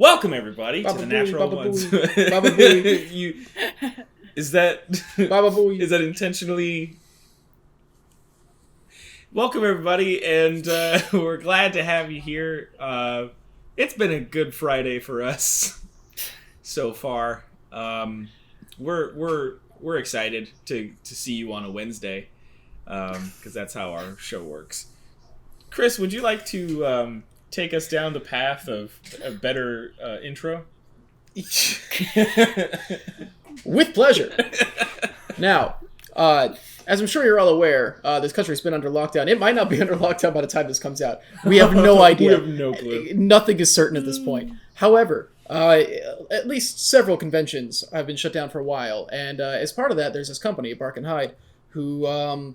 Welcome everybody Baba to the booey, Natural Baba Ones. booey, Baba booey. Is that Baba booey. Is that intentionally? Welcome everybody, and we're glad to have you here. It's been a good Friday for us so far. We're excited to see you on a Wednesday, because that's how our show works. Chris, would you like to take us down the path of a better intro? With pleasure. Now, as I'm sure you're all aware, this country's been under lockdown. It might not be under lockdown by the time this comes out. We have no idea. We have no clue. Nothing is certain at this point. However, at least several conventions have been shut down for a while, and as part of that, there's this company, Bark and Hide, who,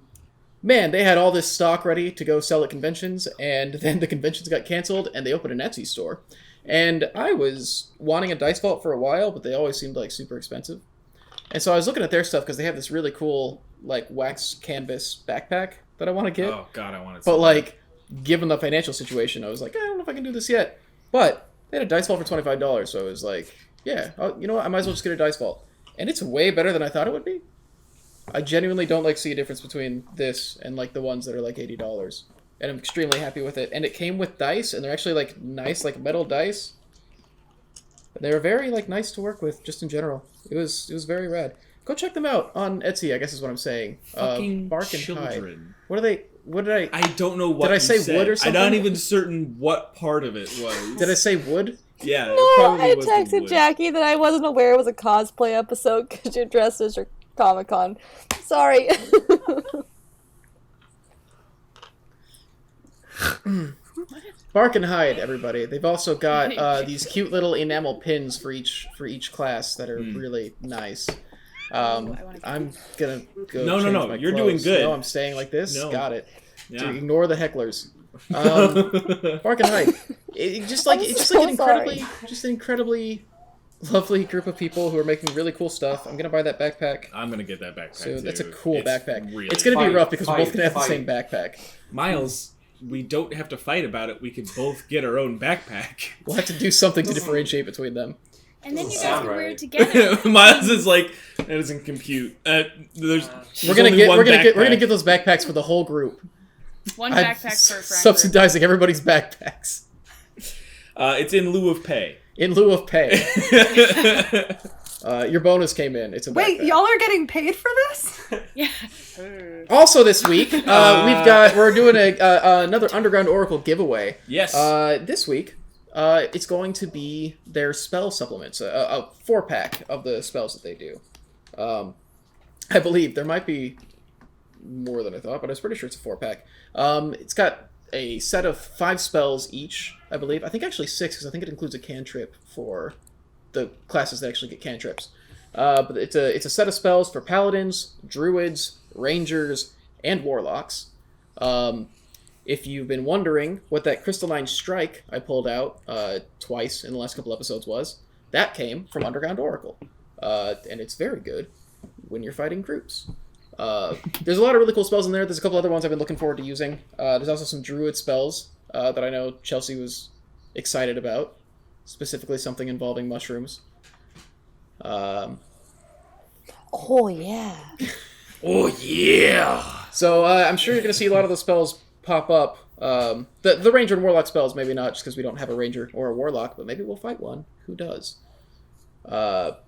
man, they had all this stock ready to go sell at conventions, and then the conventions got canceled, and they opened an Etsy store. And I was wanting a Dice Vault for a while, but they always seemed like super expensive. And so I was looking at their stuff because they have this really cool like wax canvas backpack that I want to get. Oh god, I want it. But like, given the financial situation, I was like, I don't know if I can do this yet. But they had a Dice Vault for $25, so I was like, yeah, you know what? I might as well just get a Dice Vault. And it's way better than I thought it would be. I genuinely don't like see a difference between this and like the ones that are like $80. And I'm extremely happy with it. And it came with dice, and they're actually like nice, like metal dice. They were very like nice to work with, just in general. It was very rad. Go check them out on Etsy, I guess is what I'm saying. Fucking Bark and children. Hide. What are they? What did I? I don't know what Did I you say said. wood or something? I'm not even certain what part of it was. Did I say wood? Yeah, No, it probably I was the texted wood. Jackie that I wasn't aware it was a cosplay episode because you're dressed as your Comic-Con. Sorry. Bark and Hide, everybody. They've also got these cute little enamel pins for each class that are really nice. I'm gonna go. No, change no. my You're clothes. doing good. No, I'm staying like this. No. Got it. Yeah. To ignore the hecklers. Bark and Hide. It's just like an incredibly lovely group of people who are making really cool stuff. I'm gonna buy that backpack. I'm gonna get that backpack So too. that's a cool It's backpack. really It's gonna be rough because we're both fight, gonna have the fight. same backpack. Miles, we don't have to fight about it. We can both get our own backpack. We'll have to do something to differentiate between them. And then you guys Sound can wear right. it together. Miles is like, that doesn't compute. There's We're gonna only one backpack. get those backpacks for the whole group. One I'm backpack per friend. subsidizing everybody's backpacks It's in lieu of pay. in lieu of pay. Your bonus came in. It's a Wait, backpack. y'all are getting paid for this? Yeah. Also this week, we're doing another Underground Oracle giveaway. Yes. This week, it's going to be their spell supplements, a 4-pack of the spells that they do. I believe there might be more than I thought, but I was pretty sure it's a 4-pack. It's got a set of 5 spells each, I believe. I think actually 6, because I think it includes a cantrip for the classes that actually get cantrips. But it's a set of spells for paladins, druids, rangers, and warlocks. If you've been wondering what that crystalline strike I pulled out twice in the last couple episodes was, that came from Underground Oracle. And it's very good when you're fighting groups. There's a lot of really cool spells in there. There's a couple other ones I've been looking forward to using. There's also some druid spells that I know Chelsea was excited about. Specifically something involving mushrooms. Oh, yeah. Oh yeah. So I'm sure you're going to see a lot of the spells pop up. The ranger and warlock spells, maybe not, just because we don't have a ranger or a warlock, but maybe we'll fight one. Who does? But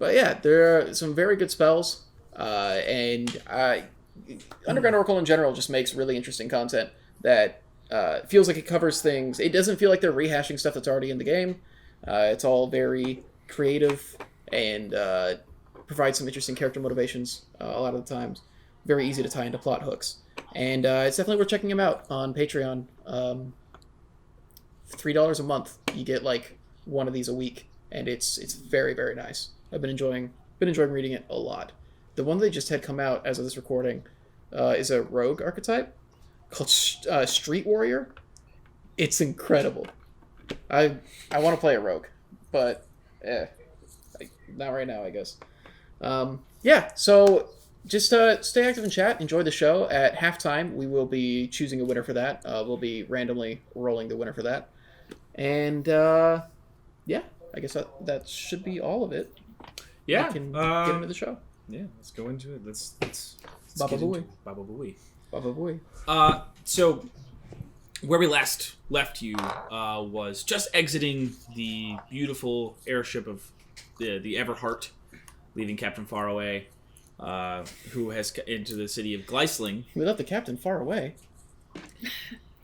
yeah, there are some very good spells. And Underground Oracle in general just makes really interesting content that feels like it covers things. It doesn't feel like they're rehashing stuff that's already in the game. It's all very creative and provides some interesting character motivations a lot of the times. Very easy to tie into plot hooks. And it's definitely worth checking them out on Patreon. $3 a month, you get like one of these a week, and it's very, very nice. I've been enjoying reading it a lot. The one they just had come out as of this recording is a rogue archetype called Street Warrior. It's incredible. I want to play a rogue, but not right now, I guess. Yeah, so just stay active in chat. Enjoy the show. At halftime, we will be choosing a winner for that. We'll be randomly rolling the winner for that. And yeah, I guess that should be all of it. Yeah. We can get into the show. Yeah, let's go into it. Let's Baba get into Booey. it. Baba Booey. Baba boy. So where we last left you was just exiting the beautiful airship of the Everheart, leaving Captain Faraway, who has into the city of Glysling. We left the captain far away.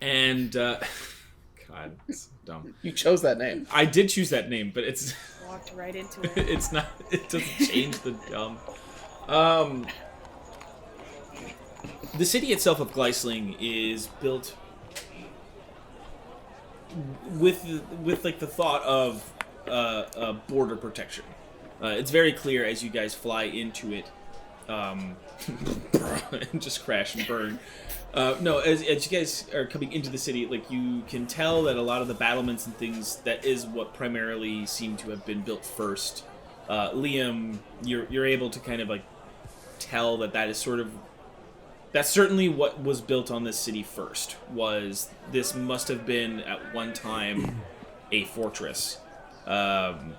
And God, it's dumb. You chose that name. I did choose that name, but it's Walked right into it. it's not. It doesn't change the dumb. The city itself of Glysling is built with like the thought of border protection. It's very clear as you guys fly into it, and just crash and burn. No, as you guys are coming into the city, like you can tell that a lot of the battlements and things, that is what primarily seem to have been built first. Liam, you're able to kind of like tell that is sort of, that's certainly what was built on this city first. Was this must have been at one time a fortress, and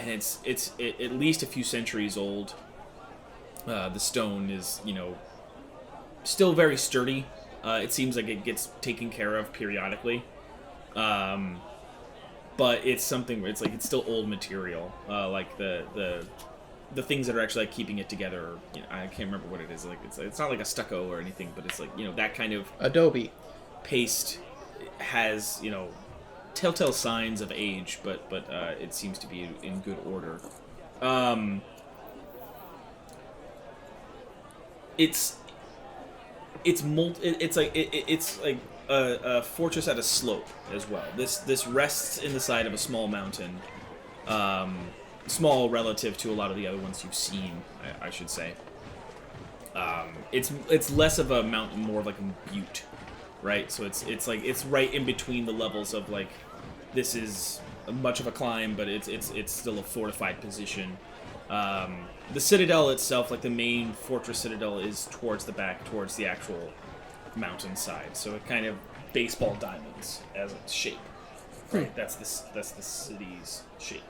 it's at least a few centuries old. The stone is, still very sturdy. It seems like it gets taken care of periodically, but it's something where it's like it's still old material. Like the things that are actually like keeping it together. I can't remember what it is. Like it's not like a stucco or anything, but it's like that kind of Adobe paste has telltale signs of age, but it seems to be in good order. It's like a fortress at a slope as well. This rests in the side of a small mountain, small relative to a lot of the other ones you've seen, I should say. It's less of a mountain, more of like a butte, right? So it's right in between the levels of like, this is much of a climb, but it's still a fortified position. The citadel itself, like the main fortress citadel, is towards the back, towards the actual mountainside. So it kind of baseball diamonds as its shape. Right, that's the city's shape.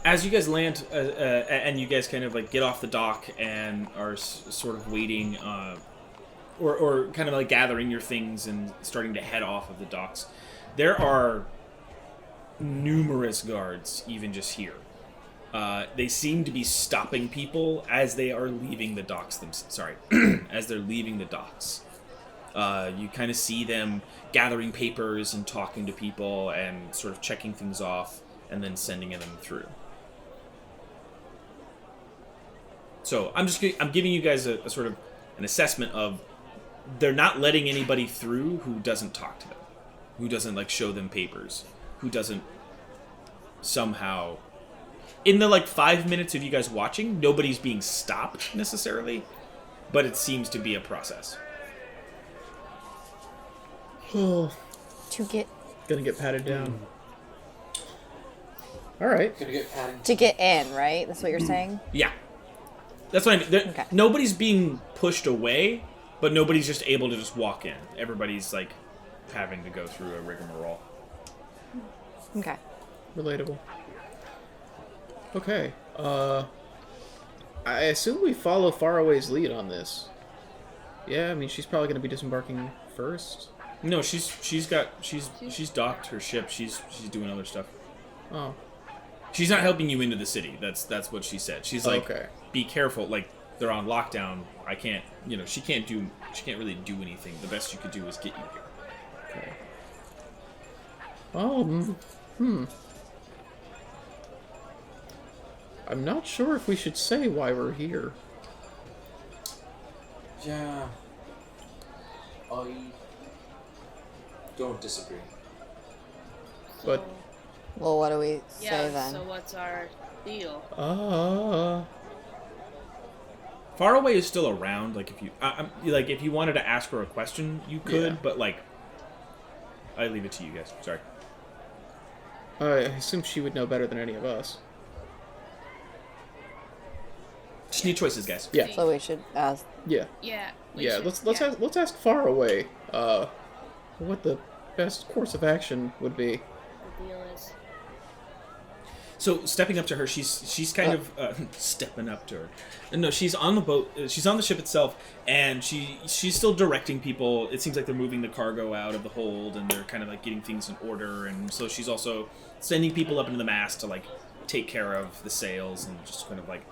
As you guys land, and you guys kind of like get off the dock and are sort of waiting, or kind of like gathering your things and starting to head off of the docks, there are numerous guards even just here. They seem to be stopping people as they are leaving the docks. As they're leaving the docks. You kind of see them gathering papers and talking to people and sort of checking things off and then sending them through. So I'm giving you guys a sort of an assessment of, they're not letting anybody through who doesn't talk to them, who doesn't like show them papers, who doesn't somehow, in the like 5 minutes of you guys watching, nobody's being stopped necessarily, but it seems to be a process. Oh, To get gonna get patted down. All right. Gonna get patted. to get in, right? That's what you're saying. Yeah, that's what I mean. Okay. Nobody's being pushed away, but nobody's just able to just walk in. Everybody's like having to go through a rigmarole. Okay. Relatable. Okay. I assume we follow Faraway's lead on this. Yeah, I mean she's probably gonna be disembarking first. No, she's docked her ship. She's doing other stuff. Oh. She's not helping you into the city. That's what she said. She's like, Okay. Be careful. Like, they're on lockdown. I can't. She can't really do anything. The best you could do is get you here. Okay. I'm not sure if we should say why we're here. Yeah. I don't disagree. But Well, what do we say Yeah, then? so what's our deal? Faraway is still around. Like if you, if you wanted to ask her a question, you could. Yeah. But like, I leave it to you guys. Sorry. I assume she would know better than any of us. Just need choices, guys. Yeah. So we should ask. Yeah. Yeah. Yeah. Let's ask Faraway. what the best course of action would be. The deal is. So stepping up to her, she's kind of stepping up to her. No, she's on the boat. She's on the ship itself, and she's still directing people. It seems like they're moving the cargo out of the hold, and they're kind of like getting things in order. And so she's also sending people up into the mast to like take care of the sails and just kind of like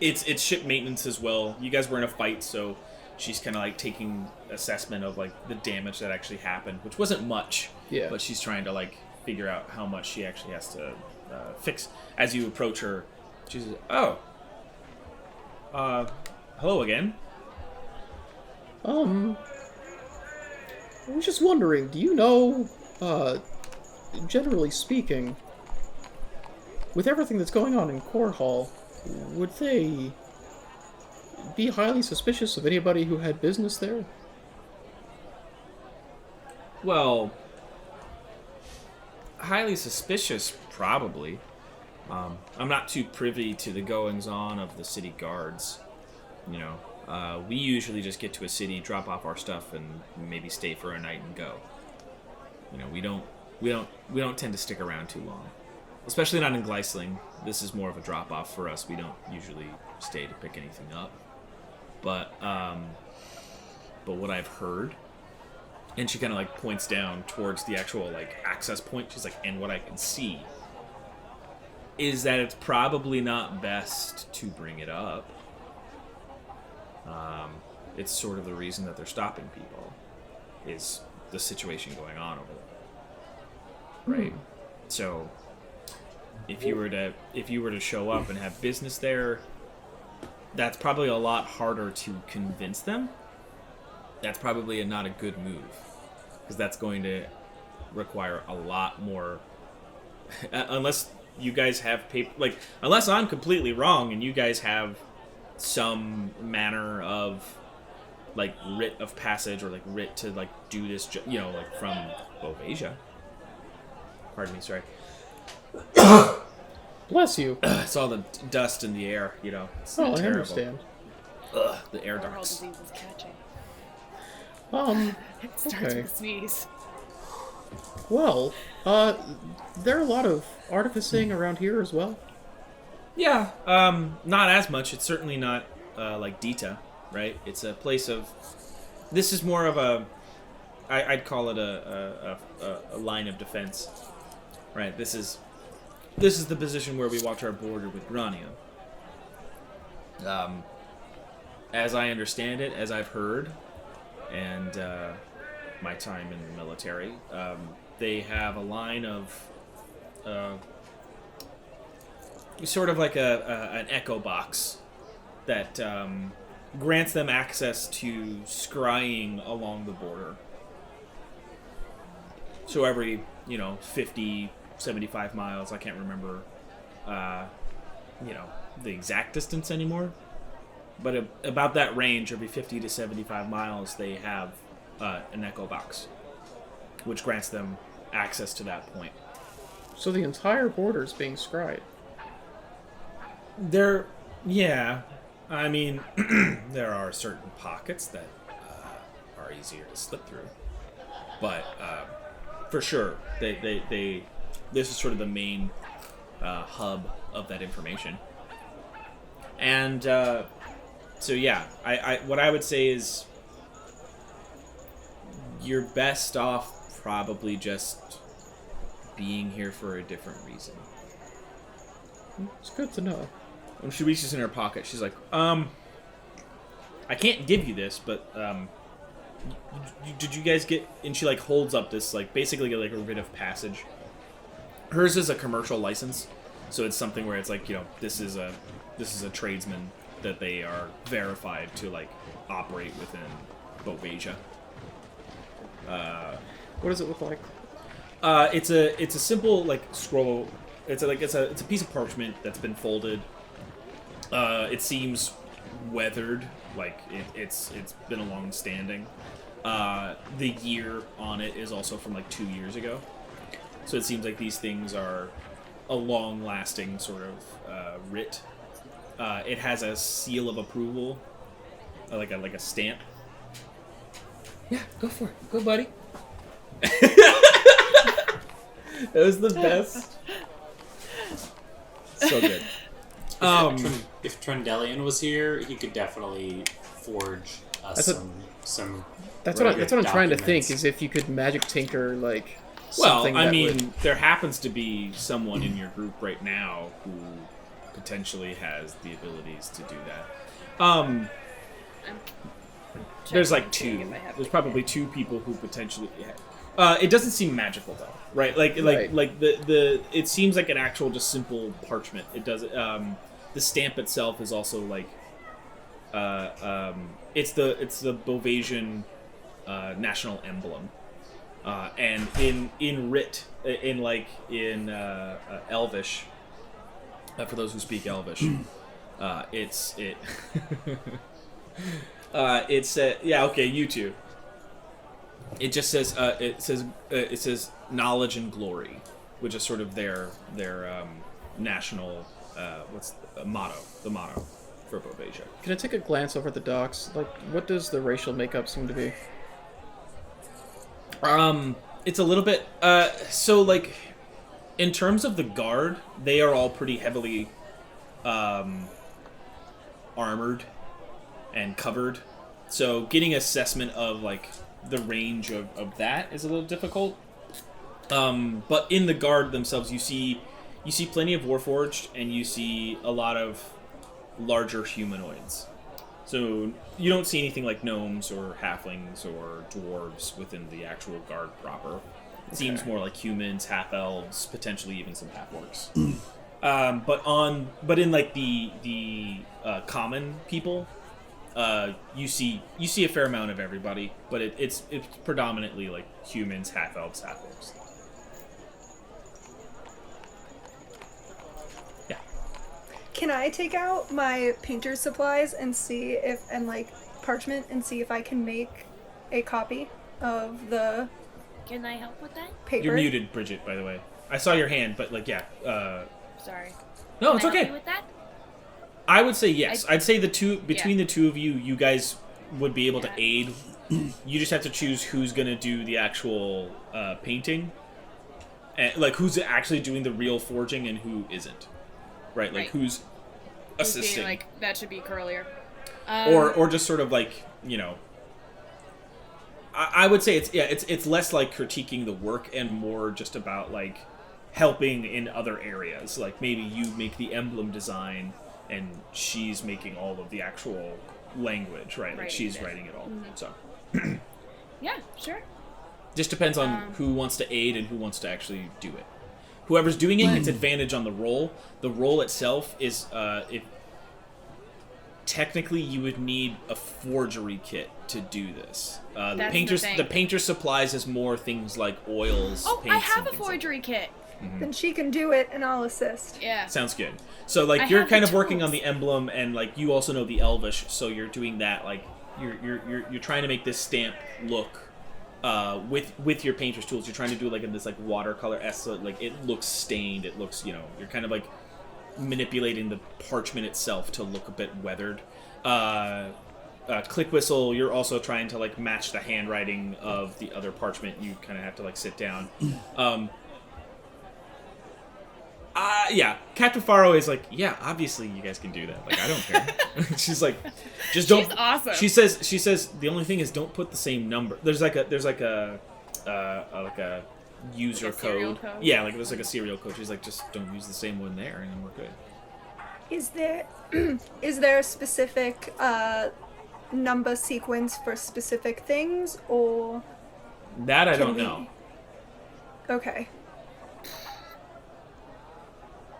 it's ship maintenance as well. You guys were in a fight, so she's kind of like taking assessment of like the damage that actually happened, which wasn't much. Yeah. But she's trying to like figure out how much she actually has to fix. As you approach her, she says, "Oh, hello again." I was just wondering, do you know, generally speaking, with everything that's going on in Corhall, would they be highly suspicious of anybody who had business there? Well, highly suspicious, probably. I'm not too privy to the goings-on of the city guards. You know, we usually just get to a city, drop off our stuff, and maybe stay for a night and go. You know, we don't tend to stick around too long, especially not in Glysling. This is more of a drop-off for us. We don't usually stay to pick anything up. But what I've heard, and she kind of like points down towards the actual like access point. She's like, and what I can see is that it's probably not best to bring it up. It's sort of the reason that they're stopping people is the situation going on over there, right? So if you were to show up and have business there, that's probably a lot harder to convince them. That's probably not a good move, because that's going to require a lot more. Unless you guys have paper, like, unless I'm completely wrong and you guys have some manner of like writ of passage or like writ to like do this, you know, like from Bovasia. Pardon me, sorry. Bless you. It's all the dust in the air, you know. It's Oh, I terrible. understand. Ugh, the air Corhall ducts. disease is catching. It starts Okay. with a sneeze. Well, there are a lot of artificing around here as well. Yeah, not as much. It's certainly not like Dita, right? It's a place of. This is more of a. I'd call it a line of defense, right? This is the position where we watch our border with Grania. As I understand it, as I've heard, and my time in the military, they have a line of sort of like an echo box that grants them access to scrying along the border. So every, 50, 75 miles, I can't remember, the exact distance anymore, but about that range, every 50 to 75 miles, they have an echo box, which grants them access to that point. So the entire border is being scried. Yeah, I mean, there are certain pockets that are easier to slip through, but for sure, they this is sort of the main hub of that information, and so yeah, I what I would say is you're best off probably just being here for a different reason. It's good to know. When she reaches in her pocket, she's like, I can't give you this, but, did you guys get, and she, like, holds up this, like, basically, like, a writ of passage. Hers is a commercial license, so it's something where it's like, this is a tradesman that they are verified to, like, operate within Bovasia. What does it look like? It's a simple, like, scroll. It's a piece of parchment that's been folded. It seems weathered, like it's been a long standing. The year on it is also from like 2 years ago, so it seems like these things are a long lasting sort of writ. It has a seal of approval, like a stamp. Yeah, go for it. Go, buddy. That was the best. So good. If Trendelian was here, he could definitely forge us some. That's what I'm trying to think. documents. Is if you could magic tinker like. Well, something I that mean, would- there happens to be someone in your group right now who potentially has the abilities to do that. There's like Checking two. if I have There's to- probably two people who potentially. It doesn't seem magical though, right? Like the. It seems like an actual just simple parchment. It does. The stamp itself is also like. It's the Bovasian national emblem, and in Writ in Elvish. For those who speak Elvish, it's yeah, okay, you two. It just says it says knowledge and glory, which is sort of their national what's the motto for Bovasia. Can I take a glance over the docks? Like, what does the racial makeup seem to be? It's a little bit so like in terms of the guard, they are all pretty heavily armored and covered. So getting assessment of like the range of that is a little difficult. But in the guard themselves, you see plenty of Warforged, and you see a lot of larger humanoids. So you don't see anything like gnomes or halflings or dwarves within the actual guard proper. It seems more like humans, half elves, potentially even some half orcs. But in like the common people, you see a fair amount of everybody, but it's predominantly like humans, half elves, half orcs. Yeah. Can I take out my painter's supplies and see if, and like parchment, and see if I can make a copy of the Can I help with that? paper? You're muted, Bridget, by the way. I saw your hand, but like, yeah. Sorry. No, it's Can I help okay. you with that? I would say yes. I'd say between Yeah. the two of you, you guys would be able to Yeah. aid. You just have to choose who's gonna do the actual painting, and like who's actually doing the real forging and who isn't. Right, like Right. who's Just being assisting, like, that should be curlier. or just sort of like, you know. I would say it's less like critiquing the work and more just about like helping in other areas. Like maybe you make the emblem design and she's making all of the actual language, right? Like Writing she's it. writing it all. So Yeah, sure. just depends on who wants to aid and who wants to actually do it. Whoever's doing it gets advantage on the roll. The roll itself is technically you would need a forgery kit to do this. The That's painter's the thing. painter supplies is more things like oils. Oh, paints, I have and a things like forgery kit. Then she can do it, and I'll assist. Yeah. that. Sounds good. So like I you're have kind the of working tools. on the emblem, and like you also know the Elvish, so you're doing that. Like you're trying to make this stamp look with your painter's tools. You're trying to do like in this like watercolor so like it looks stained. It looks, you know, you're kind of like manipulating the parchment itself to look a bit weathered. Click whistle, you're also trying to like match the handwriting of the other parchment. You kind of have to like sit down. Yeah, Captain Faro is like, yeah, obviously you guys can do that. Like, I don't care. She's like, just don't. She's awesome. She says the only thing is don't put the same number. There's like a user Like a serial code. code? Yeah, like there's like a serial code. She's like, just don't use the same one there, and then we're good. Is there a specific number sequence for specific things, or That I Can don't we- know. okay?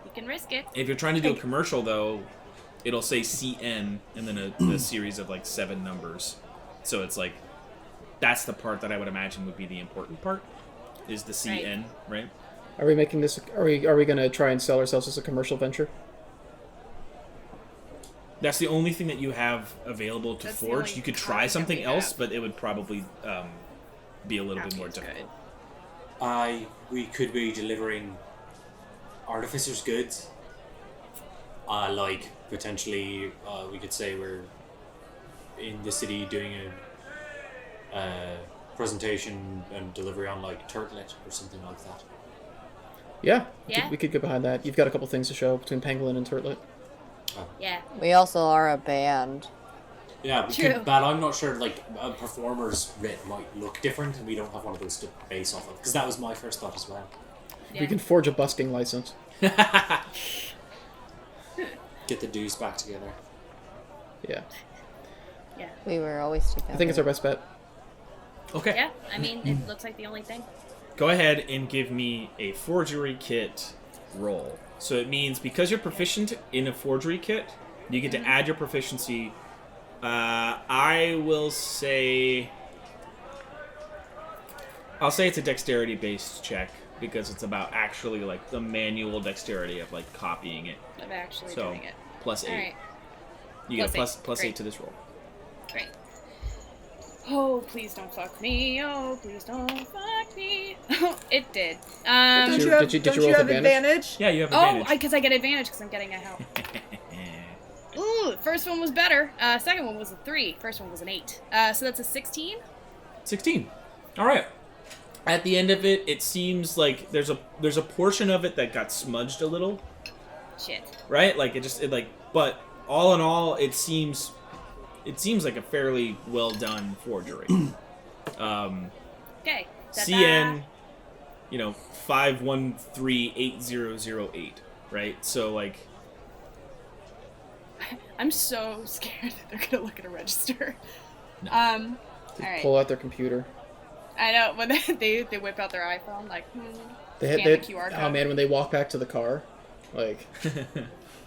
You can risk it. If you're trying to do a commercial, though, it'll say CN and then a series of like 7 numbers. So it's like that's the part that I would imagine would be the important part, is the CN, right? Are we making this? Are we going to try and sell ourselves as a commercial venture? That's the only thing that you have available to That's the forge. only You could copy try that something we else, have. but it would probably be a little bit more Seems good. difficult. We could be delivering artificer's goods. Like potentially, we could say we're in the city doing a presentation and delivery on like Turtlet or something like that. Yeah, Yeah. we could get behind that. You've got a couple things to show between Pangolin and Turtlet. Yeah. We also are a band. Yeah, True. but I'm not sure. Like a performer's writ might look different, and we don't have one of those to base off of. Because that was my first thought as well. Yeah. We can forge a busking license. Get the dues back together. Yeah, Yeah. We were always together. I think it's our best bet. Okay. Yeah. I mean, it looks like the only thing. Go ahead and give me a forgery kit roll. So it means because you're proficient in a forgery kit, you get to add your proficiency. I will say... I'll say it's a dexterity-based check because it's about actually like the manual dexterity of like copying it. Of actually So doing it. plus 8. All right. You get Plus plus eight. 8 to this roll. Great. Oh, please don't fuck me. Oh, please don't fuck me. It did. Don't you- you have, did you don't roll you with have advantage? Yeah, you have Oh, advantage. because I get advantage because I'm getting a help. Ooh, the first one was better. Second one was a 3. First one was an 8. So that's a 16. 16. All right. At the end of it, it seems like there's a portion of it that got smudged a little, Shit. right? Like but all in all, it seems like a fairly well done forgery. Okay. CN, 5138008, right? So like, I'm so scared that they're gonna look at a register. No. All right. Pull out their computer. I know when they whip out their iPhone, like, They scan the QR code. Oh man, when they walk back to the car, like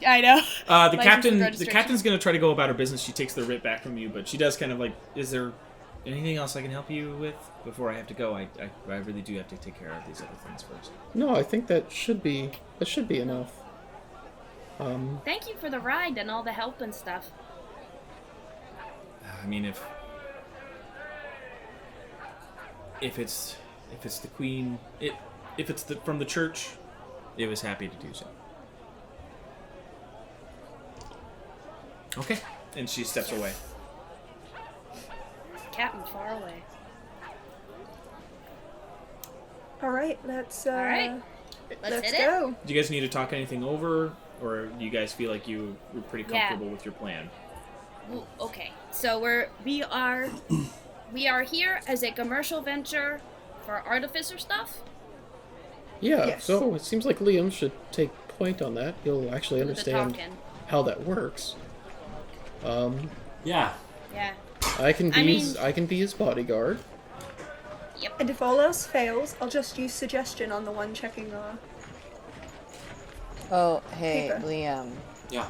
I know. the License captain, and the registration. captain's gonna try to go about her business. She takes the writ back from you, but she does kind of like, is there anything else I can help you with before I have to go? I really do have to take care of these other things first. no, I think that should be enough. Thank you for the ride and all the help and stuff. I mean, if it's the queen, if it's from the church, it was happy to do so. Okay, and she steps away. Captain's far away. All right, let's All right. Let's let's hit it. go. Do you guys need to talk anything over, or do you guys feel like you were pretty Yeah. comfortable with your plan? Ooh, okay, so we are here as a commercial venture for artificer stuff. Yeah, Yes. so it seems like Liam should take point on that. He'll actually Do the understand talking. how that works. Yeah. Yeah. I can be I mean- his bodyguard. And if all else fails, I'll just use suggestion on the one checking Oh, hey, Paper. Liam. Yeah.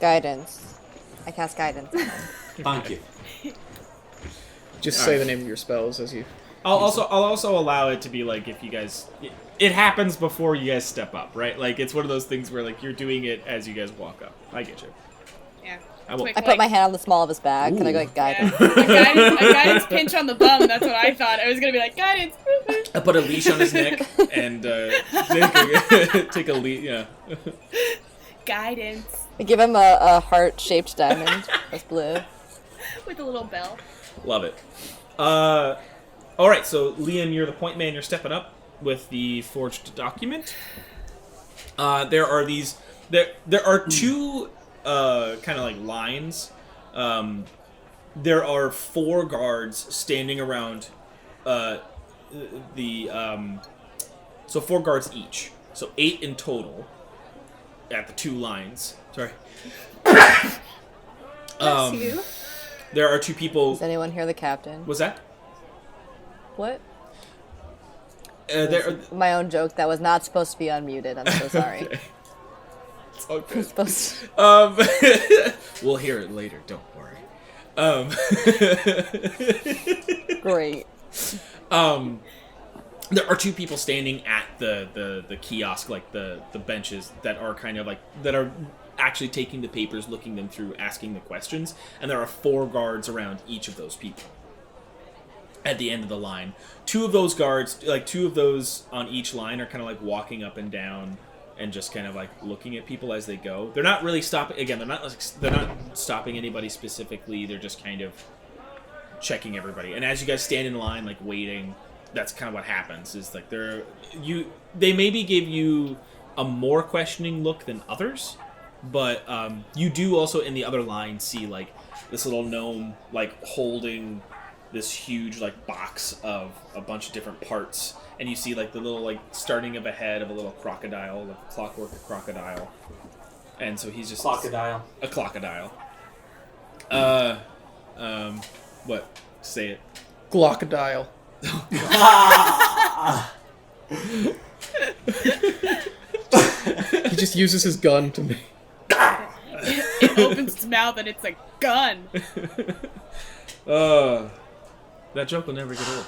Guidance. I cast guidance. Thank you. Just All say right. the name of your spells as you. I'll also allow it to be like if you guys, it happens before you guys step up, right? Like it's one of those things where like you're doing it as you guys walk up. I get you. Yeah. I will- Quick, I put my hand on the small of his back and I go like Yeah. guidance. a guidance pinch on the bum. That's what I thought. I was gonna be like guidance. I put a leash on his neck and take a leash. Yeah. Guidance I give him a heart-shaped diamond that's blue. with a little bell. Love it. All right. So Liam, you're the point man. You're stepping up with the forged document. There are these. There are two kind of like lines. There are 4 guards standing around so 4 guards each. So 8 in total at the 2 lines. Sorry. Bless you. There are 2 people. Does anyone hear the captain? Was that? What? There. My own joke that was not supposed to be unmuted. I'm so sorry. Okay. It's all good. Supposed to- We'll hear it later. Don't worry. Great. There are 2 people standing at the kiosk, like the benches that are kind of like that are actually taking the papers, looking them through, asking the questions, and there are 4 guards around each of those people. At the end of the line, 2 of those guards, like 2 of those on each line, are kind of like walking up and down and just kind of like looking at people as they go. They're not really stopping. Again, they're not stopping anybody specifically. They're just kind of checking everybody. And as you guys stand in line, like waiting, that's kind of what happens. Is like they maybe give you a more questioning look than others, but you do also in the other line see like this little gnome like holding this huge like box of a bunch of different parts, and you see like the little like starting of a head of a little crocodile, like clockwork crocodile, and so he's just Crocodile. a crocodile. What? Say it. Glockadile. He just uses his gun to me. It opens its mouth and it's a gun. That joke will never get old.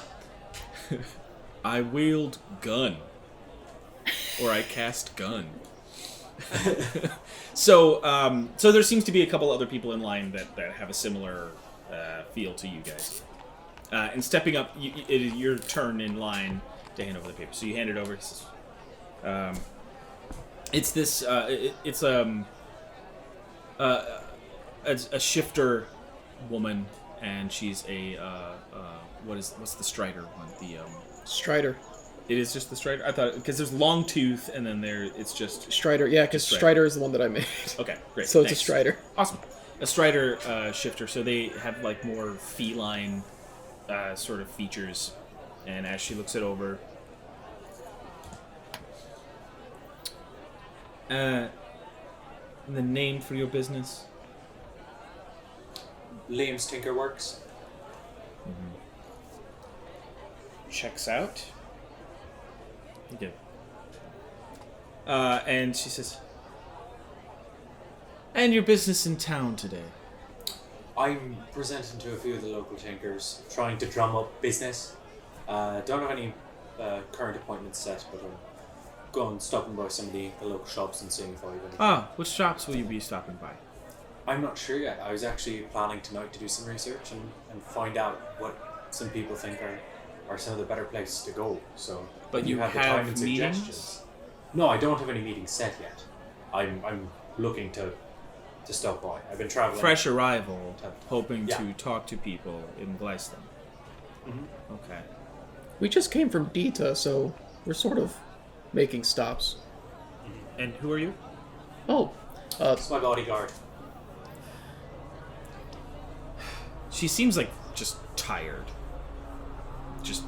I wield gun. Or I cast gun. So there seems to be a couple other people in line that have a similar feel to you guys. And stepping up, it is your turn in line to hand over the paper. So you hand it over. He says, it's this. It's a shifter woman, and she's a what's the Strider one? The Strider. It is just the Strider. I thought because there's long tooth, and then it's just Strider. Yeah, because Strider is the one that I made. Okay, great. So it's Thanks. a Strider. Awesome. A Strider shifter, so they have like more feline sort of features. And as she looks it over, the name for your business? Liam's Tinkerworks. Checks out. Okay. And she says, "And your business in town today?" I'm presenting to a few of the local tinkers, trying to drum up business. Don't have any current appointments set, but I'm going stopping by some of the local shops and seeing if I have any. Ah, which shops will you be stopping by? I'm not sure yet. I was actually planning tonight to do some research and find out what some people think are some of the better places to go. So, But if you have the have time and meetings? suggestions. No, I don't have any meetings set yet. I'm looking to stop by. I've been traveling. Fresh arrival, hoping Yeah. to talk to people in Glysling. Mm-hmm. Okay. We just came from Dita, so we're sort of making stops. And who are you? Oh, It's my bodyguard. She seems like just tired. Just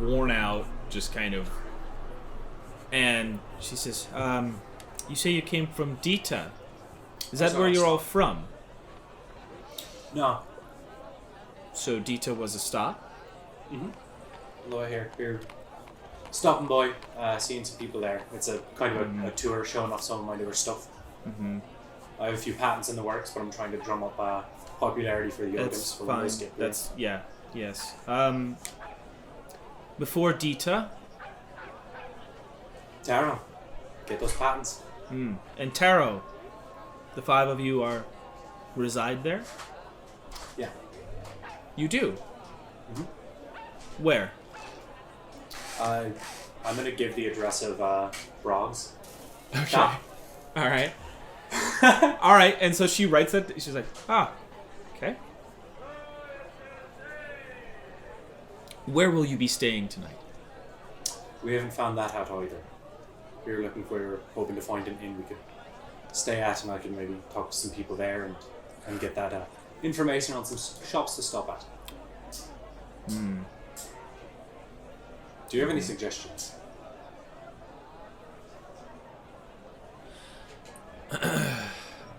worn out, just kind of. And she says, you say you came from Dita. Is that where you're all from? No. So Dita was a stop? Mm-hmm. Hello here. We're stopping by, seeing some people there. It's a kind of a tour showing off some of my newer stuff. Mm-hmm. I have a few patents in the works, but I'm trying to drum up popularity for the That's Yogans. fine. That's, yeah, yes. Before Dita, Taro, get those patents. and Taro, the five of you reside there? Yeah. You do? Mhm. Where? I'm gonna give the address of Broggs. Okay. Shop. All right. All right. And so she writes that. She's like, okay. Where will you be staying tonight? We haven't found that out either. We were hoping to find an inn we could stay at, and I can maybe talk to some people there and get that information on some shops to stop at. Do you have any suggestions?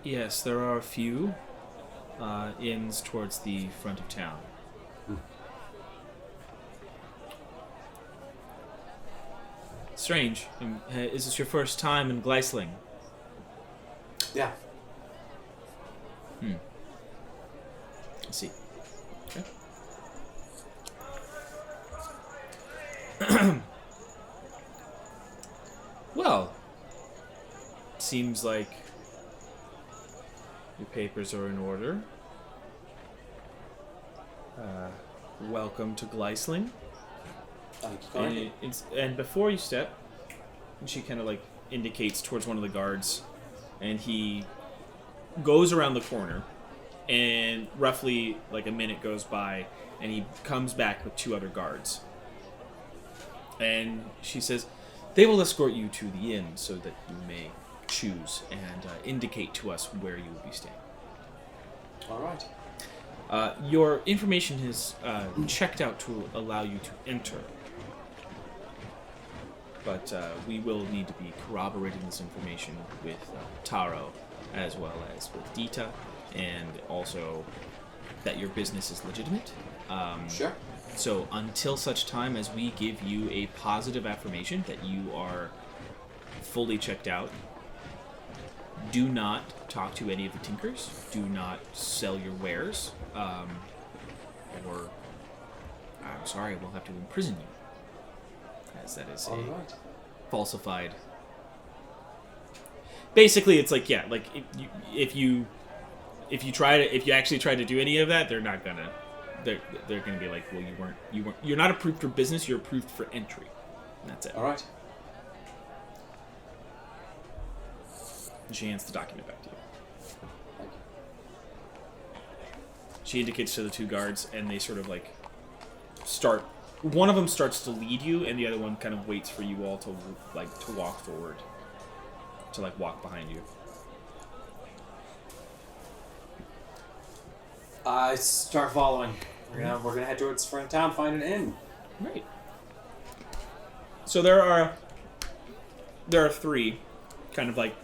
Yes, there are a few inns towards the front of town. Strange. Is this your first time in Glysling? Yeah. I see. Okay. Well, seems like your papers are in order. Welcome to Glysling. Thank you kindly. And before you step, and she kind of like indicates towards one of the guards, and he goes around the corner, and roughly like a minute goes by, and he comes back with 2 other guards. And she says, they will escort you to the inn so that you may choose and indicate to us where you will be staying. All right. Your information is checked out to allow you to enter. But we will need to be corroborating this information with Taro, as well as with Dita, and also that your business is legitimate. Sure. So until such time as we give you a positive affirmation that you are fully checked out, do not talk to any of the tinkers. Do not sell your wares. Or, I'm sorry, we'll have to imprison you. As that is falsified. Basically, it's like, yeah, like if you actually try to do any of that, they're not gonna. They're gonna be like, well, you're not approved for business. You're approved for entry. And that's it. All right. And she hands the document back to you. Thank you. She indicates to the 2 guards, and they sort of like start. One of them starts to lead you, and the other one kind of waits for you all to walk forward, to like walk behind you. I start following. We're gonna head towards front town, find an inn. Right. So there are 3, kind of like,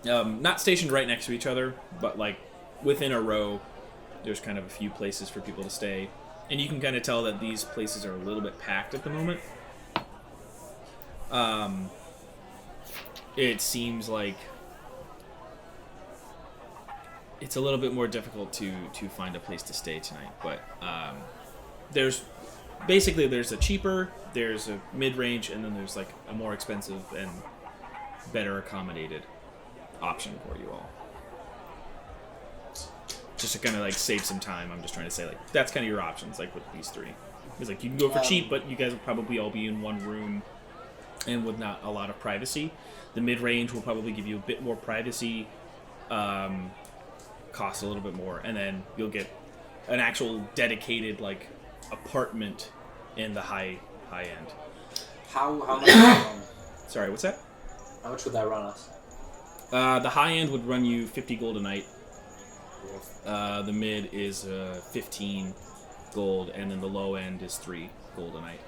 not stationed right next to each other, but like within a row. There's kind of a few places for people to stay, and you can kind of tell that these places are a little bit packed at the moment. It seems like it's a little bit more difficult to find a place to stay tonight, but there's a cheaper, there's a mid-range, and then there's like a more expensive and better accommodated option for you all. Just to kind of like save some time, I'm just trying to say like that's kind of your options like with these 3. It's like you can go for cheap, but you guys will probably all be in one room and with not a lot of privacy. The mid-range will probably give you a bit more privacy, cost a little bit more, and then you'll get an actual dedicated like apartment in the high end. How much would that run? Sorry, what's that? How much would that run us? The high end would run you 50 gold a night. The mid is 15 gold, and then the low end is 3 gold a night.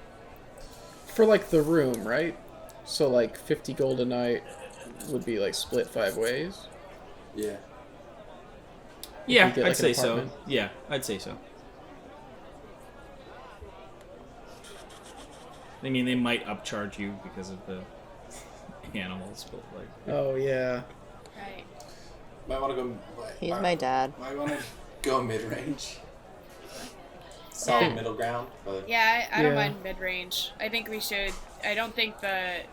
For like the room, right? So like 50 gold a night would be like split 5 ways. Yeah. Yeah, get, like, I'd an say so. apartment. Yeah, I'd say so. I mean, they might upcharge you because of the animals, but like. Oh yeah. Right. Might want to go. He's my dad. Might want to go mid-range. Solid Yeah. middle ground. But Yeah, I don't Yeah. mind mid-range. I think we should. I don't think the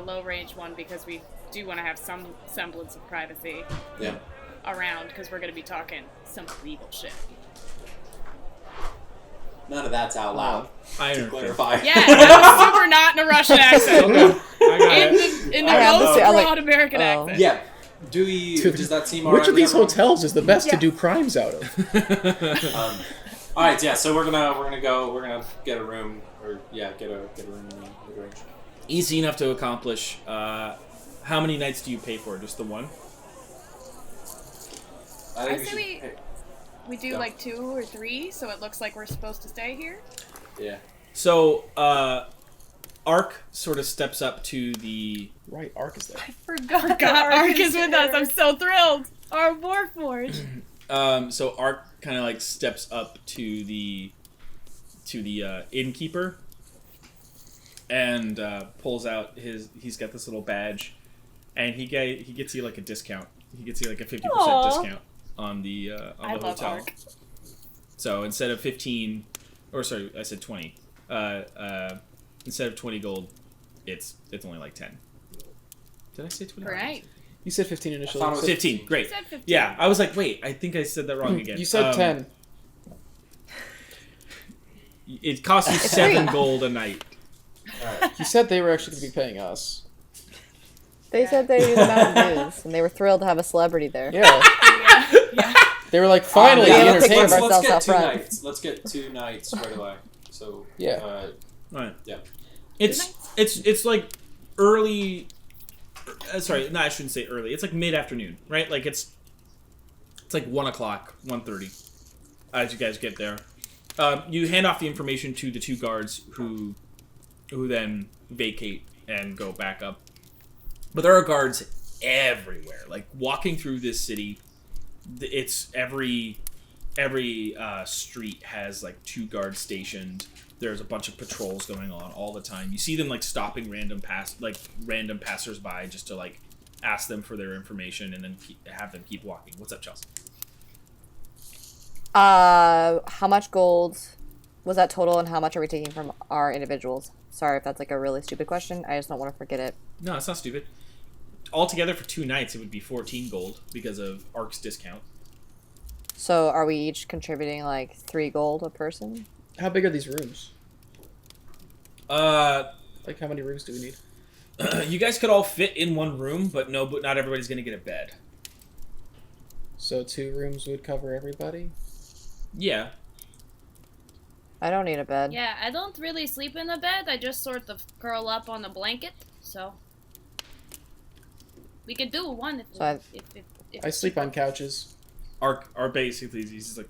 low-range one, because we do want to have some semblance of privacy yeah. around, because we're going to be talking some legal shit. None of that's out loud. I To understand. clarify. Yeah, I'm super not in a Russian accent. Okay, I got it. In the I have to most say, I like- broad American oh. accent. Yeah. Does that seem alright? Which of with these everyone? hotels is the best to Yeah. do crimes out of? All right, yeah. So we're gonna get a room, or get a room in the mid-range. Easy enough to accomplish. How many nights do you pay for? Just the one? I I think say should we- pay- We do Yeah. like 2 or 3, so it looks like we're supposed to stay here. Yeah. So, Ark sort of steps up to the. Right, Ark is there. I forgot. God, Ark is with us. there. I'm so thrilled. Our Warforged. So Ark kind of like steps up to the innkeeper and pulls out he's got this little badge, and he gets you like a discount. He gets you like a 50% Aw. discount on the I love hotel. Ark. So instead of 15, or sorry, I said 20. Instead of 20 gold, it's only like 10. Did I say 20? Right. You said 15 initially. I thought it was 15. Great. You said 15. Yeah, I was like, wait, I think I said that wrong again. You said 10. It costs you 7 gold a night. All right. You said they were actually going to be paying us. They said they knew the Mountain News, and they were thrilled to have a celebrity there. Yeah. Yeah. They were like, finally, Yeah, the we'll take care of entertainment. ourselves Let's out get 2 front. nights. Let's get 2 nights right away. So Yeah. Right. Yeah. It's like early. Sorry, no, I shouldn't say early. It's like mid-afternoon, right? Like it's like 1 o'clock, 1:30, as you guys get there. You hand off the information to the 2 guards who then vacate and go back up. But there are guards everywhere. Like walking through this city, it's every street has like 2 guards stationed. There's a bunch of patrols going on all the time. You see them like stopping random passersby just to like ask them for their information and then have them keep walking. What's up, Chelsea? How much gold was that total, and how much are we taking from our individuals? Sorry if that's like a really stupid question. I just don't want to forget it. No, it's not stupid. Altogether for 2 nights, it would be 14 gold because of Ark's discount. So are we each contributing like 3 gold a person? How big are these rooms? Like, how many rooms do we need? You guys could all fit in one room, but not everybody's gonna get a bed. So 2 rooms would cover everybody? Yeah. I don't need a bed. Yeah, I don't really sleep in the bed. I just sort of curl up on a blanket. So we could do one if So I sleep on couches. Ark basically, he's just like,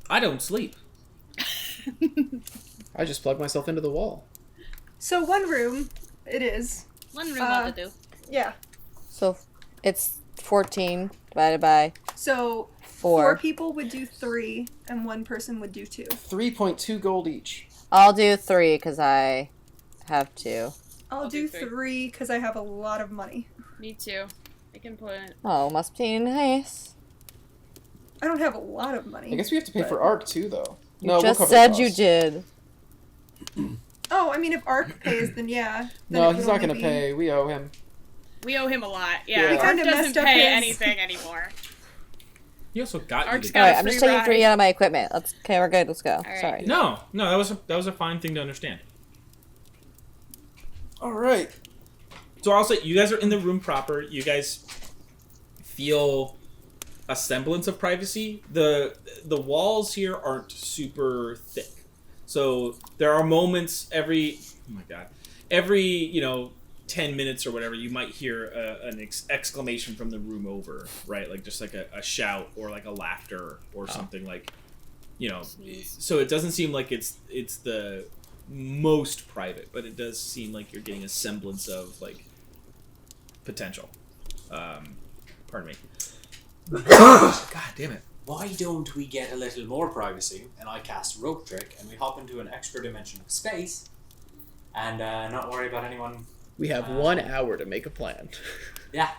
I don't sleep. I just plug myself into the wall. So 1 room, it is. one room ought to do. Yeah. So it's 14 divided by So 4. 4 people would do 3, and 1 person would do 2. 3.2 gold each. I'll do 3 because I have 2. I'll do 3 because I have a lot of money. Me too. I can put it. Oh, must be nice. I don't have a lot of money. I guess we have to pay but- for Ark too, though. You No, just we'll cover said the you cost. did. Oh, I mean, if Ark pays, then yeah. Then No, it he's would not only going to be- pay. We owe him. We owe him a lot. Yeah. Yeah, We Ark kinda doesn't messed up pay his- anything anymore. He also got Ark's you. got Alright, a I'm just free taking ride. 3 out of my equipment. Okay, we're good. Let's go. right. Sorry. No, that was a fine thing to understand. All right. So I'll say you guys are in the room proper. You guys feel a semblance of privacy. The walls here aren't super thick, so there are moments every 10 minutes or whatever you might hear an exclamation from the room over, right? Like just like a shout or like a laughter or something like, So it doesn't seem like it's the most private, but it does seem like you're getting a semblance of like potential. Pardon me. God damn it. Why don't we get a little more privacy and I cast Rope Trick and we hop into an extra dimension of space and not worry about anyone. We have 1 hour to make a plan. Yeah.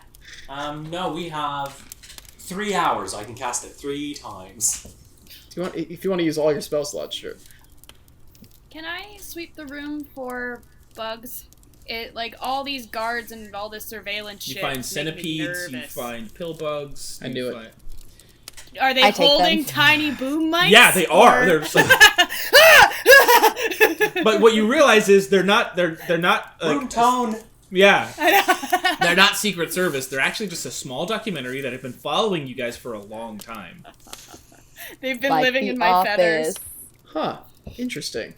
No, we have 3 hours. I can cast it 3 times. If you want to use all your spell slots, sure. Can I sweep the room for bugs? It like all these guards and all this surveillance You shit. find make me centipedes, you nervous. find pill bugs. I knew it. Are they I take holding them. tiny boom mics? Yeah, they are. or- They're just like, but what you realize is they're not Room tone. yeah. I know. They're not Secret Service. They're actually just a small documentary that have been following you guys for a long time. They've been Like living The in my Office. feathers. Huh. Interesting.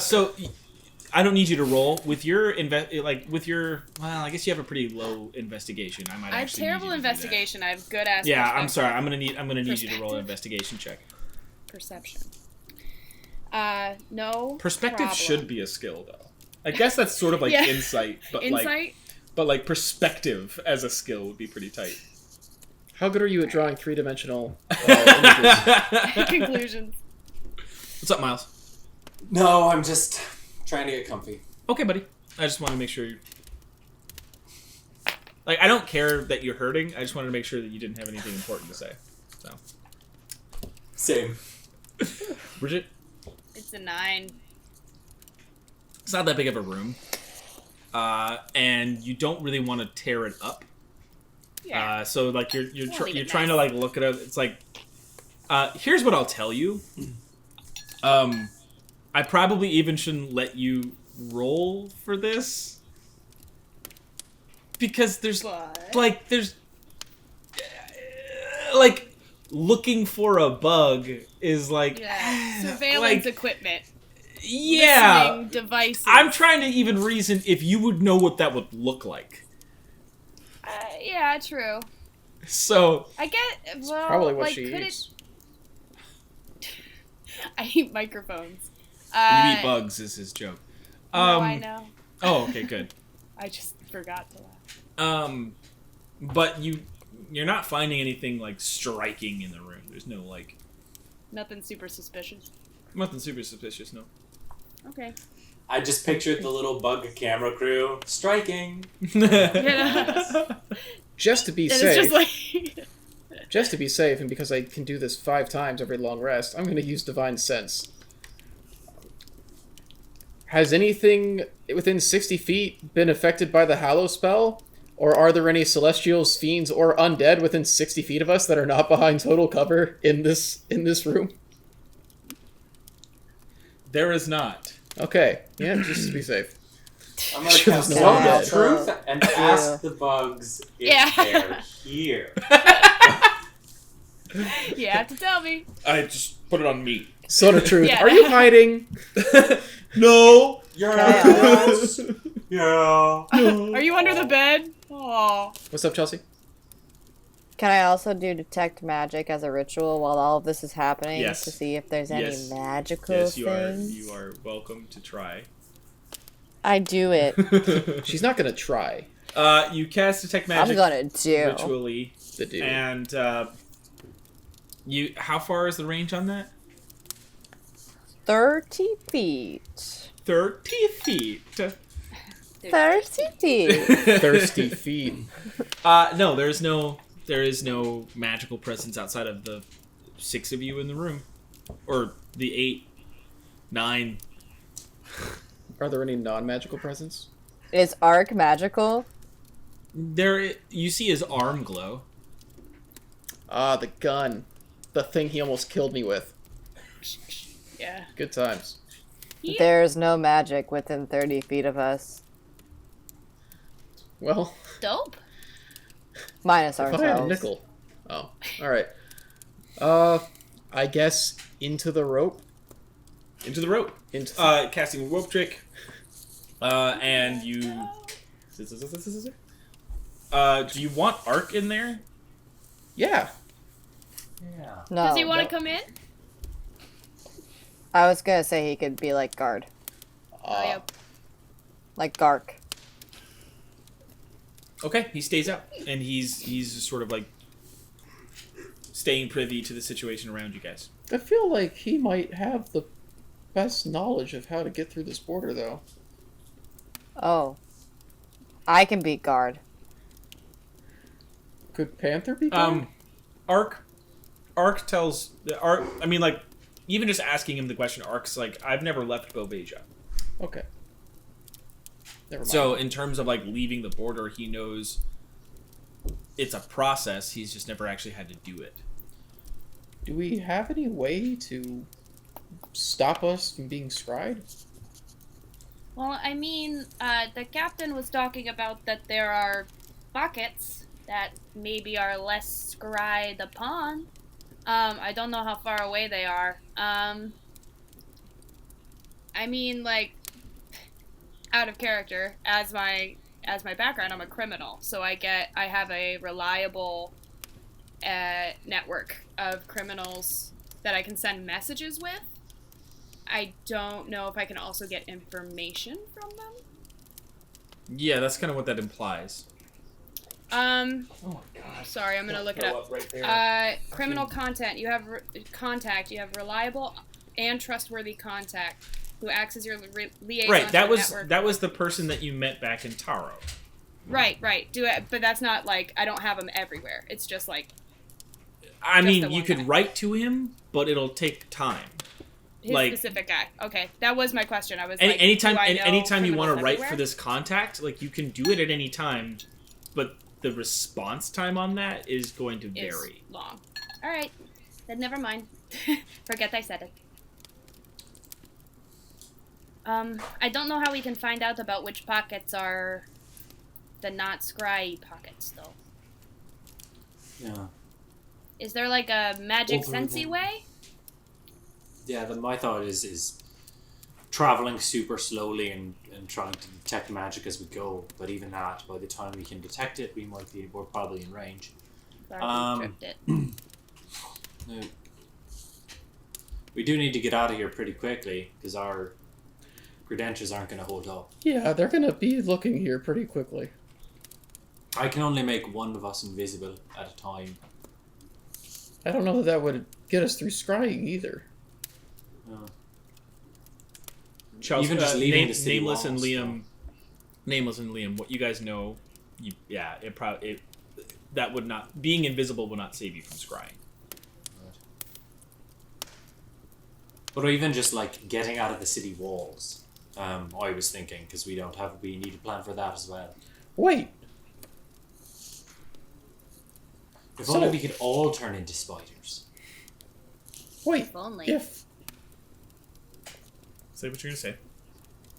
So I don't need you to roll with your Well, I guess you have a pretty low investigation. I might. I have actually need terrible you to do that. investigation. I have good ass. Yeah, I'm perspective. sorry. I'm gonna need you to roll an Perspective? investigation check. Perception. No. Perspective problem. should be a skill, though. I guess that's sort of like Yeah. insight, but Insight. like perspective as a skill would be pretty tight. How good are you at drawing 3-dimensional images? Conclusions. What's up, Miles? No, I'm just trying to get comfy. Okay, buddy. I just want to make sure you're... Like, I don't care that you're hurting. I just wanted to make sure that you didn't have anything important to say. So, Same. Bridget, It's a 9. it's not that big of a room. And you don't really want to tear it up. Yeah. So, like, you're Well, leave it trying to, nice. like, look at it. It's like... here's what I'll tell you. I probably even shouldn't let you roll for this. because there's But like looking for a bug is like surveillance like, equipment. yeah, Listening devices. I'm trying to even reason if you would know what that would look like. Yeah, true. So I get. Well, Probably what like, she could eats. I eat microphones. you eat bugs is his joke. No, I know. Oh, okay, good. I just forgot to laugh. But you're not finding anything like striking in the room. There's no like Nothing super suspicious. nothing super suspicious. No. Okay. I just pictured the little bug camera crew striking. Yeah. Just to be And safe. it's just like. Just to be safe, and because I can do this 5 times every long rest, I'm going to use Divine Sense. Has anything within 60 feet been affected by the Hallow spell? Or are there any Celestials, Fiends, or Undead within 60 feet of us that are not behind total cover in this room? There is not. Okay, yeah, just to be safe. I'm gonna Sure, cast no Sound one of dead. Truth and ask the bugs if Yeah. they're here. You have to tell me. I just put it on me. Son of Truth, Yeah. are you hiding? No. Yes. Yeah. Are you under the bed? Oh. What's up, Chelsea? Can I also do detect magic as a ritual while all of this is happening Yes. to see if there's any Yes. magical Yes, you are. things? You are welcome to try. I do it. She's not going to try You cast detect magic I'm gonna do. ritually, the dude. and you. How far is the range on that? 30 feet. 30 feet. 30 feet. Thirsty feet. No, there is no magical presence outside of the 6 of you in the room, or the 8, 9. Are there any non-magical presents? Is arc magical? There, you see his arm glow. Ah, the gun. The thing he almost killed me with. Yeah. Good times. There's no magic within 30 feet of us. Well, Dope. Minus if I had a ourselves. nickel. Oh, alright. I guess into the rope? Into the rope. Into the... Casting a rope trick. And you. Do you want Arc in there? Yeah. Yeah. No. Does he want to that- come in? I was gonna say he could be like guard. Oh, yeah. Like Gark. Okay, he stays out, and he's just sort of like staying privy to the situation around you guys. I feel like he might have the best knowledge of how to get through this border, though. Oh. I can beat guard. Could Panther be good? Arc tells Arc. I mean, like, even just asking him the question, Arc's like, I've never left Bovasia. Okay. Never mind. So in terms of like leaving the border, he knows it's a process. He's just never actually had to do it. Do we have any way to stop us from being scryed? Well, I mean, the captain was talking about that there are buckets that maybe are less scryed upon. I don't know how far away they are. I mean, like, out of character, as my background, I'm a criminal, so I have a reliable network of criminals that I can send messages with. I don't know if I can also get information from them. Yeah, that's kind of what that implies. Oh my god. Sorry, I'm gonna look it up. Right there. Criminal content. You have contact. You have reliable and trustworthy contact who acts as your liaison. Right, to that the was network. the person that you met back in Taro. Right. Do it, but that's not like I don't have them everywhere. It's just like I Just mean, the you one could guy. write to him, but it'll take time. his Like- specific guy. Okay, that was my question. I was Any, like, anytime, do I know anytime you want to criminals write everywhere? for this contact, like you can do it at any time, but the response time on that is going to Is vary. long. All right, then never mind. Forget I said it. I don't know how we can find out about which pockets are the not scry pockets, though. Yeah. Is there like a magic Over sensey them. way? Yeah, my thought is traveling super slowly and trying to detect magic as we go. But even that, by the time we can detect it, we're probably in range. Tripped it. No. We do need to get out of here pretty quickly because our credentials aren't going to hold up. Yeah, they're gonna be looking here pretty quickly. I can only make one of us invisible at a time. I don't know that would get us through scrying either. Charles, Even just leaving the city Nameless and walls, Liam, Nameless and Liam, what you guys know, that would not, being invisible will not save you from scrying. But even just like getting out of the city walls, I was thinking because we need a plan for that as well. Wait, If So- only we could all turn into spiders. wait. If only. Say what you're gonna say.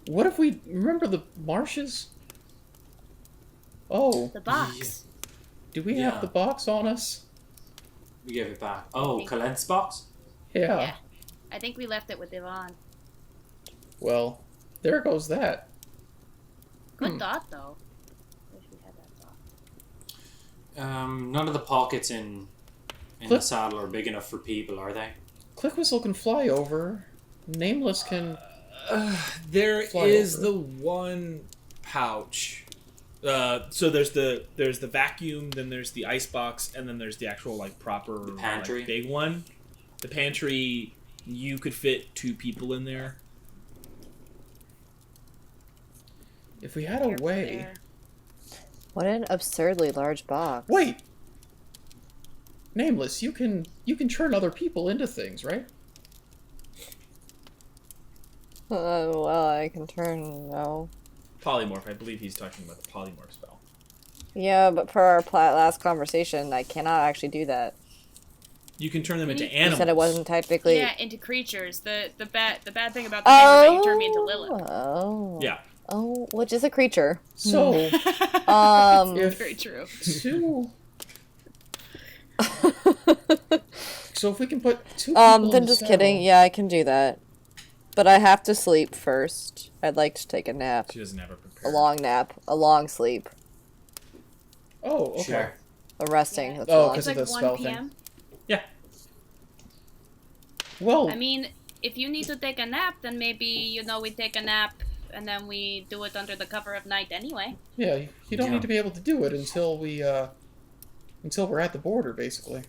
What if we remember the marshes? Oh, The box. do we Yeah. have the box on us? We gave it back. Oh, think- Kalent's box? Yeah. Yeah. I think we left it with Yvonne. Well, there goes that. Good thought, though. Wish we had that thought. None of the pockets in the Clip- saddle are big enough for people, are they? Click Whistle can fly over. Nameless can. There Fly is over. the one pouch. So there's the vacuum, then there's the ice box, and then there's the actual like proper pantry? like, big one. The pantry, you could fit 2 people in there. If we had a Careful way. there. What an absurdly large box. Wait. Nameless, you can turn other people into things, right? Well, I can turn. No. Polymorph. I believe he's talking about the polymorph spell. Yeah, but per our last conversation, I cannot actually do that. You can turn them into You animals. You said it wasn't technically. Yeah, into creatures. The bad thing about the game is that you turn me into Lilith. Oh. Yeah. Oh, which is a creature. So, If Very true. two. So if we can put 2 people in then the just saddle- kidding. Yeah, I can do that. But I have to sleep first. I'd like to take a nap. She doesn't have a prepared. A long nap. A long sleep. Oh, okay. Sure. A resting. Yeah. That's Oh, long. It's because of like the 1 spell thing. p.m. Well, I mean, if you need to take a nap, then maybe, we take a nap and then we do it under the cover of night anyway. yeah, you don't Yeah. need to be able to do it until we're at the border, basically.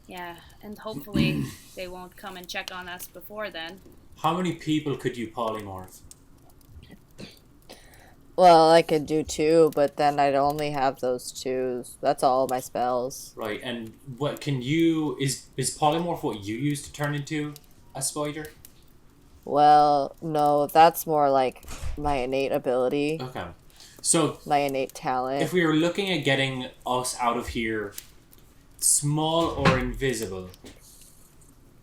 Yeah, and hopefully they won't come and check on us before then. How many people could you polymorph? Well, I could do 2, but then I'd only have those 2. That's all my spells. Right, and what can you... Is polymorph what you use to turn into a spider? Well, no, that's more like my innate ability, Okay. So, my innate talent. if we were looking at getting us out of here, small or invisible,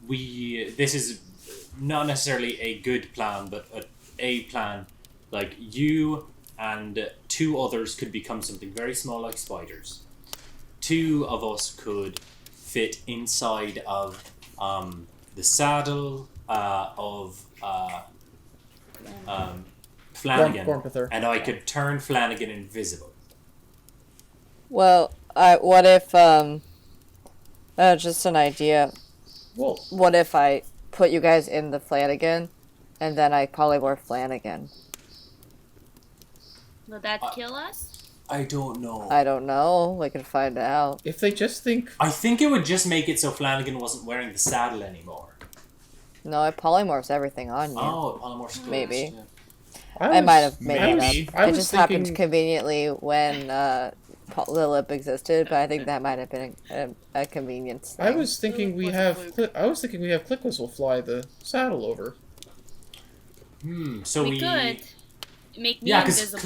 this is not necessarily a good plan, but a plan. Like, you and 2 others could become something very small like spiders. 2 of us could fit inside of the saddle of Flanagan, Gormpather. and I could turn Flanagan invisible. Well, what if, just an idea. Well, What if I put you guys in the Flanagan, and then I polymorph Flanagan? Will that kill us? I don't know. I don't know. We can find out. if they just think, I think it would just make it so Flanagan wasn't wearing the saddle anymore. No, it polymorphs everything on you. Oh, polymorph. Maybe. Yeah. I might have made I it was- up. I It was just happened thinking- conveniently when Lilith existed, but I think that might have been a convenience thing. I was thinking we Was a have. fluke. I was thinking we have Click Whistle fly the saddle over. So We could make me Yeah, because invisible.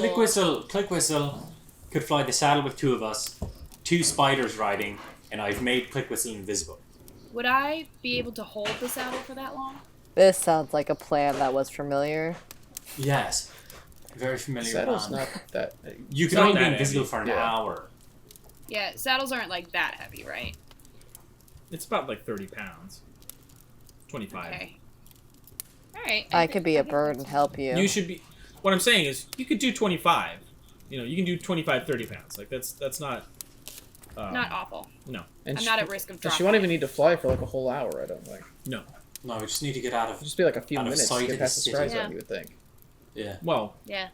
Click Whistle could fly the saddle with 2 of us, 2 spiders riding, and I've made Click Whistle invisible. Would I be able to hold the saddle for that long? This sounds like a plan that was familiar. Yes. Very familiar. Saddle's man. not that. You can not only be that invisible heavy. for an Yeah. hour. Yeah, saddles aren't like that heavy, right? It's about like 30 pounds. 25. Okay. All right. I could be a bird and help you. You should be. What I'm saying is, you could do 25. You know, you can do 25, 30 pounds. Like that's not. Not awful. No. And I'm not at risk of and dropping. she won't even need to fly for like a whole hour. I don't think. No. No, we just need to get out of. It'll just be like a few Out of minutes to sight get of past the the city. scry Yeah. zone. You would think. Yeah. Well. Yeah.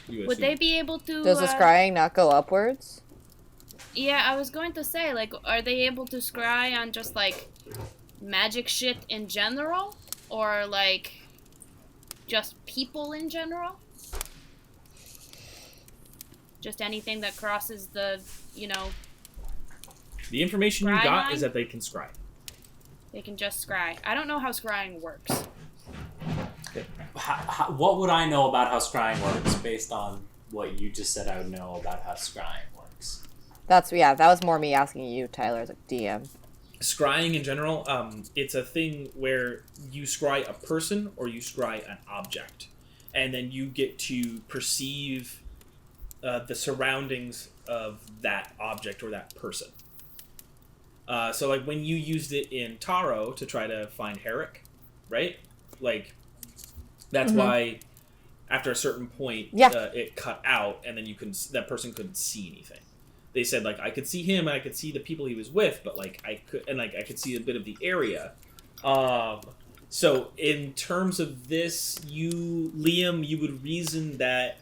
You Would they be able to? Does the scrying not go upwards? Yeah, I was going to say, like, are they able to scry on just like magic shit in general, or like just people in general? Just anything that crosses the, The information you Scry got line? is that they can scry. they can just scry. I don't know how scrying works. What would I know about how scrying works based on what you just said I would know about how scrying works? That was more me asking you, Tyler, as a DM. Scrying in general, it's a thing where you scry a person or you scry an object, and then you get to perceive the surroundings of that object or that person. So, like, when you used it in Taro to try to find Herrick, right? Like, that's why after a certain point, it cut out, and then that person couldn't see anything. They said, like, I could see him, and I could see the people he was with, but, like, I could see a bit of the area. So, in terms of this, Liam, you would reason that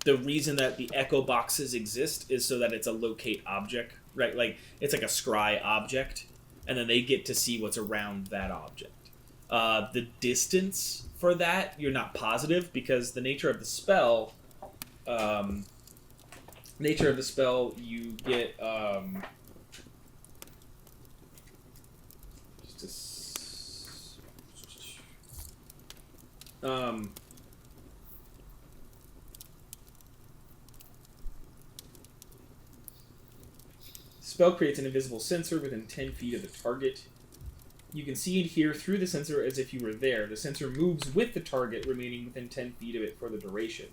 the reason that the echo boxes exist is so that it's a locate object, right? Like, it's like a scry object, and then they get to see what's around that object. The distance for that, you're not positive, because the nature of the spell, you get, spell creates an invisible sensor within 10 feet of the target. You can see and hear through the sensor as if you were there. The sensor moves with the target, remaining within 10 feet of it for the duration.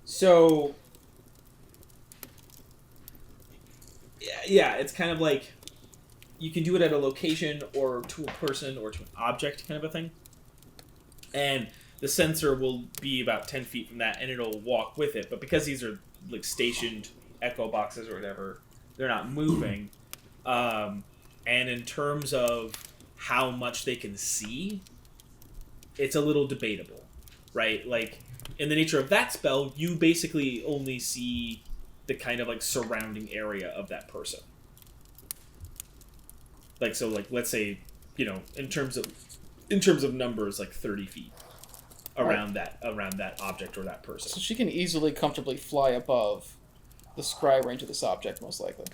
So, yeah, it's kind of like you can do it at a location or to a person or to an object kind of a thing. And the sensor will be about 10 feet from that, and it'll walk with it. But because these are like stationed echo boxes or whatever, they're not moving. And in terms of how much they can see, it's a little debatable, right? Like, in the nature of that spell, you basically only see the kind of, like, surrounding area of that person. Like, so, like, let's say, in terms of numbers, like 30 feet around that object or that person. So she can easily, comfortably fly above the scry range of this object, most likely.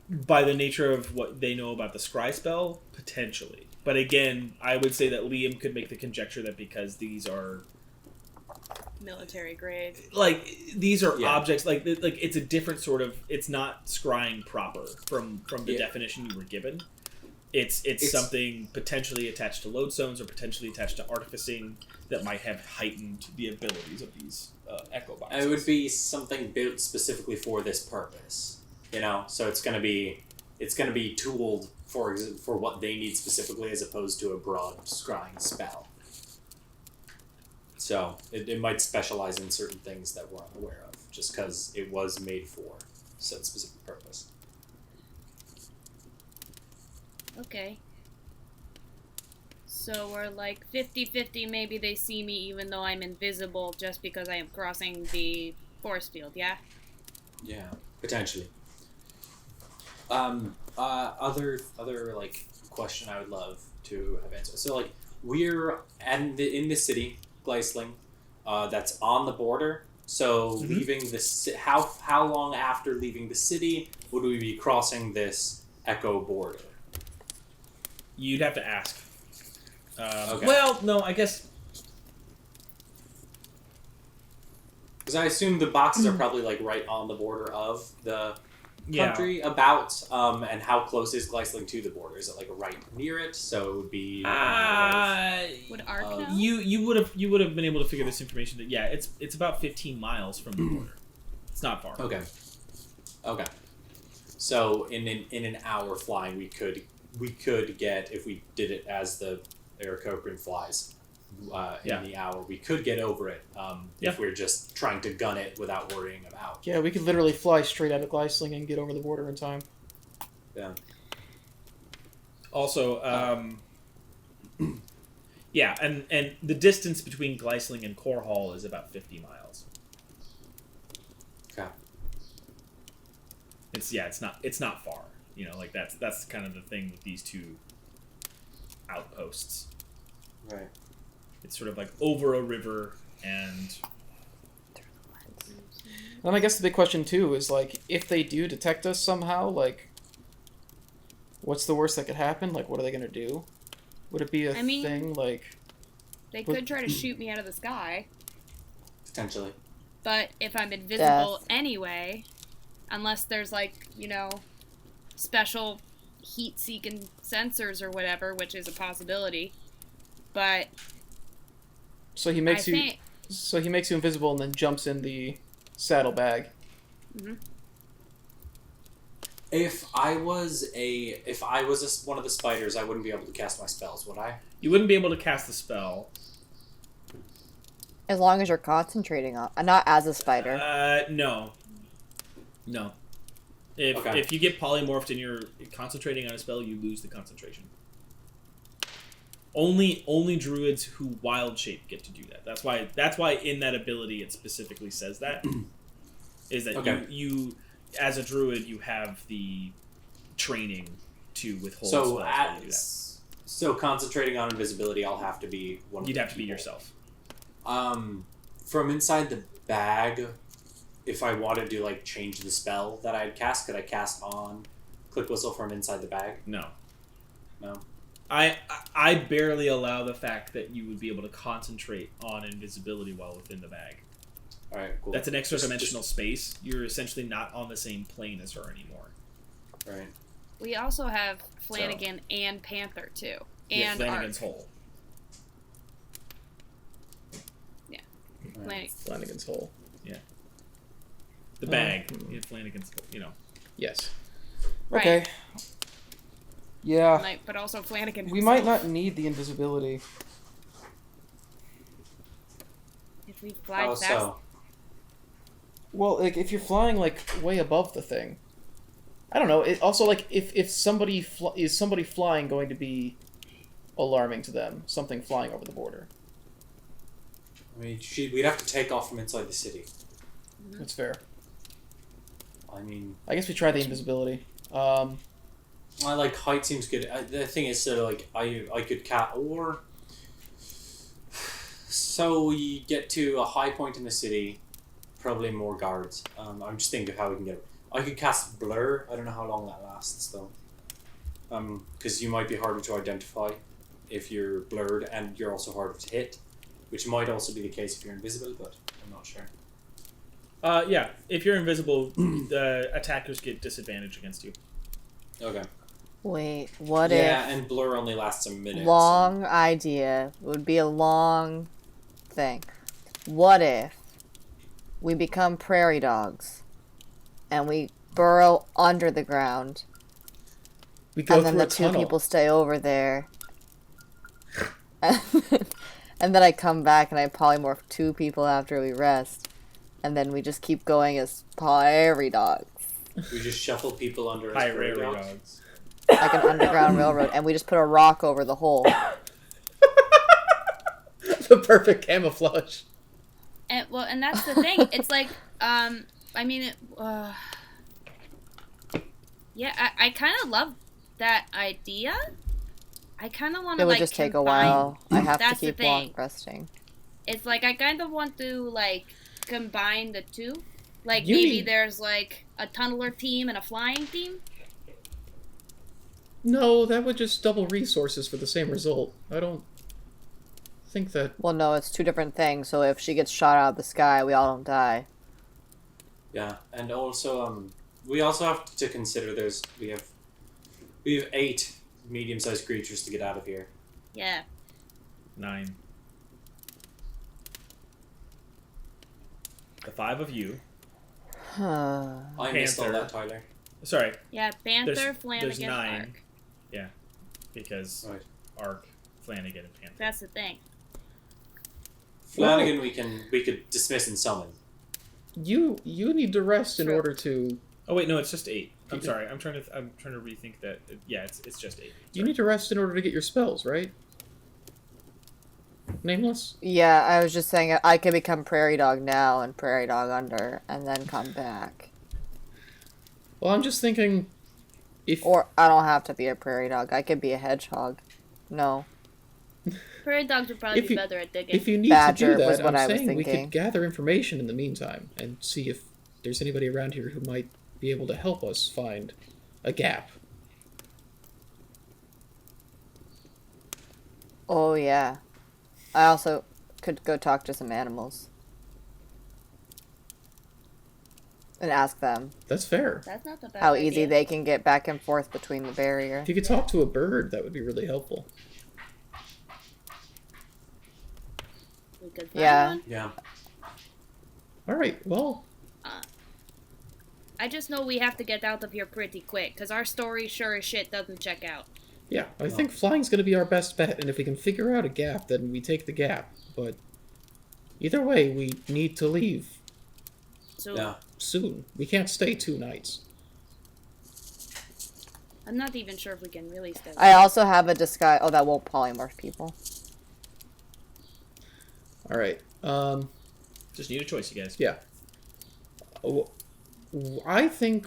By the nature of what they know about the scry spell, potentially. But again, I would say that Liam could make the conjecture that because these are Military grade. like these are objects, like it's a different sort of. It's not scrying proper from the definition you were given. It's something potentially attached to lodestones or potentially attached to artificing that might have heightened the abilities of these echo boxes. It would be something built specifically for this purpose. So it's gonna be tooled for what they need specifically, as opposed to a broad scrying spell. So it might specialize in certain things that we're unaware of, just because it was made for said specific purpose. Okay. So we're like 50-50, maybe they see me even though I'm invisible just because I am crossing the force field, yeah? Yeah, potentially. Other like question I would love to have answered. So like we're in the city, Glysling, that's on the border. So leaving the how long after leaving the city would we be crossing this echo border? You'd have to ask. Okay. Well, no, I guess Because I assume the boxes are probably like right on the border of the country about? And how close is Glysling to the border? Is it like right near it? So it would be. Would Ark know? You would have been able to figure this information. That it's about 15 miles from the border. It's not far. Okay. So in an hour flying, we could get, if we did it as the Aarakocra flies, in the hour, we could get over it. If we're just trying to gun it without worrying about. Yeah, we could literally fly straight out of Glysling and get over the border in time. Yeah. Also, and the distance between Glysling and Corhall is about 50 miles. Okay. It's not far. Like that's kind of the thing with these two outposts. Right. It's sort of like over a river and. And I guess the big question too is like, if they do detect us somehow, like, what's the worst that could happen? Like, what are they gonna do? Would it be a thing like? They could try to shoot me out of the sky. Potentially. But if I'm invisible anyway, unless there's special heat-seeking sensors or whatever, which is a possibility. But so he makes you invisible and then jumps in the saddlebag. Mm-hmm. If I was one of the spiders, I wouldn't be able to cast my spells, would I? You wouldn't be able to cast the spell. As long as you're concentrating on, not as a spider. No. If you get polymorphed and you're concentrating on a spell, you lose the concentration. Only druids who wild shape get to do that. That's why in that ability it specifically says that. Is that you as a druid you have the training to withhold spells when you do that. So concentrating on invisibility, I'll have to be one of You'd the have to be people. yourself. From inside the bag, if I wanted to change the spell that I'd cast, could I cast on Click Whistle from inside the bag? No. No. I barely allow the fact that you would be able to concentrate on invisibility while within the bag. All right, cool. That's an extra dimensional space. You're essentially not on the same plane as her anymore. Right. We also have Flanagan and Panther too, and Flanagan's Ark. hole. Yeah. Right. Flanagan's hole. Yeah. The bag. Flanagan's hole. Yes. Right. Okay. Yeah. But also Flanagan himself. We might not need the invisibility. If we fly fast. So? Well, if you're flying way above the thing, I don't know. It also if somebody is somebody flying going to be alarming to them? Something flying over the border. I mean, we'd have to take off from inside the city. That's fair. I guess we try the invisibility. Height seems good. The thing is, I could so we get to a high point in the city, probably more guards. I'm just thinking of how we can get. I could cast Blur. I don't know how long that lasts though. Because you might be harder to identify if you're blurred, and you're also harder to hit, which might also be the case if you're invisible, but I'm not sure. Yeah. If you're invisible, the attackers get disadvantage against you. Okay. Wait, what Yeah, if... and Blur only lasts a minute. Long idea. Would be a long thing. What if we become prairie dogs and we burrow under the ground We go and then through the a two tunnel. people stay over there and then I come back and I polymorph two people after we rest and then we just keep going as prairie dogs. We just shuffle people under as High prairie prairie dogs. dogs. Like an underground railroad, and we just put a rock over the hole. The perfect camouflage. And that's the thing. It's yeah, I kind of love that idea. I kind of want to It would just take a while. I have to That's the keep long thing. resting. It's I kind of want to combine the two. You Maybe need- there's a tunneler team and a flying team. No, that would just double resources for the same result. I don't think that... Well, no, it's two different things. So if she gets shot out of the sky, we all don't die. Yeah, and also we also have to consider we have 8 medium-sized creatures to get out of here. Yeah. 9. The 5 of you. I missed all Panther. that, Tyler. Sorry, Yeah, Panther, there's Flanagan, 9. Ark. Yeah, because Right. Ark, Flanagan, and Panther. That's the thing. Flanagan, we could dismiss and summon. You need to rest in True. order to. Oh wait, no, it's just 8. I'm Okay. sorry. I'm trying to rethink that. Yeah, it's just 8. You need to rest in order to get your spells, right? Nameless. Yeah, I was just saying I could become prairie dog now and prairie dog under, and then come back. Well, I'm just thinking, if Or I don't have to be a prairie dog. I could be a hedgehog. No. Prairie dogs would probably If be you- better at digging. if you need Badger to do was that, what I'm I was saying we thinking. could gather information in the meantime and see if there's anybody around here who might be able to help us find a gap. Oh, yeah. I also could go talk to some animals. And ask them Oh, That's fair. That's not the bad how idea. easy they can get back and forth between the barrier. If you could talk to a bird, that would be really helpful. We could find Yeah. one. Yeah. All right. Well, I just know we have to get out of here pretty quick, because our story sure as shit doesn't check out. yeah, I think flying's going to be our best bet, and if we can figure out a gap, then we take the gap. But either way, we need to leave So Yeah. soon. We can't stay 2 nights. I'm not even sure if we can really stay. I also have a disguise. Oh, that won't polymorph people. All right. Just need a choice, you guys. Yeah. Oh, I think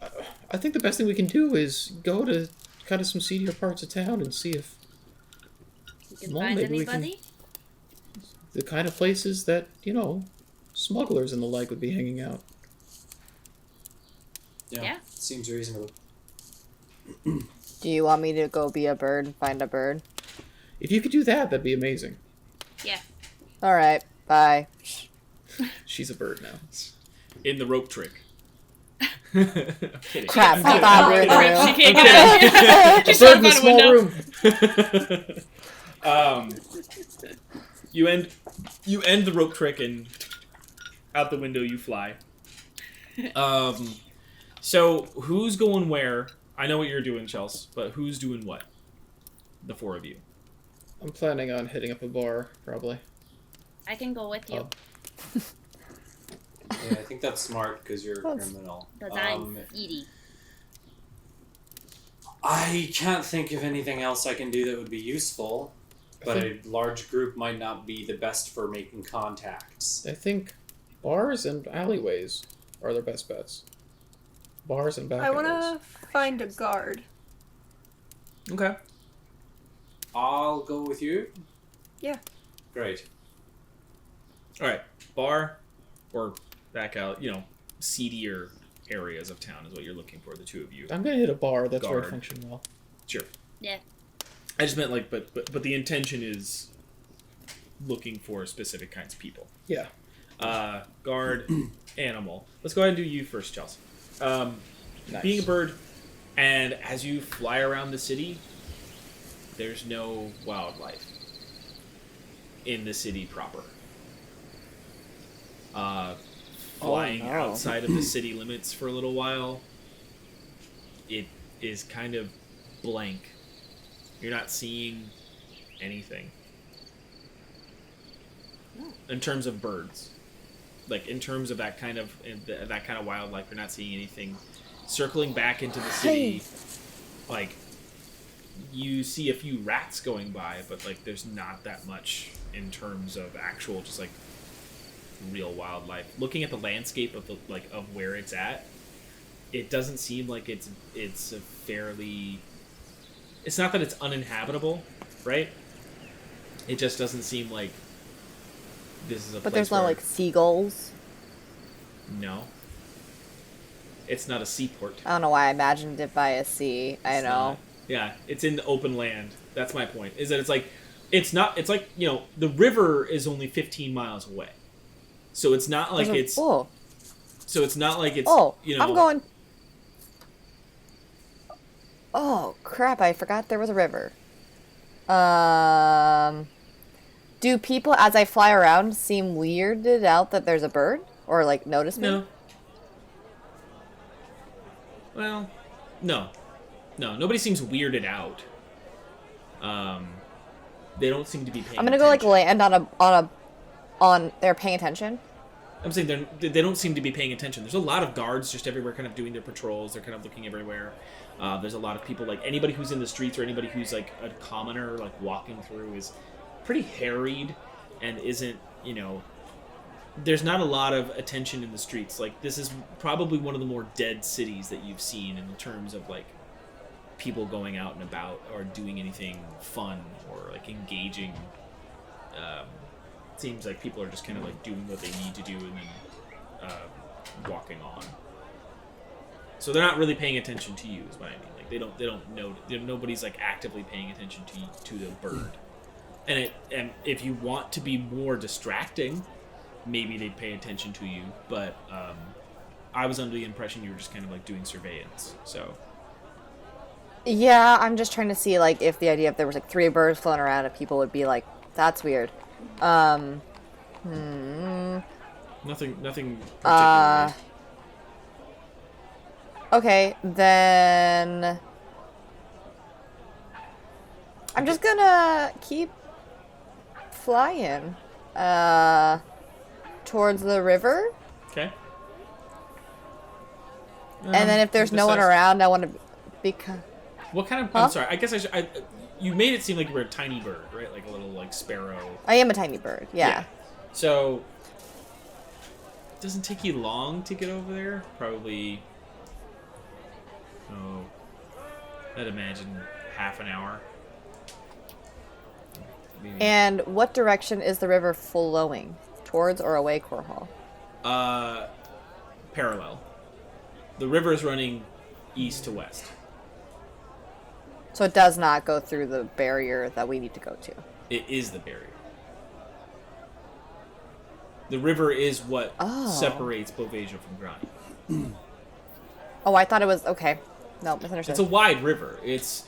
the best thing we can do is go to kind of some seedier parts of town and see if we can well, find maybe we can- anybody. the kind of places that, smugglers and the like would be hanging out. Yeah. Seems reasonable. Do you want me to go be a bird and find a bird? If you could do that, that'd be amazing. Yeah. Alright, bye. She's a bird now. In the rope trick. I'm kidding. Crap, I I'm thought we were kidding. real. She can't get out. Just Bird in jump a out a small window. room. You end the rope trick and out the window you fly. So who's going where? I know what you're doing, Chels, but who's doing what? The 4 of you. I'm planning on hitting up a bar, probably. I can go with you. Oh. Yeah, I think that's smart because you're a That's- criminal. Because I'm Edie. I can't think of anything else I can do that would be useful, but a large group might not be the best for making contacts. I think bars and alleyways are their best bets. Bars and back I want alleys. to find a guard. Okay. I'll go with you. Yeah. Great. All right. Bar or back out, seedier areas of town is what you're looking for, the 2 of you. I'm gonna hit a bar. That's where I Guard. function well. Sure. Yeah. I just meant but the intention is looking for specific kinds of people. Yeah. Guard, animal. Let's go ahead and do you first, Chelsea. Nice. Being a bird, and as you fly around the city, there's no wildlife in the city proper. Flying no. outside of the city limits for a little while, it is kind of blank. You're not seeing anything. In terms of birds. Like, in terms of that kind of wildlife, you're not seeing anything. Circling back into the city, like, you see a few rats going by, but, like, there's not that much in terms of actual, just, like, real wildlife. Looking at the landscape of of where it's at, it doesn't seem like it's a fairly... It's not that it's uninhabitable, right? It just doesn't seem like this is a But place there's no, where... like, seagulls. No. It's not a seaport. I don't know why I imagined it by a sea. I It's know. not. Yeah, it's in the open land. That's my point. Is that it's like the river is only 15 miles away. So it's not like it's Oh, So it's not like it's, Oh, you know... I'm going... Oh, crap, I forgot there was a river. Do people, as I fly around, seem weirded out that there's a bird? Or, like, notice me? No. Well, no. No, nobody seems weirded out. They don't seem to be paying I'm gonna go, like, attention. land they're paying attention? I'm saying they don't seem to be paying attention. There's a lot of guards just everywhere kind of doing their patrols. They're kind of looking everywhere. There's a lot of people, like, anybody who's in the streets or anybody who's, like, a commoner, like, walking through is pretty harried and isn't, you know... There's not a lot of attention in the streets. Like, this is probably one of the more dead cities that you've seen in terms of, like, people going out and about or doing anything fun or, like, engaging. Seems like people are just kind of, like, doing what they need to do and then walking on. So they're not really paying attention to you, is what I mean. Like, they don't know. Nobody's, like, actively paying attention to the bird. And if you want to be more distracting, maybe they'd pay attention to you. But I was under the impression you were just kind of, like, doing surveillance. So Yeah, I'm just trying to see, like, if the idea if there was, like, 3 birds floating around, if people would be like, that's weird. nothing particularly. Okay, then... I'm just gonna keep flying, towards the river. Okay. And then if there's no one around, I want to become... What kind of... Huh? I'm sorry. I guess you made it seem like you were a tiny bird, right? Like a little, like, sparrow. I am a tiny bird, yeah. So, it doesn't take you long to get over there. Probably, I'd imagine half an hour. Maybe. And what direction is the river flowing? Towards or away Corhall? Parallel. The river is running east to west. So it does not go through the barrier that we need to go to. It is the barrier. The river is what separates Bovasia from Grani. Oh, I thought it was... Okay. No, misunderstood. It's a wide river. It's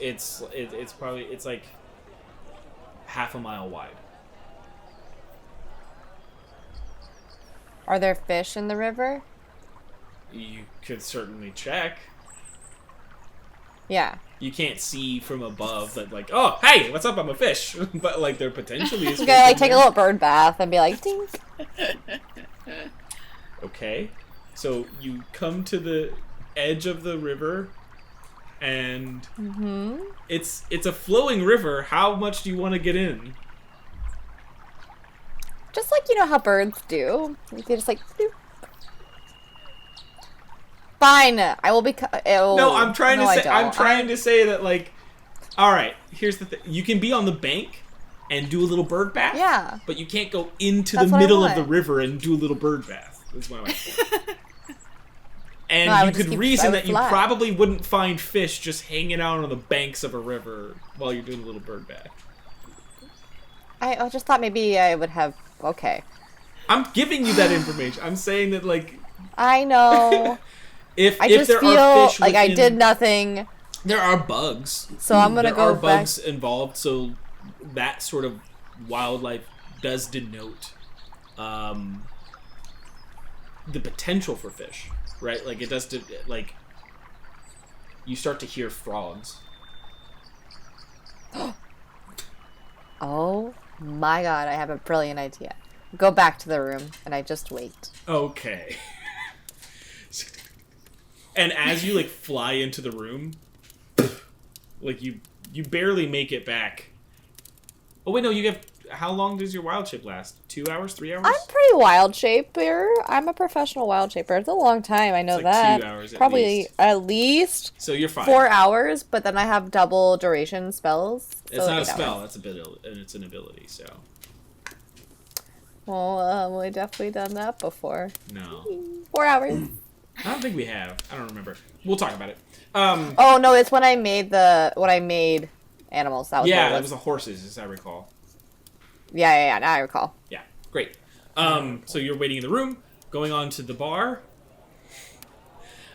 probably... It's like half a mile wide. Are there fish in the river? You could certainly check. Yeah. You can't see from above that, like, oh, hey, what's up? I'm a fish. But, like, there potentially is. You gotta, like, take a little bird bath and be like, ding. Okay. So you come to the edge of the river, and it's a flowing river. How much do you want to get in? Just like, you know how birds do. You can just, like, bloop. Fine. I will be... No, I'm trying to say that, like, all right, here's the thing. You can be on the bank and do a little bird bath. Yeah. But you can't go into That's the what I middle of the want. river and do a little bird bath. That's what I want. And No, I you would just could keep- reason I would that you fly. probably wouldn't find fish just hanging out on the banks of a river while you're doing a little bird bath. I just thought maybe I would have... Okay. I'm giving you that information. I'm saying that, like, I know. if I if just there feel are fish like I within- did nothing. There are bugs. So I'm gonna there go are back. bugs involved, so that sort of wildlife does denote the potential for fish, right? Like, it does, like, you start to hear frogs. Oh my god, I have a brilliant idea. Go back to the room and I just wait. Okay. And as you, like, fly into the room, like, you barely make it back. Oh, wait, no, you have... How long does your wild shape last? 2 hours? 3 hours? I'm pretty wild shaper. I'm a professional wild shaper. It's a long time, I know It's like that. 2 hours at Probably least. at least So you're fine. 4 hours, but then I have double duration spells. It's so not a 8 spell, hours. that's it's an ability, so... Well, we've definitely done that before. No. 4 hours. I don't think we have. I don't remember. We'll talk about it. Oh no, it's when I made animals. That was what Yeah, it that was. was the horses, as I recall. Yeah. Now I recall. Yeah, great. So you're waiting in the room, going on to the bar.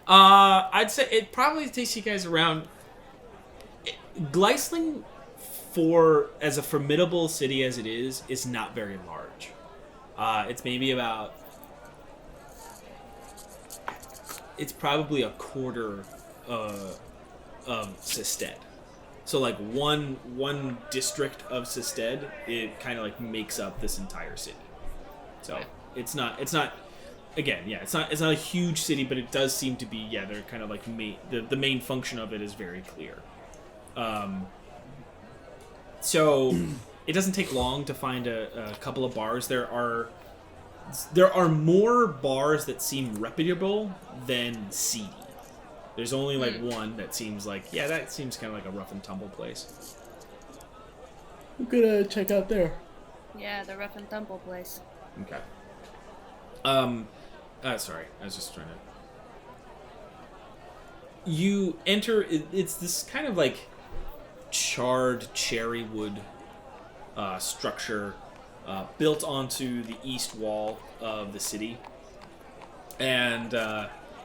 I'd say it probably takes you guys around. Glysling, as a formidable city as it is not very large. It's maybe about. It's probably a quarter of Sisted. So like one district of Sisted, it kind of like makes up this entire city. So it's not. Again, yeah, it's not a huge city, but it does seem to be. Yeah, they're kind of like the main function of it is very clear. So it doesn't take long to find a couple of bars. There are more bars that seem reputable than seedy. There's only like one that seems like that seems kind of like a rough and tumble place. I'm gonna check out there. Yeah, the rough and tumble place. Okay. Sorry, I was just trying to. You enter. It's this kind of like charred cherry wood structure built onto the east wall of the city, and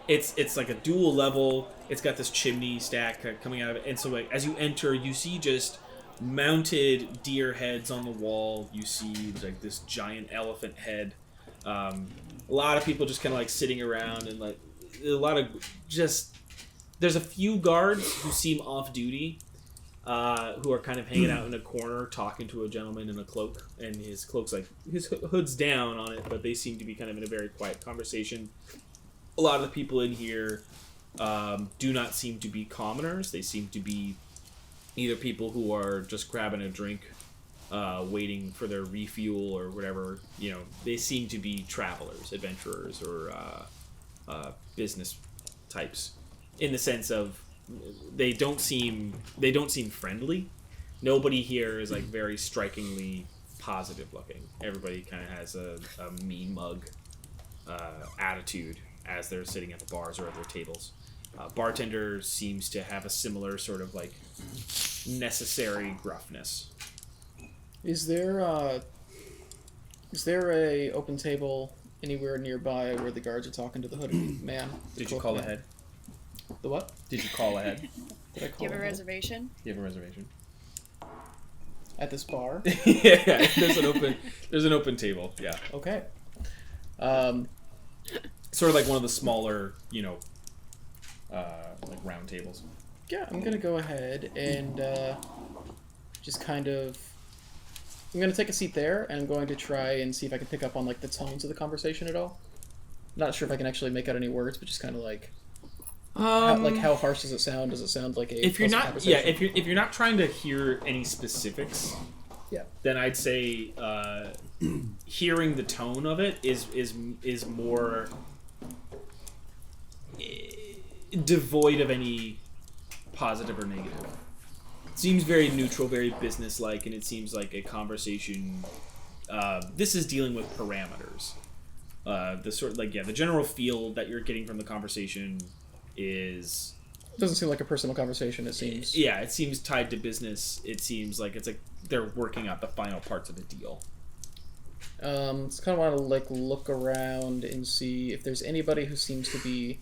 it's like a dual level. It's got this chimney stack coming out of it, and so like as you enter, you see just mounted deer heads on the wall. You see like this giant elephant head. A lot of people just kind of like sitting around, and like a lot of just. There's a few guards who seem off duty, who are kind of hanging out in a corner talking to a gentleman in a cloak, and his cloak's like his hood's down on it, but they seem to be kind of in a very quiet conversation. A lot of the people in here do not seem to be commoners. They seem to be either people who are just grabbing a drink, waiting for their refuel or whatever. You know, they seem to be travelers, adventurers, or business types. In the sense of they don't seem friendly. Nobody here is like very strikingly positive looking. Everybody kind of has a mean mug attitude as they're sitting at the bars or at their tables. Bartender seems to have a similar sort of like necessary gruffness. Is there a open table anywhere nearby where the guards are talking to the hooded man? Did you call ahead? The what? Did you call ahead? Did I call Do you have a ahead? reservation? You have a reservation? At this bar? Yeah, there's an open table. Yeah. Okay. Sort of like one of the smaller, like round tables. Yeah, I'm gonna go ahead and just kind of. I'm gonna take a seat there, and I'm going to try and see if I can pick up on like the tones of the conversation at all. Not sure if I can actually make out any words, but just kind of like. How harsh does it sound? Does it sound like a if you're not conversation? if you're not trying to hear any specifics, then I'd say hearing the tone of it is more devoid of any positive or negative. It seems very neutral, very businesslike, and it seems like a conversation. This is dealing with parameters. The general feel that you're getting from the conversation is. It doesn't seem like a personal conversation. It seems. Yeah, it seems tied to business. It seems like it's like they're working out the final parts of the deal. Just kind of want to like look around and see if there's anybody who seems to be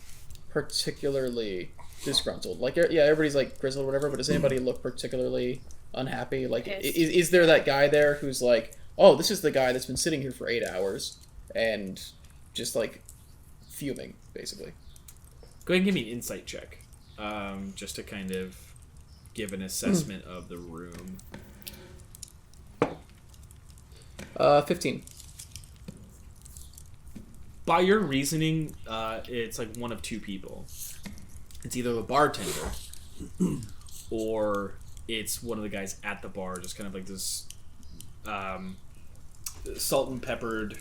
particularly disgruntled. Like, yeah, everybody's like grizzled or whatever, but does anybody look particularly unhappy? Like, is there that guy there who's like, oh, this is the guy that's been sitting here for 8 hours and just like fuming, basically? Go ahead and give me an insight check, just to kind of give an assessment of the room. 15. By your reasoning, it's like one of two people. It's either the bartender, or it's one of the guys at the bar, just kind of like this salt and peppered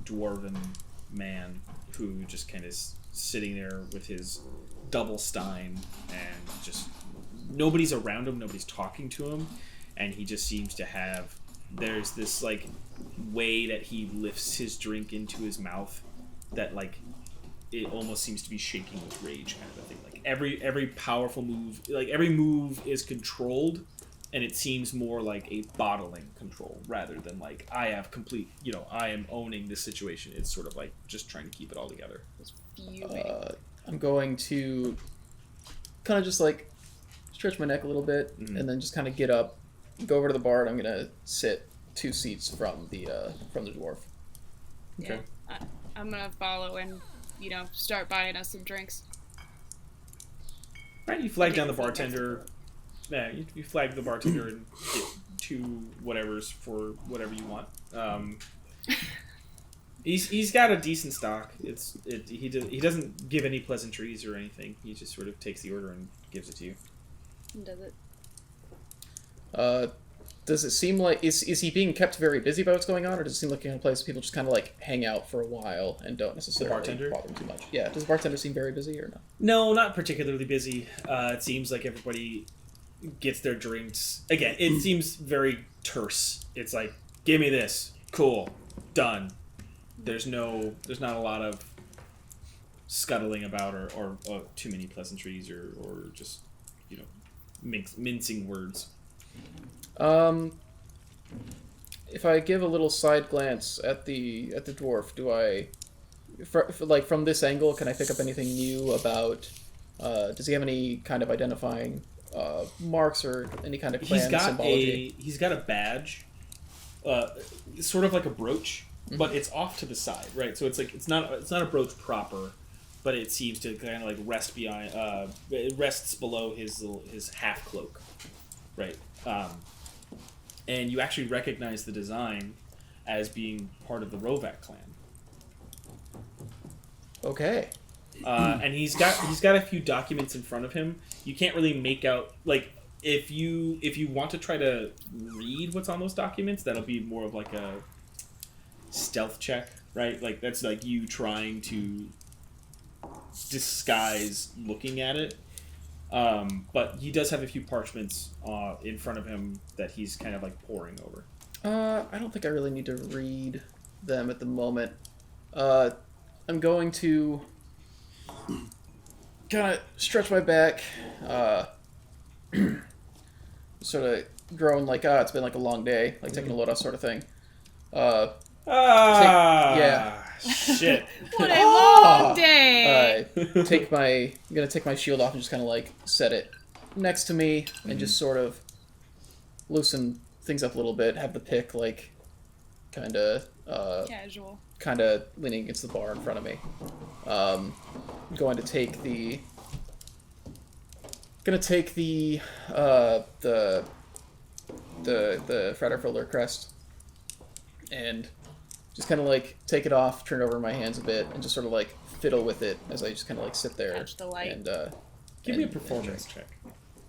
dwarven man who just kind of sitting there with his double stein, and just nobody's around him, nobody's talking to him, and he just seems to have, there's this like way that he lifts his drink into his mouth that like it almost seems to be shaking with rage, kind of a thing. Like every powerful move, like every move is controlled, and it seems more like a bottling control rather than like I have complete, I am owning this situation. It's sort of like just trying to keep it all together. fuming. I'm going to kind of just like stretch my neck a little bit, Mhm. and then just kind of get up, go over to the bar, and I'm gonna sit 2 seats from the dwarf. Okay. Yeah, I'm gonna follow and, start buying us some drinks. Right, you flag down the bartender. Yeah, you flag the bartender and get 2 whatevers for whatever you want. He's got a decent stock. He doesn't give any pleasantries or anything. He just sort of takes the order and gives it to you. Does it? Does it seem like is he being kept very busy by what's going on, or does it seem like a place people just kind of like hang out for a while and don't necessarily bartender? bother him too much? Yeah, does the bartender seem very busy or no? No, not particularly busy. It seems like everybody gets their drinks. Again, it seems very terse. It's like, give me this. Cool. Done. There's not a lot of scuttling about or too many pleasantries or just, mincing words. If I give a little side glance at the dwarf, do I, like from this angle, can I pick up anything new about? Does he have any kind of identifying marks or any kind of clan symbology? He's got a badge, sort of like a brooch, but it's off to the side, right? So it's like it's not a brooch proper, but it seems to kind of like rest behind. It rests below his half cloak, right? And you actually recognize the design as being part of the Rovak clan. Okay. And he's got a few documents in front of him. You can't really make out, like, if you want to try to read what's on those documents, that'll be more of like a stealth check, right? Like that's like you trying to disguise looking at it. But he does have a few parchments in front of him that he's kind of like poring over. I don't think I really need to read them at the moment. I'm going to kind of stretch my back, sort of groan like, it's been like a long day, like taking a load off sort of thing. Shit. What a long day! I'm gonna take my shield off and just kind of like set it next to me and just sort of loosen things up a little bit. Have the pick like kind of Casual. kind of leaning against the bar in front of me. Going to take the Fraterfelder crest and just kind of like take it off, turn it over in my hands a bit, and just sort of like fiddle with it as I just kind of like sit there. Catch the light. And Give me a performance check.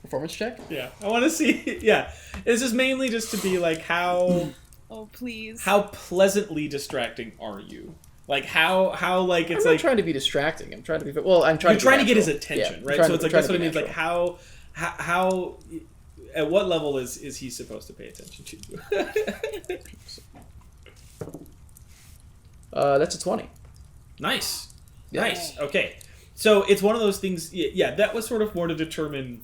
performance check. Yeah, I want to see. Yeah, this is mainly just to be like how Oh please. how pleasantly distracting are you? Like how like it's I'm not like trying to be distracting. I'm trying to be well. I'm trying. you're to trying to be get his natural. attention, Yeah, right? trying So to- it's like trying that's to what I be mean. Like natural. how at what level is he supposed to pay attention to you? That's a 20. Nice. Yeah. Nice. Okay. So it's one of those things. Yeah, that was sort of more to determine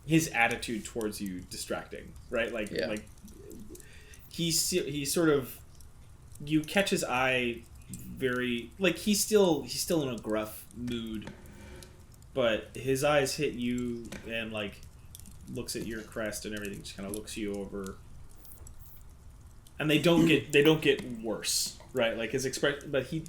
his attitude towards you distracting, right? Like, Yeah. like he sort of you catch his eye very like he's still in a gruff mood, but his eyes hit you and like looks at your crest and everything. Just kind of looks you over, and they don't get worse, right? Like his expression, but he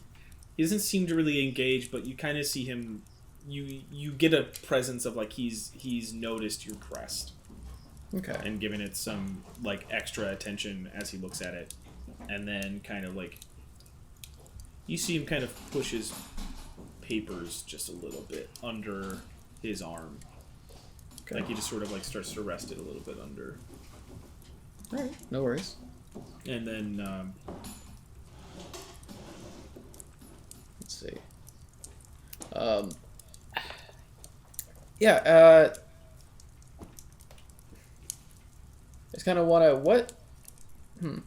doesn't seem to really engage. But you kind of see him. You get a presence of like he's noticed your crest Okay. and given it some like extra attention as he looks at it, and then kind of like you see him kind of push his papers just a little bit under his arm. Okay. Like he just sort of like starts to rest it a little bit under, All right. No worries. and then Let's see. Yeah. I just kind of want to what? I'm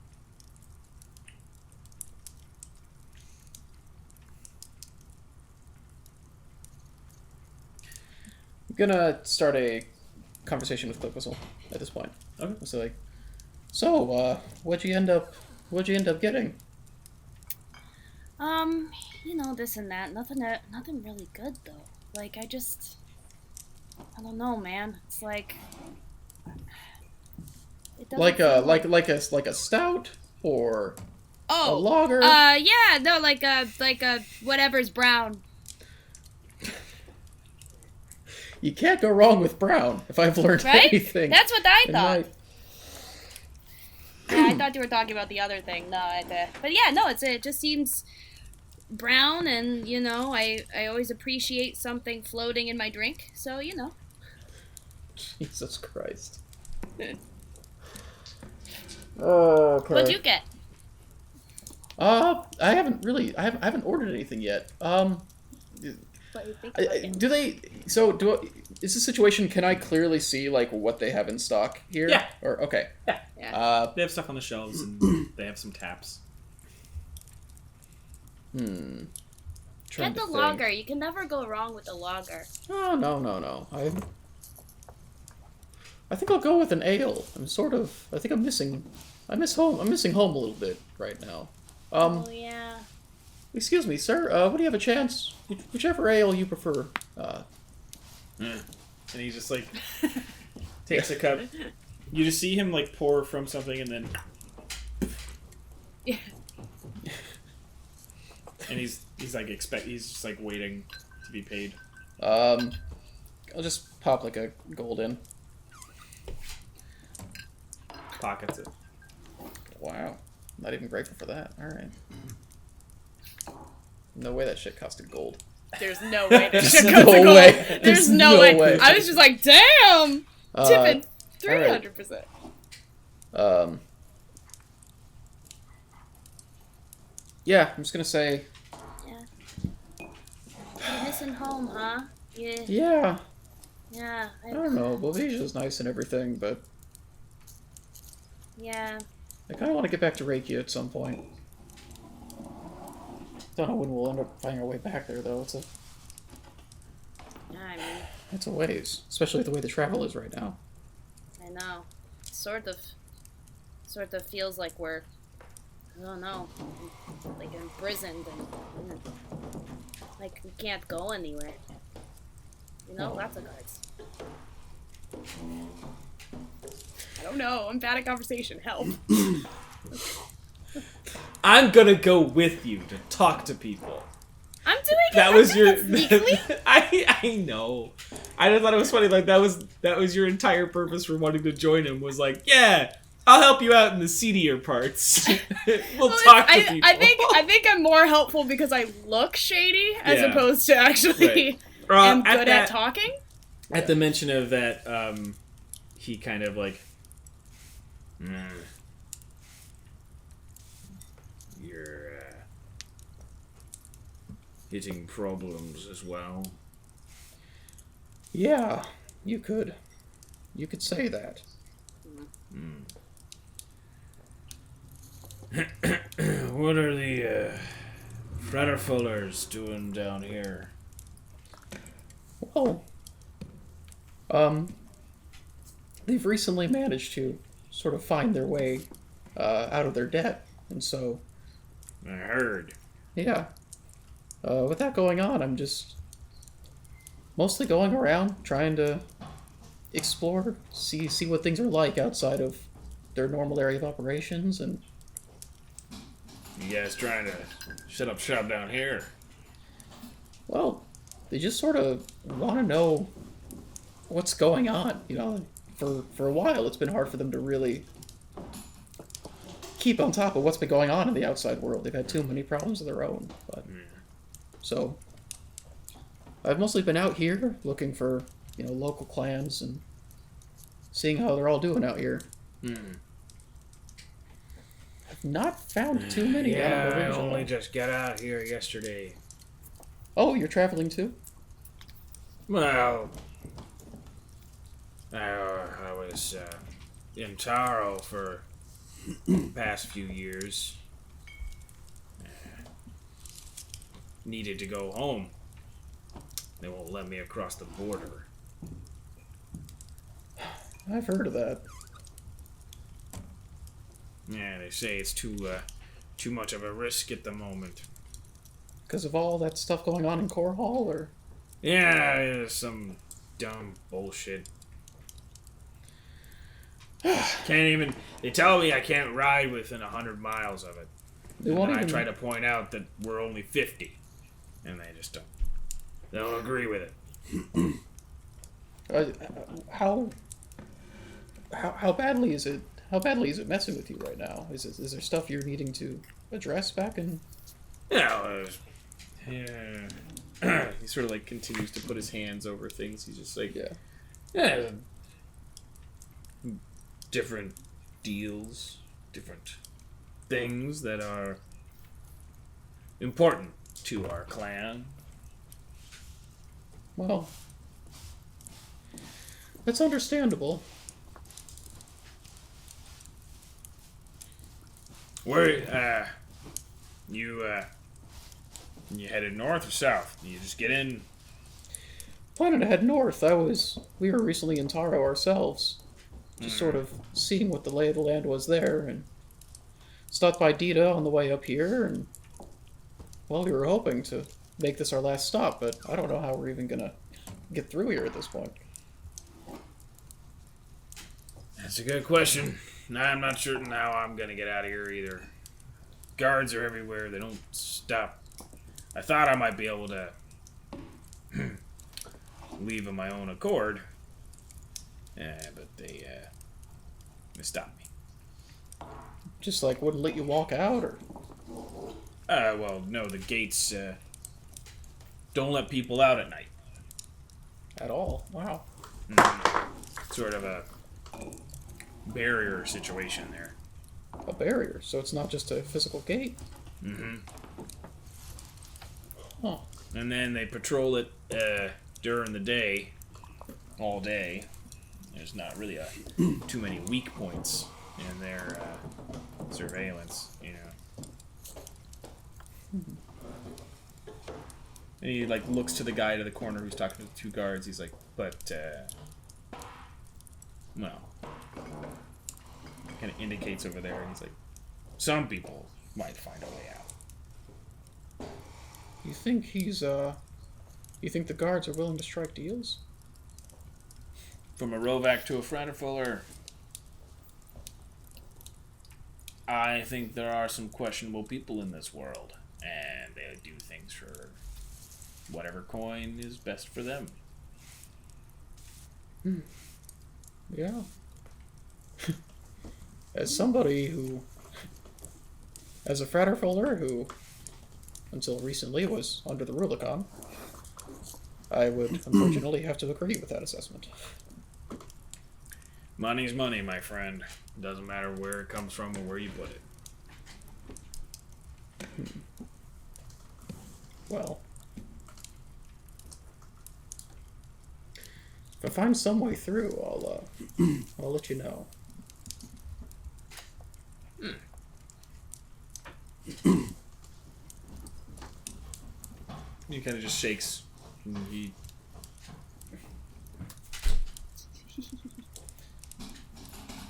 gonna start a conversation with Click Whistle at this point. Okay. So like, what'd you end up getting? This and that. Nothing really good though. Like I don't know, man. It's like it doesn't Like feel like a stout or a oh, lager. yeah, no, like a whatever's brown. You can't go wrong with brown. If I've learned Right? anything, That's what I in thought. life. Yeah, I thought you were talking about the other thing. No, but yeah, no, it just seems brown, and I always appreciate something floating in my drink. So Jesus Christ. Okay. What'd you get? I haven't ordered anything yet. What you think? Is this situation, can I clearly see, like, what they have in stock here? Yeah. Or, okay. Yeah. They have stuff on the shelves, and they have some taps. Trying Get to the think. lager. You can never go wrong with the lager. Oh, no. I think I'll go with an ale. I miss home. I'm missing home a little bit right now. Oh yeah. Excuse me, sir. Would you have a chance? Whichever ale you prefer. And he just like takes a cup. You just see him like pour from something and then. Yeah. And he's just like waiting to be paid. I'll just pop like a gold in. Pockets it. Wow. Not even grateful for that. Alright. No way that shit costed gold. There's no way that shit No goes to gold. way. There's no way. I was just like, damn! Tipping 300%. Yeah, I'm just gonna say. Yeah. You're missing home, huh? Yeah. Yeah. Yeah. I don't know. Bovasia's nice and everything, but Yeah. I kind of want to get back to Reiki at some point. Don't know when we'll end up finding our way back there, though. I mean, It's a ways, especially the way the travel is right now. I know. Sort of feels like we're, I don't know, like imprisoned and like we can't go anywhere. Lots of guards. I don't know. I'm bad at conversation. Help. I'm gonna go with you to talk to people. I'm doing it. That was your. Sneakily. I know. I just thought it was funny. Like that was your entire purpose for wanting to join him. Was like, yeah, I'll help you out in the seedier parts. we'll talk to people. I think I'm more helpful because I look shady as Yeah. opposed to actually am good at talking. At the mention of that, he kind of like, you're hitting problems as well. Yeah, you could say that. What are the Fratterfullers doing down here? Well, they've recently managed to sort of find their way out of their debt, and so I heard. yeah. With that going on, I'm just mostly going around trying to explore, see what things are like outside of their normal area of operations, and You guys trying to set up shop down here? well, they just sort of want to know what's going on. For a while, it's been hard for them to really keep on top of what's been going on in the outside world. They've had too many problems of their own. But so I've mostly been out here looking for local clans and seeing how they're all doing out here. I've not found too many. I only just got out here yesterday. Oh, you're traveling too? Well, I was in Taro for the past few years. Needed to go home. They won't let me across the border. I've heard of that. Yeah, they say it's too much of a risk at the moment. Because of all that stuff going on in Corhall, or? Yeah, some dumb bullshit. Can't even. They tell me I can't ride within 100 miles of it. They won't And even... I try to point out that we're only 50, and they just don't. They don't agree with it. How badly is it? How badly is it messing with you right now? Is there stuff you're needing to address back in? Yeah. He sort of like continues to put his hands over things. He's just like, yeah, different deals, different things that are important to our clan. Well, that's understandable. Where, you headed north or south? You just get in? Planning to head north. We were recently in Taro ourselves. Just sort of seeing what the lay of the land was there, and stopped by Dita on the way up here, and, well, we were hoping to make this our last stop, but I don't know how we're even gonna get through here at this point. That's a good question. I'm not certain how I'm gonna get out of here either. Guards are everywhere. They don't stop. I thought I might be able to leave of my own accord. But they stopped me. Just like wouldn't let you walk out, or? Well, no, the gates don't let people out at night. At all? Wow. Sort of a barrier situation there. A barrier, so it's not just a physical gate? Mm-hmm. Huh. And then they patrol it during the day, all day. There's not really too many weak points in their surveillance, you know. And he like looks to the guy to the corner who's talking to the two guards. He's like, but well, kind of indicates over there, and he's like, some people might find a way out. You think you think the guards are willing to strike deals? From a Rovac to a Fraterfuller, I think there are some questionable people in this world, and they do things for whatever coin is best for them. Yeah. As somebody as a Fraterfuller who, until recently, was under the Rubicon, I would unfortunately have to agree with that assessment. Money's money, my friend. Doesn't matter where it comes from or where you put it. Well, if I find some way through, I'll let you know. He kind of just shakes. He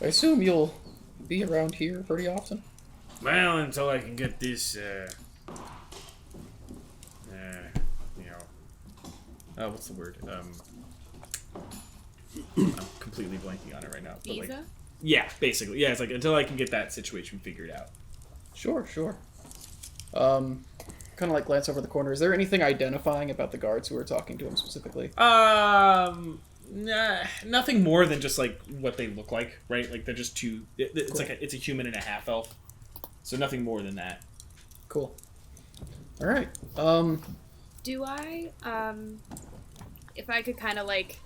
I assume you'll be around here pretty often? Well, until I can get this, what's the word? I'm completely blanking on it right now. But Visa? like, yeah, basically. Yeah, it's like until I can get that situation figured out. Sure. Kind of like glance over the corner. Is there anything identifying about the guards who are talking to him specifically? Nah, nothing more than just like what they look like, right? Like they're just two. It's cool. like it's a human and a half elf, so nothing more than that. Cool. All right. Do I, if I could kind of like,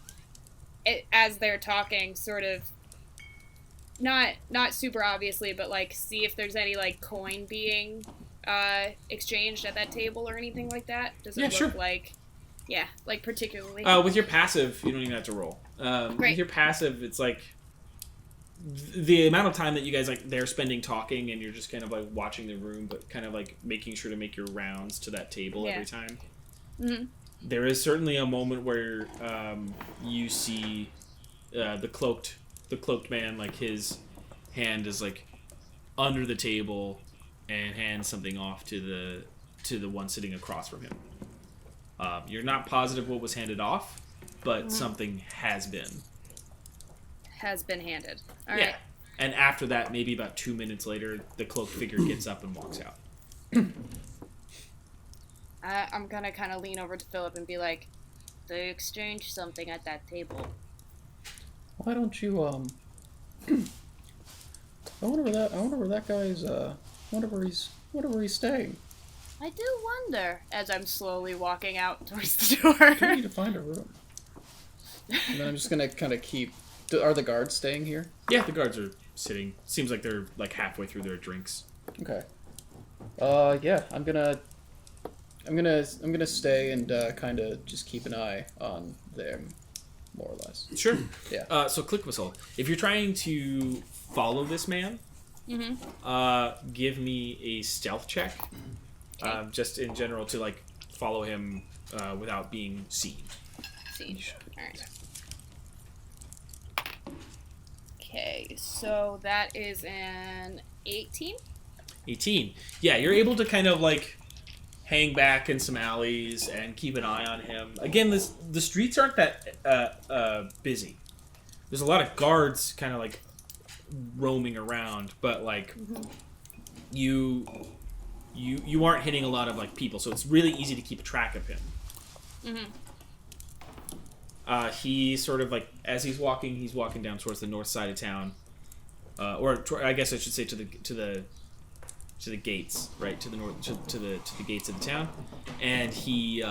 as they're talking, sort of, not super obviously, but like see if there's any like coin being exchanged at that table or anything like that? Does it look sure. like, yeah, like particularly? With your passive, you don't even have to roll. Great. With your passive, it's like the amount of time that you guys like they're spending talking, and you're just kind of like watching the room, but kind of like making sure to make your rounds to that table every time. Mm-hmm. There is certainly a moment where you see the cloaked man, like his hand is like under the table and hands something off to to the one sitting across from him. You're not positive what was handed off, but something has been. Has been handed. All Yeah. right. And after that, maybe about 2 minutes later, the cloaked figure gets up and walks out. I'm gonna kind of lean over to Philip and be like, they exchanged something at that table. Why don't you I wonder where that guy's wonder where he's staying. I do wonder, as I'm slowly walking out towards the door. We need to find a room. And then I'm just gonna kind of keep. Are the guards staying here? Yeah, the guards are sitting. Seems like they're like halfway through their drinks. Okay. Yeah, I'm gonna stay and kind of just keep an eye on them, more or less. Sure. Yeah. So click whistle. If you're trying to follow this man, give me a stealth check. Okay. Just in general to like follow him without being seen. Siege. Alright. Okay, so that is an 18. 18. Yeah, you're able to kind of like hang back in some alleys and keep an eye on him. Again, the streets aren't that busy. There's a lot of guards kind of like roaming around, but like you aren't hitting a lot of like people, so it's really easy to keep track of him. He sort of like as he's walking down towards the north side of town, I guess I should say to the gates, right, to the north, to the gates of the town, and he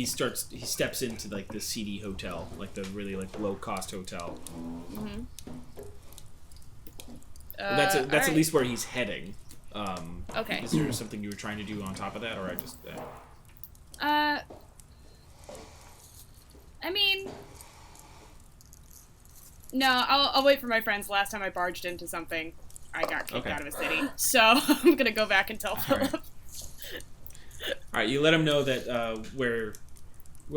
steps into like the seedy hotel, like the really like low cost hotel. That's at least where he's heading. Okay. Is there something you were trying to do on top of that, or I just? I mean, no. I'll wait for my friends. Last time I barged into something, I got kicked out of a city, so I'm gonna go back and tell Philip. All right, you let him know that where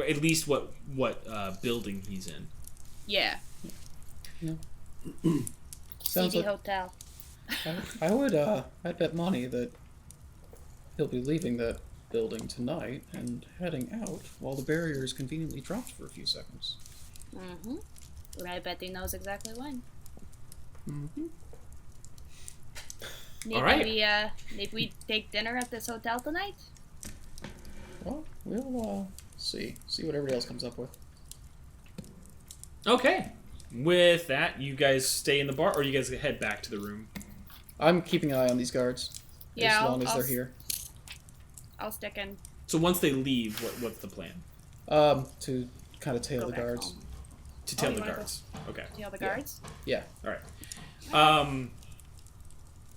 at least what building he's in. Yeah. Sounds CD like hotel. I'd bet money that he'll be leaving that building tonight and heading out while the barrier is conveniently dropped for a few seconds. And I bet he knows exactly when. Maybe All right. Maybe we take dinner at this hotel tonight. Well, we'll see what everybody else comes up with. Okay. With that, you guys stay in the bar, or you guys head back to the room? I'm keeping an eye on these guards Yeah, as long as they're here. I'll stick in. So once they leave, what's the plan? To kind of tail Go the back guards. home. To tail you the wanna guards. Okay. Tail the guards. Yeah. All right.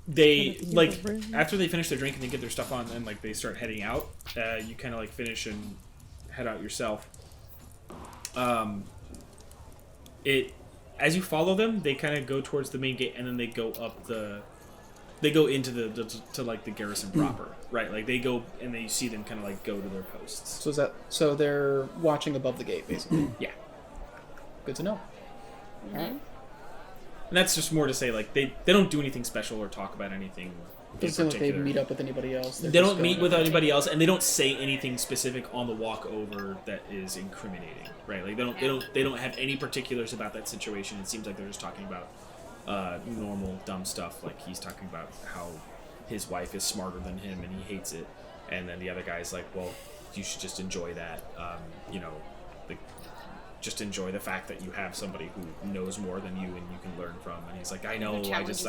They like after they finish their drink and they get their stuff on and like they start heading out. You kind of like finish and head out yourself. As you follow them, they kind of go towards the main gate and then they go up they go into to like the garrison proper, right? Like they go and you see them kind of like go to their posts. So they're watching above the gate, basically. Yeah. Good to know. Mm-hmm. All right. And that's just more to say, like, they don't do anything special or talk about anything in Doesn't seem like they particular. meet up with anybody else. They don't meet with anybody else, and they don't say anything specific on the walk over that is incriminating, right? Like they don't have any particulars about that situation. It seems like they're just talking about normal dumb stuff. Like he's talking about how his wife is smarter than him and he hates it, and then the other guy's like, well, you should just enjoy that, just enjoy the fact that you have somebody who knows more than you and you can learn from. And he's like, I know, I just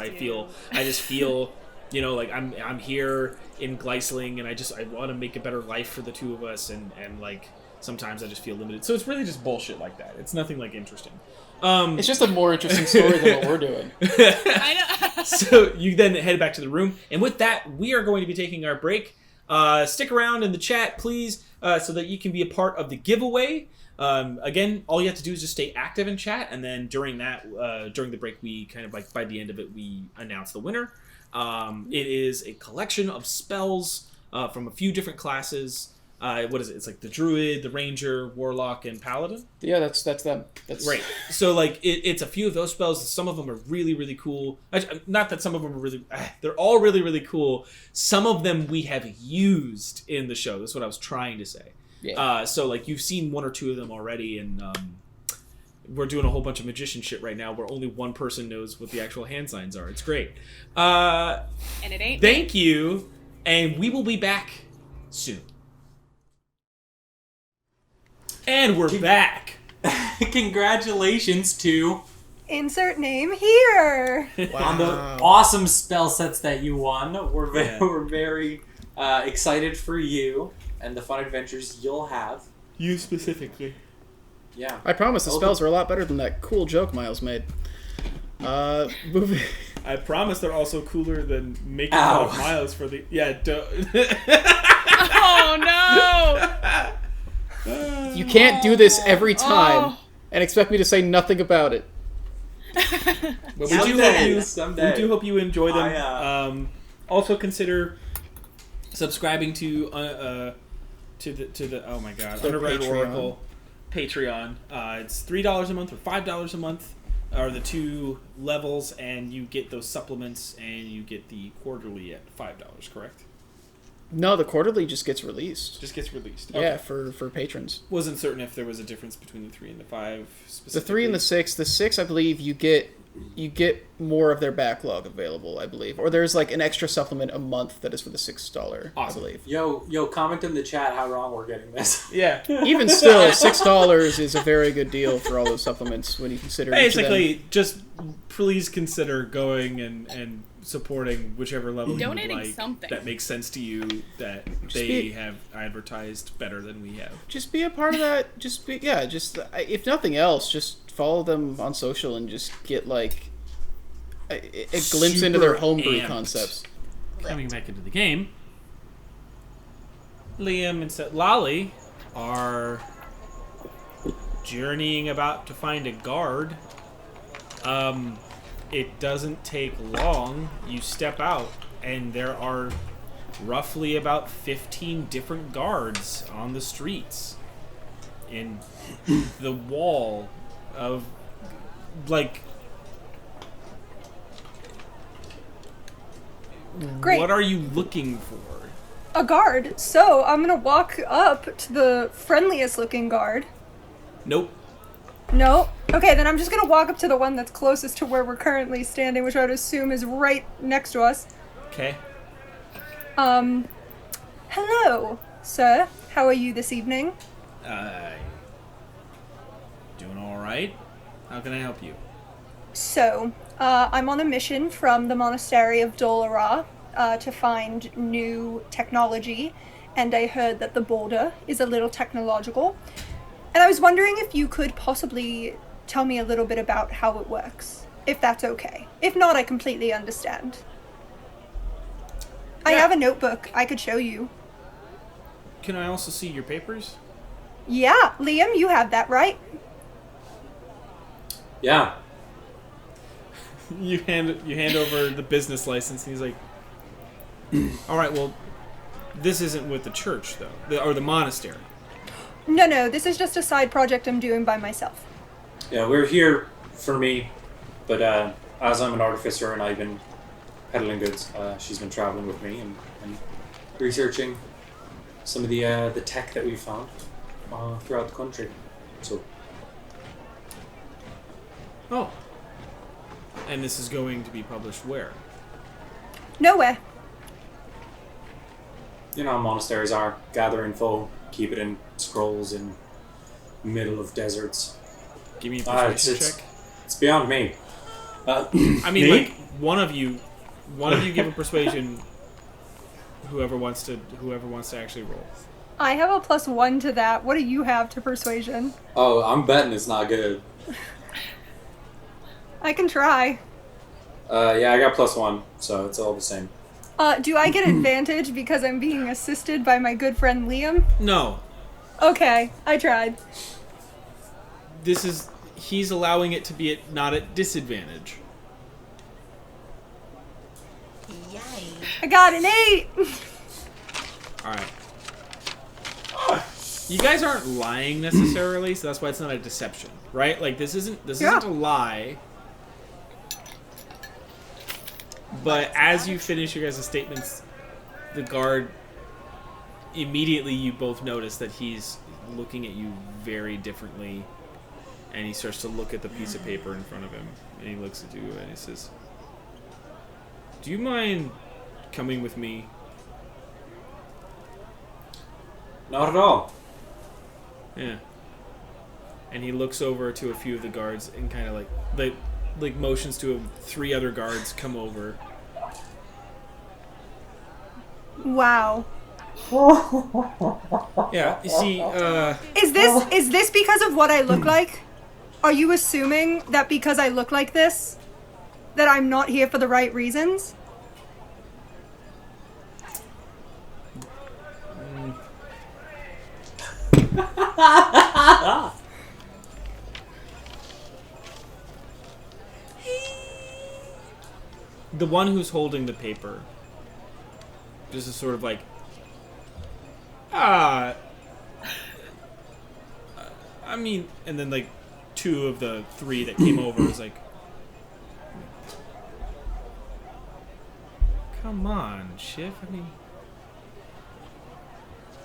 feel, like I'm here in Glysling and I want to make a better life for the two of us. And like, sometimes I just feel limited. So it's really just bullshit like that. It's nothing like interesting. It's just a more interesting story than what we're doing. I know. So you then head back to the room. And with that, we are going to be taking our break. Stick around in the chat, please, so that you can be a part of the giveaway. Again, all you have to do is just stay active in chat, and then during the break, we kind of like by the end of it, we announce the winner. It is a collection of spells from a few different classes. What is it? It's like the druid, the ranger, warlock, and paladin. Yeah, that's them. That's Right. So like it's a few of those spells. Some of them are really, really cool. Not that some of them are really. They're all really, really cool. Some of them we have used in the show. That's what I was trying to say. Yeah. So like you've seen one or two of them already, and we're doing a whole bunch of magician shit right now where only one person knows what the actual hand signs are. It's great. And it ain't. Thank you, and we will be back soon. And we're back. Congratulations to Insert name here. on the awesome spell sets that you won. We're very excited for you and the fun adventures you'll have. You specifically. Yeah. I promise the spells are a lot better than that cool joke Miles made. Moving. I promise they're also cooler than making Ow. fun of Miles for the... Yeah, Oh no! You can't do this every time and expect me to say nothing about it. But Someday. we do hope you enjoy them. I, Also consider subscribing to the oh my god, The Underground Patreon. Oracle Patreon. It's $3 a month or $5 a month are the two levels, and you get those supplements, and you get the quarterly at $5. Correct? No, the quarterly just gets released. Just gets released. Yeah, Okay. for patrons. Wasn't certain if there was a difference between the 3 and the 5. The 3 and the 6. The 6, I believe, you get more of their backlog available, I believe. Or there's like an extra supplement a month that is for the $6, Awesome. I believe. Yo, comment in the chat how wrong we're getting this. Yeah. Even still, $6 is a very good deal for all those supplements when you consider each of Basically, them. just please consider going and supporting whichever level Donating you would like something. that makes sense to you, that Just they be- have advertised better than we have. Just be a part of that. Just be, yeah, just, if nothing else, just follow them on social and just get like a glimpse into their Super homebrew amped. concepts. Coming back into the game, Liam and Lolly are journeying about to find a guard. It doesn't take long. You step out, and there are roughly about 15 different guards on the streets. In the wall of, like... Great. What are you looking for? A guard. So I'm gonna walk up to the friendliest looking guard. Nope. No. Okay, then I'm just gonna walk up to the one that's closest to where we're currently standing, which I would assume is right next to us. Okay. Hello, sir. How are you this evening? Doing all right. How can I help you? So, I'm on a mission from the monastery of Dolara to find new technology, and I heard that the border is a little technological. And I was wondering if you could possibly tell me a little bit about how it works, if that's okay. If not, I completely understand. I Yeah. have a notebook I could show you. Can I also see your papers? Yeah, Liam, you have that, right? Yeah. You hand over the business license, and he's like, "All right, well, this isn't with the church though, or the monastery." No, this is just a side project I'm doing by myself. Yeah, we're here for me, but as I'm an artificer and I've been peddling goods, she's been traveling with me and researching some of the tech that we found throughout the country. So, Oh. And this is going to be published where? Nowhere. you know how monasteries are: gather info, keep it in scrolls in middle of deserts. Give me a persuasion it's- check. It's beyond me. I mean, me? like one of you give a persuasion. Whoever wants to actually roll. I have a +1 to that. What do you have to persuasion? Oh, I'm betting it's not good. I can try. Yeah, I got +1, so it's all the same. Do I get advantage because I'm being assisted by my good friend Liam? No, Okay, I tried. he's allowing it to be not at disadvantage. I got an 8! All right. You guys aren't lying necessarily, so that's why it's not a deception, right? Like this isn't a lie. But as you finish your guys' statements, the guard immediately you both notice that he's looking at you very differently, and he starts to look at the piece of paper in front of him, and he looks at you and he says, "Do you mind coming with me?" Not at all. Yeah. And he looks over to a few of the guards and kind of like motions to him. 3 other guards come over. Wow. Yeah, you see, Is this because of what I look like? Are you assuming that because I look like this, that I'm not here for the right reasons? the one who's holding the paper just is sort of like, I mean, and then like 2 of the 3 that came over is like, come on, Schiff. I mean,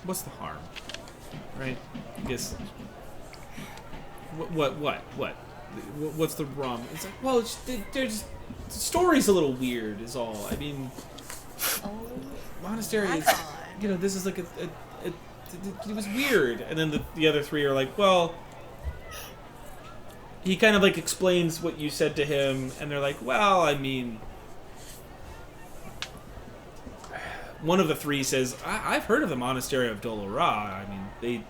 what's the harm, right? I guess. What? What's the wrong? It's like, well, there's the story's a little weird, is all. I mean, monastery is, this is like it was weird, and then the other 3 are like, well, he kind of like explains what you said to him, and they're like, well, I mean, one of the 3 says, I've heard of the monastery of Dol Ra. I mean, they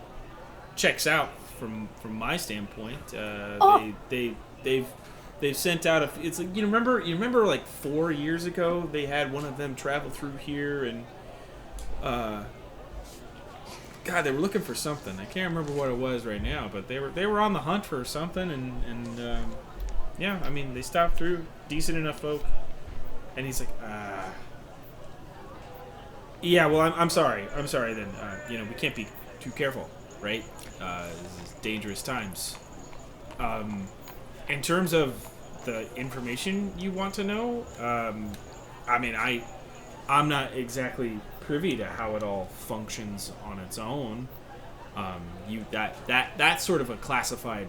checks out from my standpoint. They've sent out it's like, you remember like 4 years ago they had one of them travel through here, and God, they were looking for something. I can't remember what it was right now, but they were on the hunt for something, and yeah, I mean, they stopped through, decent enough folk. And he's like, yeah, well, I'm sorry then. We can't be too careful, right? This is dangerous times. In terms of the information you want to know, I mean, I'm not exactly privy to how it all functions on its own. That's sort of a classified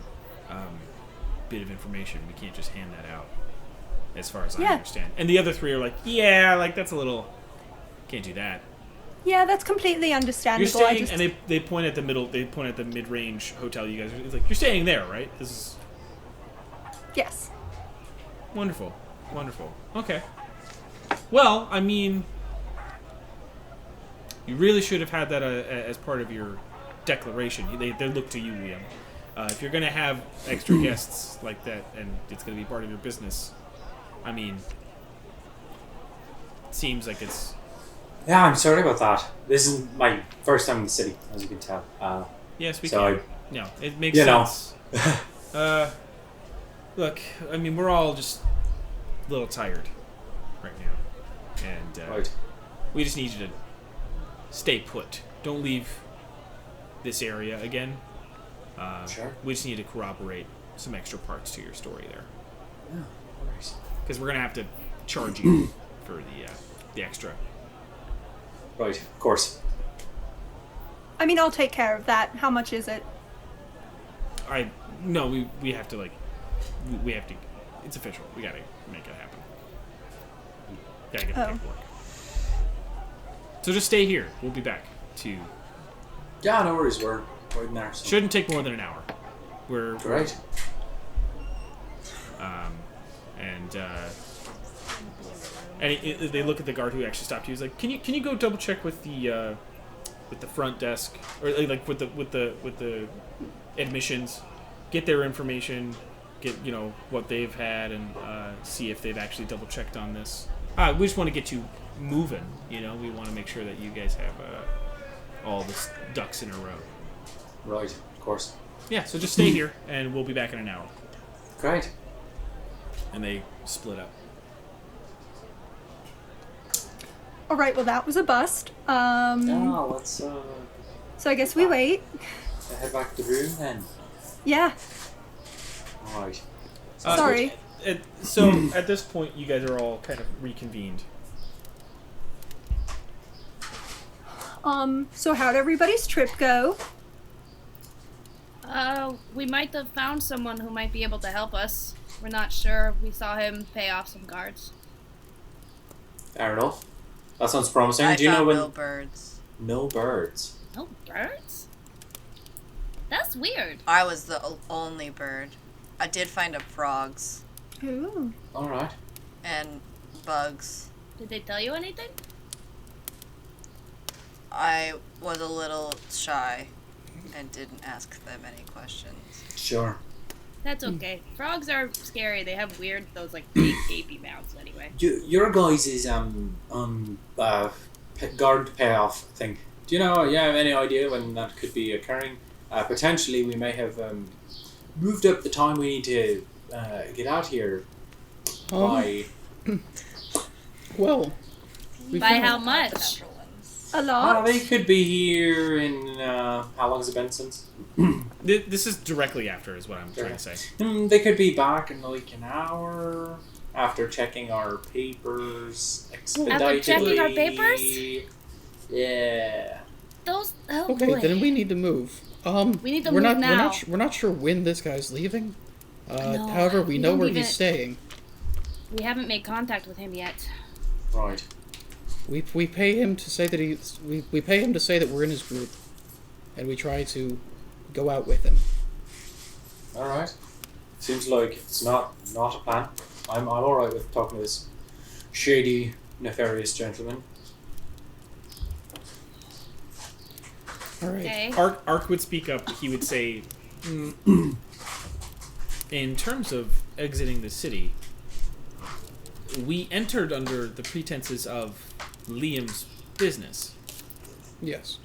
bit of information. We can't just hand that out, as far as I understand. And the other 3 are like, yeah, like that's a little, can't do that. Yeah, that's completely understandable. You're staying, and they point at the middle. They point at the mid-range hotel. You guys, it's like, you're staying there, right? This is Yes. wonderful. Okay. Well, I mean, you really should have had that as part of your declaration. They look to you, Liam. If you're gonna have extra guests like that, and it's gonna be part of your business, I mean, it seems like it's. Yeah, I'm sorry about that. This is my first time in the city, as you can tell. Yes, we so can. No, it makes sense. Look, I mean, we're all just a little tired right now, and Right. we just need you to stay put. Don't leave this area again. Sure. We just need to corroborate some extra parts to your story there, Yeah, right. because we're gonna have to charge you for the extra. Right, of course. I mean, I'll take care of that. How much is it? No, we have to we have to. It's official. We gotta make it happen. Gotta get the paperwork. So just stay here. We'll be back to. Yeah, no worries. We're in there. So. Shouldn't take more than an hour. We're Right. And they look at the guard who actually stopped you. He's like, "Can you go double check with the front desk, or like with the admissions, get their information, get what they've had, and see if they've actually double checked on this. We just want to get you moving. We want to make sure that you guys have all the ducks in a row. Right, of course. Yeah. So just stay here, and we'll be back in an hour." Great. And they split up. All right. Well, that was a bust. Yeah, let's So I guess we wait. So head back to the room then. Yeah. Alright. Sorry. So at this point, you guys are all kind of reconvened. So how'd everybody's trip go? We might have found someone who might be able to help us. We're not sure. We saw him pay off some guards. Fair enough. That sounds promising. I Do you know found when? no birds. No birds. No birds? That's weird. I was the only bird. I did find up frogs Ooh. Alright. and bugs. Did they tell you anything? I was a little shy and didn't ask them any questions. Sure. That's okay. Frogs are scary. They have weird, those like big gapy mouths anyway. Your guys' guard payoff thing. Do you know? Yeah, have any idea when that could be occurring? Potentially, we may have moved up the time we need to get out here by. Well, By how much? A lot. They could be here in how long has it been since? This is directly after, is what I'm trying to say. They could be back in like an hour after checking our papers expeditedly. After checking our papers? Yeah. Those. Oh okay, boy. then we need to move. We need to we're move not, now. We're not sure when this guy's leaving. No, However, we we know don't where even- he's staying. We haven't made contact with him yet. Right. We pay him to say that we pay him to say that we're in his group, and we try to go out with him. All right. Seems like it's not a plan. I'm all right with talking to this shady, nefarious gentleman. All right. Okay. Ark would speak up. He would say, in terms of exiting the city, we entered under the pretenses of Liam's business. Yes.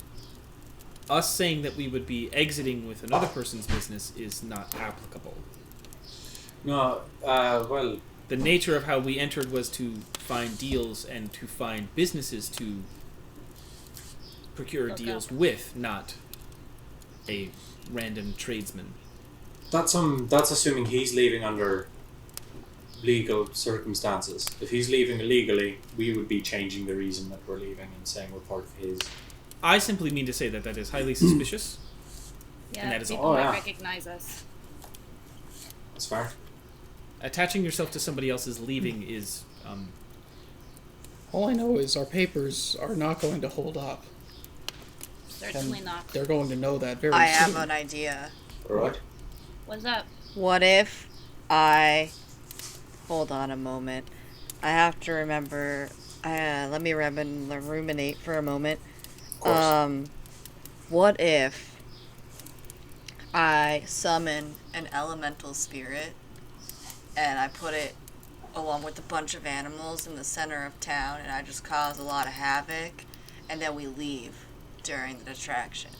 Us saying that we would be exiting with another person's business is not applicable. No. Well. The nature of how we entered was to find deals and to find businesses to procure deals with, not a random tradesman. That's assuming he's leaving under legal circumstances. If he's leaving illegally, we would be changing the reason that we're leaving and saying we're part of his. I simply mean to say that that is highly suspicious. Yeah, And that is people all. might Oh, yeah. recognize us. That's fair. Attaching yourself to somebody else's leaving is, All I know is our papers are not going to hold up. Certainly And not. they're going to know that very I soon. have an idea. All right. What's up? What if I... Hold on a moment. I have to remember... let me ruminate for a moment. Of course. What if I summon an elemental spirit and I put it along with a bunch of animals in the center of town and I just cause a lot of havoc and then we leave during the distraction?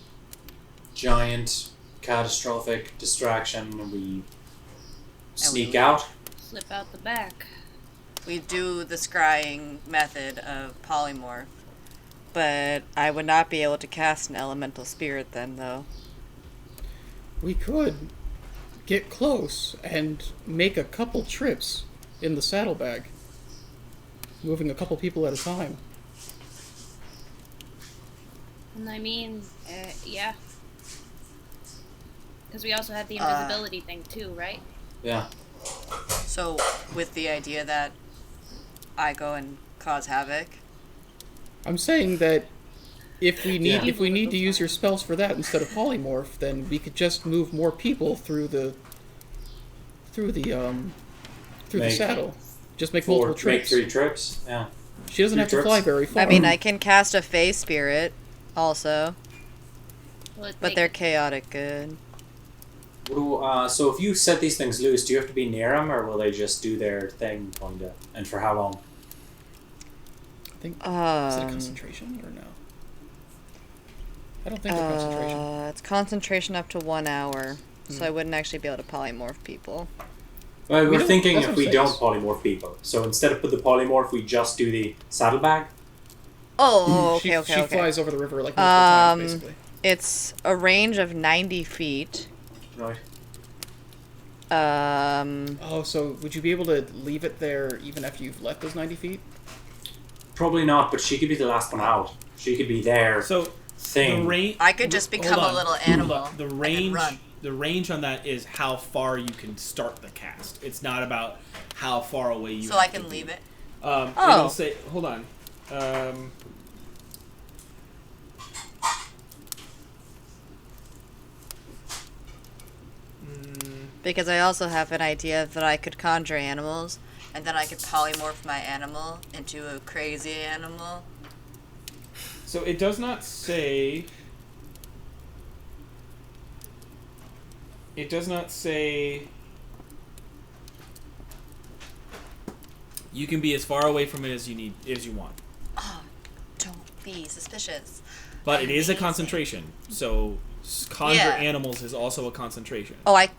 Giant, catastrophic distraction, and we sneak leave. out. Slip out the back. We do the scrying method of polymorph, but I would not be able to cast an elemental spirit then, though. We could get close and make a couple trips in the saddlebag, moving a couple people at a time. And I mean, yeah. Because we also had the invisibility thing too, right? Yeah. So, with the idea that I go and cause havoc, I'm saying that if we need Yeah. to use your spells for that instead of polymorph, then we could just move more people through the Make saddle. Just make multiple Make trips. 3 trips. Yeah. She doesn't 3 have to trips. fly very far. I mean, I can cast a Fey spirit also, Well, it'd but make- they're chaotic good. So if you set these things loose, do you have to be near them, or will they just do their thing, kinda? And for how long? I think is it a Um, concentration or no? I don't think they're concentration. It's concentration up to 1 hour, so I wouldn't actually be able to polymorph people. Well, we're don't- thinking that's if what we I'm don't saying. polymorph people. So instead of put the polymorph, we just do the saddlebag. Oh, okay, she okay. flies over the river like multiple Um, times, basically. It's a range of 90 feet. Right. Oh, so would you be able to leave it there even after you've left those 90 feet? Probably not, but she could be the last one out. She could be there. So thing. the range. I could just become a little animal. The and range. run. The range on that is how far you can start the cast. It's not about how far away you. So I can leave it. It'll say. Hold on. Because I also have an idea that I could conjure animals, and then I could polymorph my animal into a crazy animal. So it does not say. It does not say. You can be as far away from it as you want. Oh, don't be suspicious. But it is a Amazing. concentration. So conjure Yeah. animals is also a concentration. Oh, I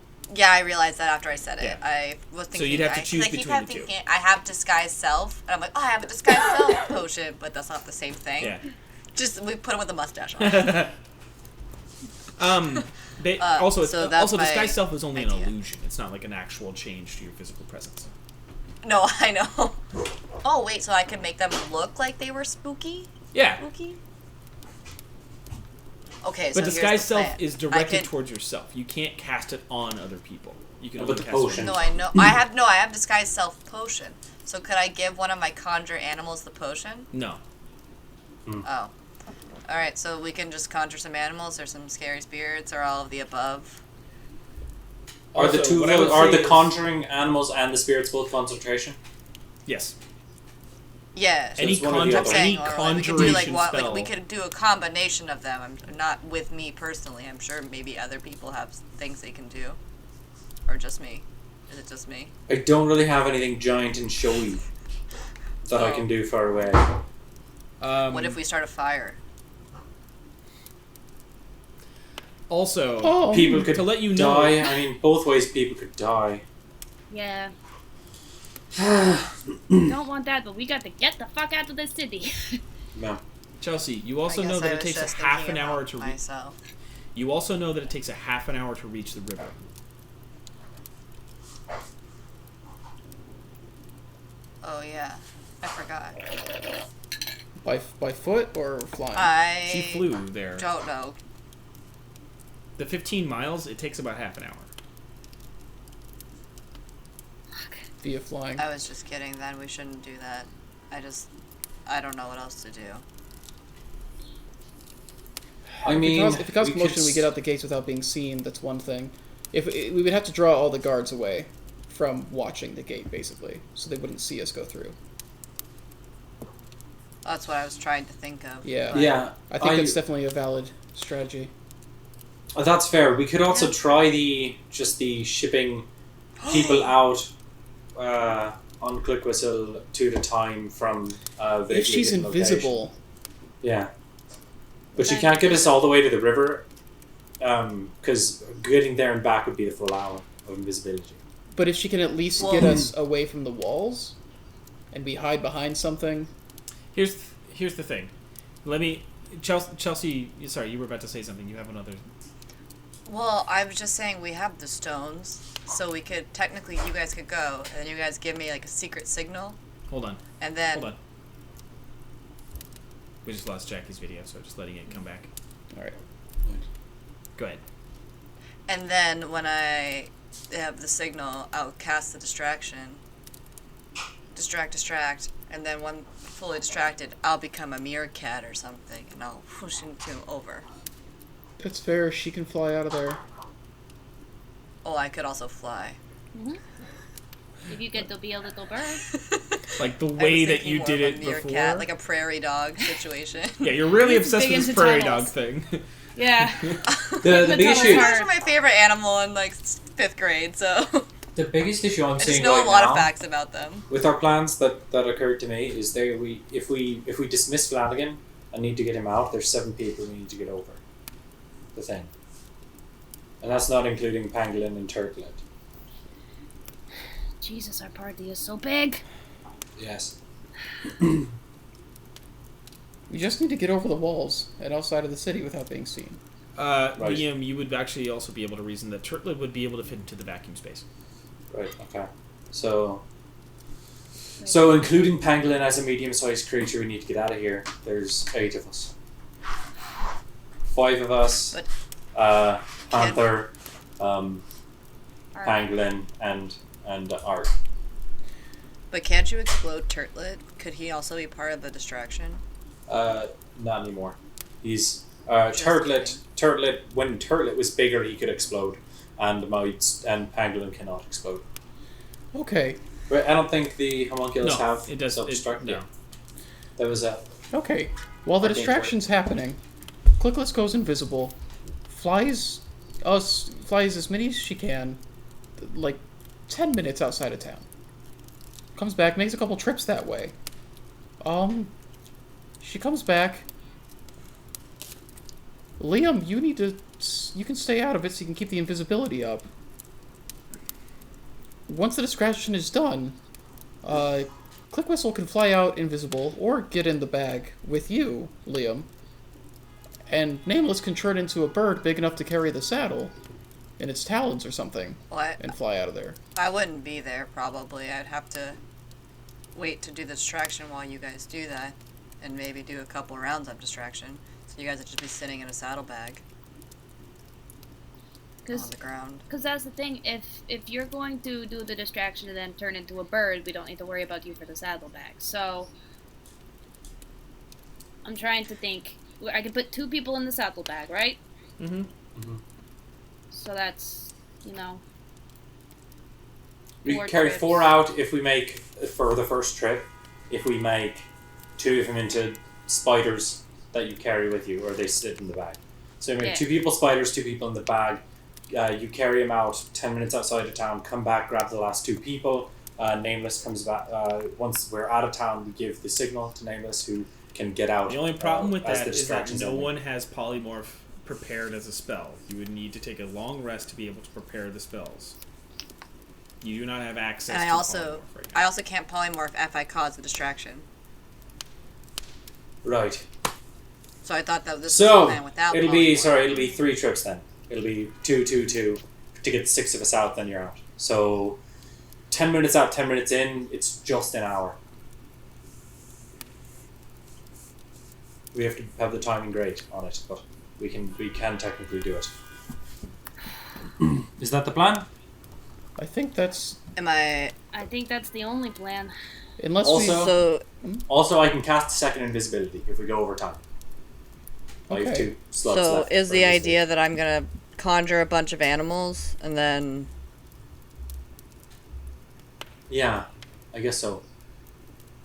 realized that after I said it. Yeah. I was thinking. you'd have to choose I keep between the two. thinking, I have disguise self, and I'm like, oh, I have a disguise self potion, but that's not the same thing. Yeah. Just we put him with a mustache on. Also, so that's also, disguise my self is only idea. an illusion. It's not like an actual change to your physical presence. No, I know. Oh wait, so I could make them look like they were spooky? Yeah. Spooky? Okay, so But here's disguise the self plan. is I directed could- towards yourself. You can't cast it on other people. You can How only about the cast potion? it No, on I know. I have disguise self potion. So could I give one of my conjure animals the potion? No. Oh. Alright, so we can just conjure some animals or some scary spirits or all of the above. Are the Also, two what I would are say the is- conjuring animals and the spirits both concentration? Yes. Yeah. So Any it's one or the conjure, other. I'm any saying, or like, we could do like conjuration what, spell. like we could do a combination of them. I'm not with me personally. I'm sure maybe other people have things they can do, or just me. Is it just me? I don't really have anything giant and showy that I Oh. can do far away. What if we start a fire? Also, Oh, People could to let you know, die. I mean, both ways people could die. Yeah. Don't want that, but we got to get the fuck out of the city. No. Chelsea, you also I know guess that I it was takes just a half an thinking hour about to reach. myself. You also know that it takes a half an hour to reach the river. Oh yeah, I forgot. by foot or flying? I She flew there. don't know. The 15 miles, it takes about half an hour. Via flying. I was just kidding. Then we shouldn't do that. I don't know what else to do. I mean, If it costs we motion, could we get out the gates without being seen. That's one thing. We would have to draw all the guards away from watching the gate, basically, so they wouldn't see us go through. That's what I was trying to think of. Yeah. but- Yeah, I think that's definitely a valid strategy. that's fair. We could also try the shipping people out on Click Whistle 2 at a time from the If she's given invisible, location. Yeah, but she can't get us all the way to the river because getting there and back would be the full hour of invisibility. but if she can at least get us away from the walls, and we hide behind something. Here's the thing. Let me... Chelsea, sorry, you were about to say something. You have another... Well, I was just saying we have the stones, so we could technically you guys could go, and then you guys give me like a secret signal, Hold on. and then Hold on. We just lost Jackie's video, so just letting it come back. All right. Go ahead. and then when I have the signal, I'll cast the distraction. Distract, and then when fully distracted, I'll become a meerkat or something, and I'll push into him over. That's fair. She can fly out of there. Oh, I could also fly. If you get to be a little bird. Like the I was way that thinking you more did of a it meerkat, before. like a prairie dog situation. Yeah, you're really He's obsessed big with this into prairie tunnels. dog thing. Yeah. The The big tunnel's issue, hard. Those were my favorite animal in like 5th grade, so the biggest issue I'm I seeing just know right a lot now of facts about them. with our plans that occurred to me is if we dismiss Flanagan and need to get him out, there's 7 people we need to get over the thing, and that's not including Pangolin and Turtlet. Jesus, our party is so big. Yes. We just need to get over the walls and outside of the city without being seen. Liam, you would actually also be able to reason that Turtlet would be able to fit into the vacuum space. Right. Okay. So including Pangolin as a medium-sized creature, we need to get out of here. There's 8 of us. 5 of us. Panther, Pangolin, and Art. But can't you explode Turtlet? Could he also be part of the distraction? Not anymore. He's Turtlet. When Turtlet was bigger, he could explode, and Pangolin cannot explode. Okay. But I don't think the homunculus have self-destruct. No. That was a. Okay. While the distraction's happening, Clickless goes invisible, flies as many as she can, like 10 minutes outside of town. Comes back, makes a couple trips that way. She comes back. Liam, you can stay out of it so you can keep the invisibility up. Once the distraction is done, Clickwhistle can fly out invisible or get in the bag with you, Liam. And Nameless can turn into a bird big enough to carry the saddle in its talons or something. And fly out of there. I wouldn't be there, probably. I'd have to wait to do the distraction while you guys do that. And maybe do a couple rounds of distraction. So you guys would just be sitting in a saddlebag. On the ground. Because that's the thing, if you're going to do the distraction and then turn into a bird, we don't need to worry about you for the saddlebag. So, I'm trying to think. I can put 2 people in the saddlebag, right? Mm-hmm. So that's, We can carry 4 out if we make, for the first trip, if we make 2 of them into spiders that you carry with you, or they sit in the bag. So you make 2 people spiders, 2 people in the bag. You carry them out 10 minutes outside of town, come back, grab the last 2 people. Nameless comes back. Once we're out of town, we give the signal to Nameless, who can get out. The only problem with that is that no one has polymorph prepared as a spell. You would need to take a long rest to be able to prepare the spells. You do not have access to polymorph right now. I also can't polymorph if I cause the distraction. Right. So I thought that this was the plan without it'll be 3 trips then. It'll be 2, 2, 2 to get 6 of us out. Then you're out. So 10 minutes out, 10 minutes in. It's just an hour. We have to have the timing great on it, but we can technically do it. Is that the plan? I think that's. I think that's the only plan. Unless Also, I can cast second invisibility if we go over time. I have 2 slots left. So is the idea that I'm gonna conjure a bunch of animals and then? Yeah, I guess so.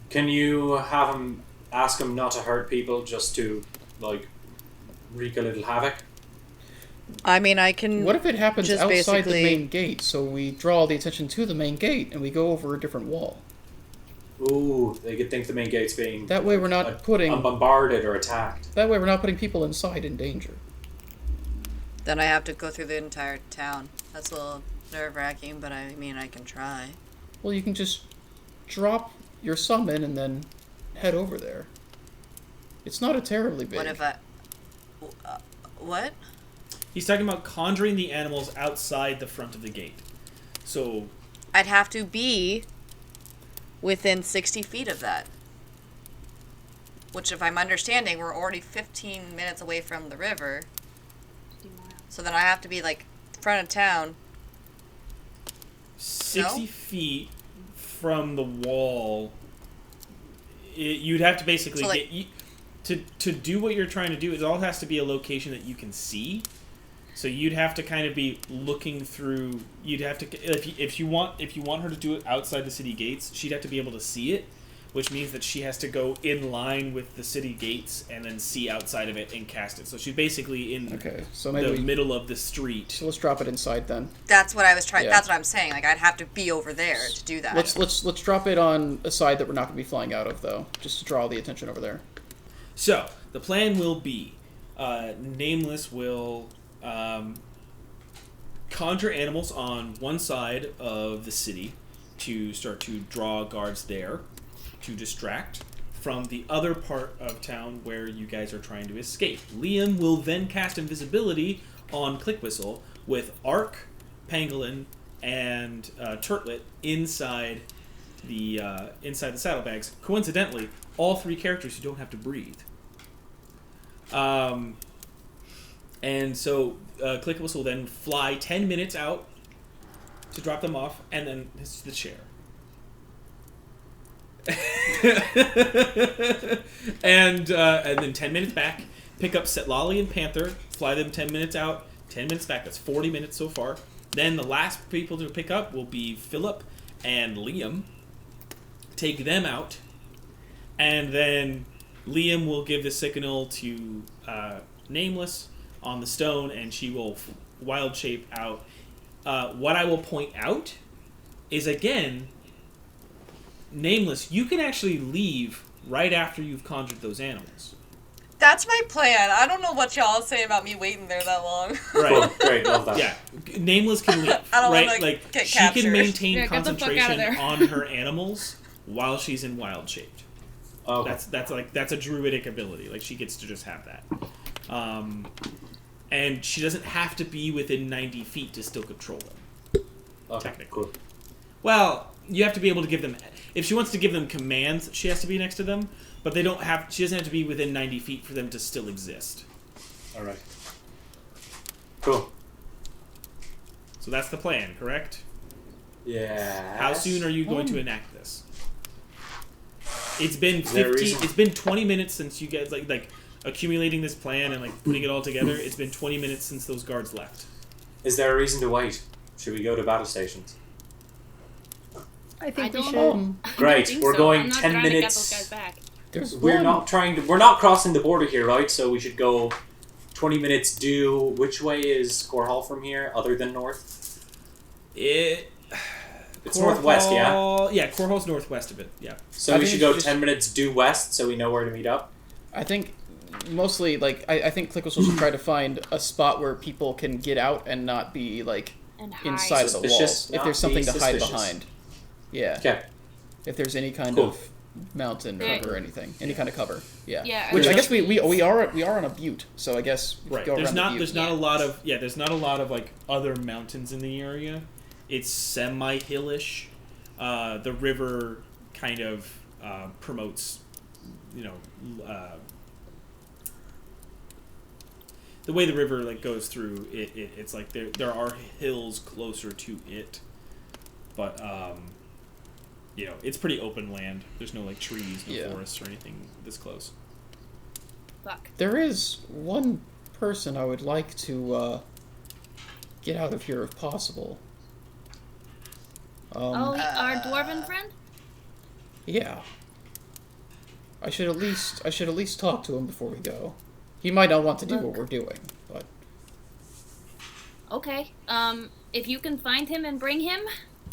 Can you have him ask him not to hurt people, just to wreak a little havoc? I mean, I can. What if it happens outside the main gate? So we draw the attention to the main gate and we go over a different wall. Ooh, they could think the main gate's being. That way we're not bombarded or attacked. That way we're not putting people inside in danger. Then I have to go through the entire town. That's a little nerve-wracking, but I mean, I can try. Well, you can just drop your summon and then head over there. It's not a terribly big. What if I? What? He's talking about conjuring the animals outside the front of the gate. So I'd have to be within 60 feet of that. Which, if I'm understanding, we're already 15 minutes away from the river. So then I have to be front of town. 60 feet from the wall. You'd have to basically to do what you're trying to do. It all has to be a location that you can see. So you'd have to kind of be looking through. You'd have to if you want her to do it outside the city gates, she'd have to be able to see it, which means that she has to go in line with the city gates and then see outside of it and cast it. So she's basically in the middle of the street. So let's drop it inside then. That's what I was trying. Yeah. That's what I'm saying. I'd have to be over there to do that. Let's drop it on a side that we're not going to be flying out of, though, just to draw the attention over there. So the plan will be, Nameless will conjure animals on one side of the city to start to draw guards there to distract from the other part of town where you guys are trying to escape. Liam will then cast invisibility on Clickwhistle with Ark, Pangolin, and Turtlet inside the saddlebags. Coincidentally, all 3 characters who don't have to breathe. And so Clickwhistle will then fly 10 minutes out to drop them off, and then it's the chair. and then 10 minutes back, pick up Setlali and Panther, fly them 10 minutes out, 10 minutes back. That's 40 minutes so far. Then the last people to pick up will be Philip and Liam. Take them out, and then Liam will give the signal to Nameless on the stone, and she will wild shape out. What I will point out is, again, Nameless, you can actually leave right after you've conjured those animals. That's my plan. I don't know what y'all say about me waiting there that long. Right. Cool. Great, love that. Yeah. Nameless can leave. I don't right? wanna Like get she captured. can maintain Yeah, get the fuck outta concentration there. on her animals while she's in wild shaped. Okay. That's a druidic ability. Like she gets to just have that. And she doesn't have to be within 90 feet to still control them. Okay, technically. cool. Well, you have to be able to give them. If she wants to give them commands, she has to be next to them. But they don't have. She doesn't have to be within 90 feet for them to still exist. All right. Cool. So that's the plan, correct? Yeah. How soon are you going to enact this? It's been there a 15. reason? It's been 20 minutes since you guys like accumulating this plan and like putting it all together. It's been 20 minutes since those guards left. Is there a reason to wait? Should we go to battle stations? I think I we don't should. know. Great, I think we're so. going I'm not 10 trying to get minutes. those guys back. There's We're one. we're not crossing the border here, right? So we should go 20 minutes due. Which way is Corhall from here, other than north? It's northwest, yeah? Yeah, Corhall's northwest of it, yeah. So I we think should we go should 10 minutes due west so we know where to meet up? I think mostly, like, I think Clickwhistle should try to find a spot where people can get out and not be, like, And hide. inside of the Suspicious, walls. If not there's something be to hide suspicious. behind. Yeah. Okay. If there's any kind Cool. of mountain Yeah. cover or anything. Any kind of cover. Yeah. Yeah, Which I there's guess we are on a butte, so I guess we Right. go There's around not the there's butte. not a lot of there's not a lot of like other mountains in the area. It's semi-hillish. The river kind of promotes, the way the river like goes through it. It's like there are hills closer to it, but it's pretty open land. There's no like trees, no Yeah. forests or anything this close. Fuck. There is one person I would like to get out of here if possible. Our dwarven friend? Yeah. I should at least talk to him before we go. He might not want to do what we're doing, but Okay. If you can find him and bring him,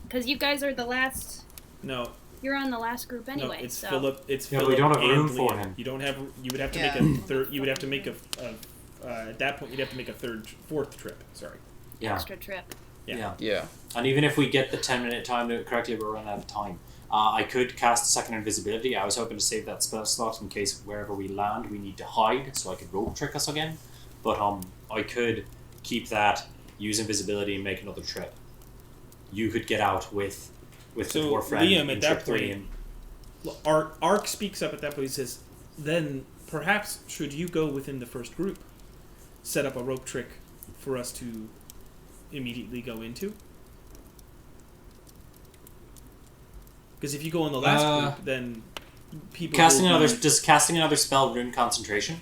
because you guys are the last. No, You're on the last group anyway. no, it's so. Philip. It's Yeah, we Philip don't have and room for Liam. him. You don't have. You would have to Yeah. make a third. You would have to make at that point, you'd have to make a fourth trip. Sorry. Yeah. Extra trip. Yeah. yeah. And even if we get the 10-minute time to do it correctly, we're running out of time. I could cast a second invisibility. I was hoping to save that spell slot in case wherever we land we need to hide, so I could rope trick us again. But I could keep that, use invisibility, and make another trip. You could get out with the So dwarf friend Liam, in at trip that 3 point- and Ark speaks up at that point. He says, "Then perhaps should you go within the first group, set up a rope trick for us to immediately go into? Because if you go in the last group, then people casting will another be- does casting another spell ruin concentration?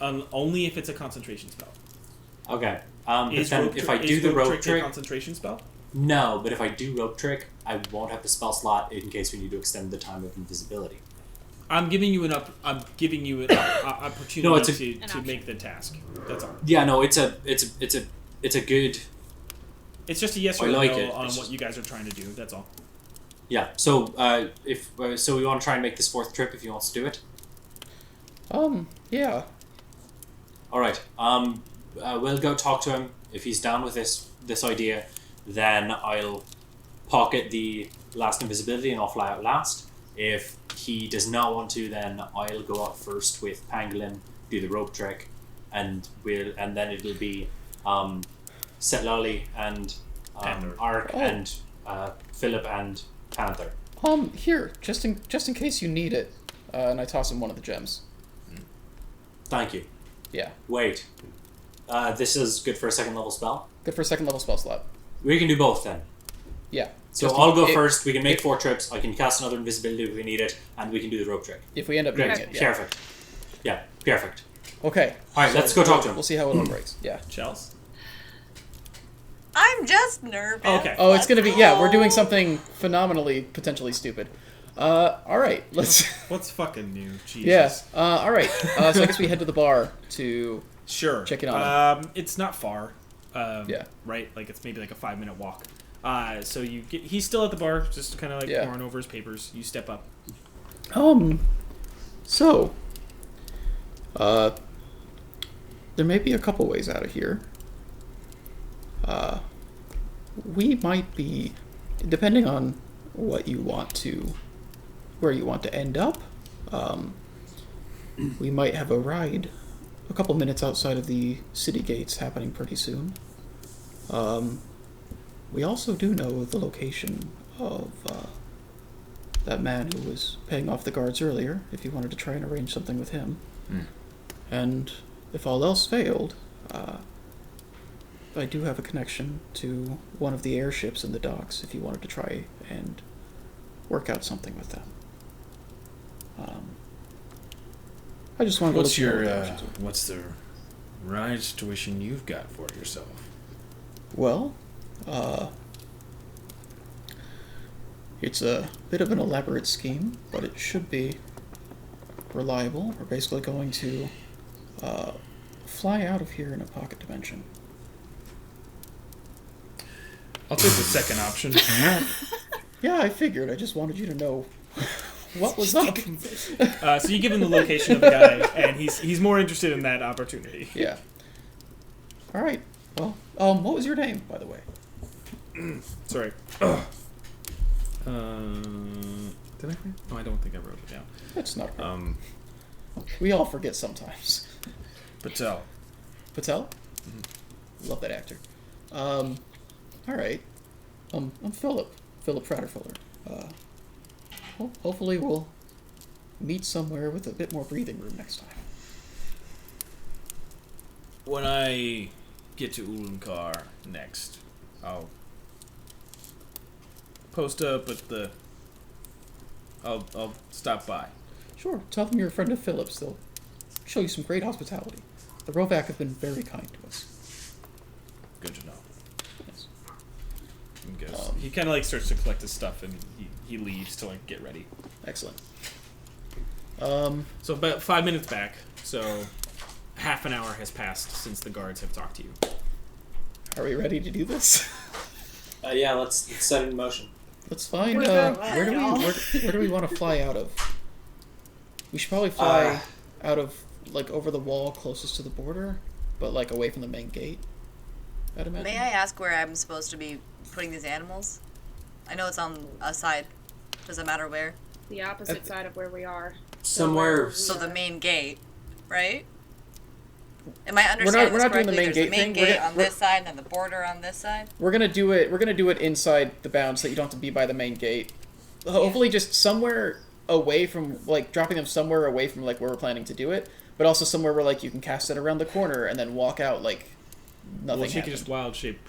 only if it's a concentration spell. Okay. But Is then rope if tri- I do is the rope a trick, concentration spell? no. But if I do rope trick, I won't have the spell slot in case we need to extend the time of invisibility. I'm giving you an opportunity No, it's to option. make the task. That's all. Yeah, no, it's a good. It's just a yes I or like no it. on It's what just- you guys are trying to do. That's all. Yeah. So so we want to try and make this fourth trip if he wants to do it. Yeah. All right. We'll go talk to him. If he's down with this idea, then I'll pocket the last invisibility and I'll fly out last. If he does not want to, then I'll go out first with Pangolin, do the rope trick, and then it'll be Setlali and Ark and Philip and Panther. Here, just in case you need it, and I toss him one of the gems. Thank you. Yeah. Wait. This is good for a second level spell? Good for a second level spell slot. We can do both then. Yeah. So I'll go first, we can make 4 trips, I can cast another invisibility if we need it, and we can do the rope trick. If we end up doing Great, it, yeah. perfect. Yeah, perfect. Okay. Alright, let's go talk to him. We'll see how it operates. Yeah. Chels? I'm just nervous. Okay. Oh, it's gonna be, yeah, we're doing something phenomenally, potentially stupid. Alright, let's... What's fucking new? Jesus. Yes. Alright. So I guess we head to the bar to Sure. check it on It's not far. Yeah. Right? Like, it's maybe like a 5-minute walk. So he's still at the bar, just kind of like pouring over his papers. You step up. So, there may be a couple ways out of here. We might be, depending on where you want to end up, we might have a ride a couple minutes outside of the city gates happening pretty soon. We also do know the location of that man who was paying off the guards earlier, if you wanted to try and arrange something with him. And if all else failed, I do have a connection to one of the airships in the docks, if you wanted to try and work out something with them. I just wanted to let you know what the options are. What's the ride situation you've got for yourself? Well, it's a bit of an elaborate scheme, but it should be reliable. We're basically going to fly out of here in a pocket dimension. I'll take the second option. Yeah, I figured. I just wanted you to know what was up. So you give him the location of the guy, and he's more interested in that opportunity. Yeah. All right. Well, what was your name, by the way? Sorry. Did I? No, I don't think I wrote it down. That's not. We all forget sometimes. Patel. Patel? Mm-hmm. Love that actor. All right. I'm Philip. Philip Fratterfuller. Hopefully we'll meet somewhere with a bit more breathing room next time. When I get to Ulankar next, I'll post up at the... I'll stop by. Sure. Tell them you're a friend of Philip's. They'll show you some great hospitality. The Rovak have been very kind to us. Good to know. Yes. He goes. He kind of like starts to collect his stuff, and he leaves to like get ready. Excellent. So about 5 minutes back. So half an hour has passed since the guards have talked to you. Are we ready to do this? Yeah, let's set it in motion. Let's find where do we want to fly out of? We should probably fly out of like over the wall closest to the border, but like away from the main gate. I'd imagine. May I ask where I'm supposed to be putting these animals? I know it's on a side. Does it matter where? The opposite side of where we are. Somewhere. So the main gate, right? Am I understanding we're this not doing correctly? the main There's gate the main thing. gate on this side and then the border on this side? We're gonna do it inside the bounds so that you don't have to be by the main gate. Hopefully just somewhere away from, like, dropping them somewhere away from, like, where we're planning to do it, but also somewhere where, like, you can cast it around the corner and then walk out like nothing Well, she happened. can just wild shape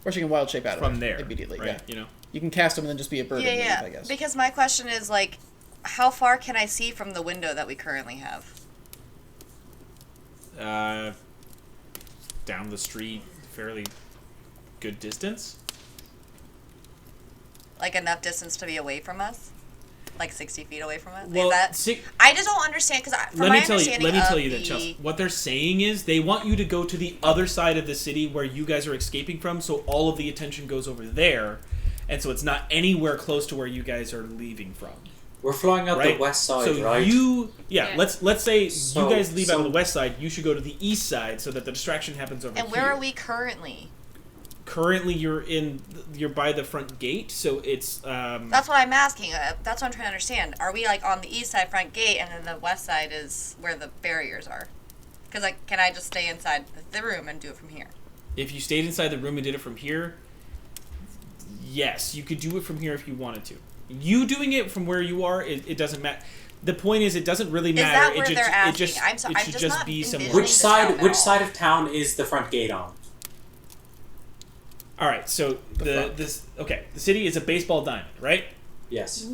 Or she can wild shape out of from it there immediately, right? yeah. You know. You can cast them and then just be a bird and leave, I guess. Because my question is, like, how far can I see from the window that we currently have? Down the street, fairly good distance. Like, enough distance to be away from us? Like 60 feet away from us? Well, is that... I just don't understand, because let me tell you that, Chelsea. What they're saying is they want you to go to the other side of the city where you guys are escaping from, so all of the attention goes over there, and so it's not anywhere close to where you guys are leaving from. We're flying out the west side, so right? Let's say you guys leave out on the west side. You should go to the east side so that the distraction happens over here. And where are we currently? currently you're by the front gate, so it's That's what I'm asking. That's what I'm trying to understand. Are we like on the east side front gate, and then the west side is where the barriers are? Because like, can I just stay inside the room and do it from here? If you stayed inside the room and did it from here, yes, you could do it from here if you wanted to. You doing it from where you are, it doesn't matter. The point is, it doesn't really matter. Is that where it they're asking? It I'm should just just not be somewhere. envisioning Which the side? town at Which all. side of town is the front gate on? All right, so the city is a baseball diamond, right? Yes.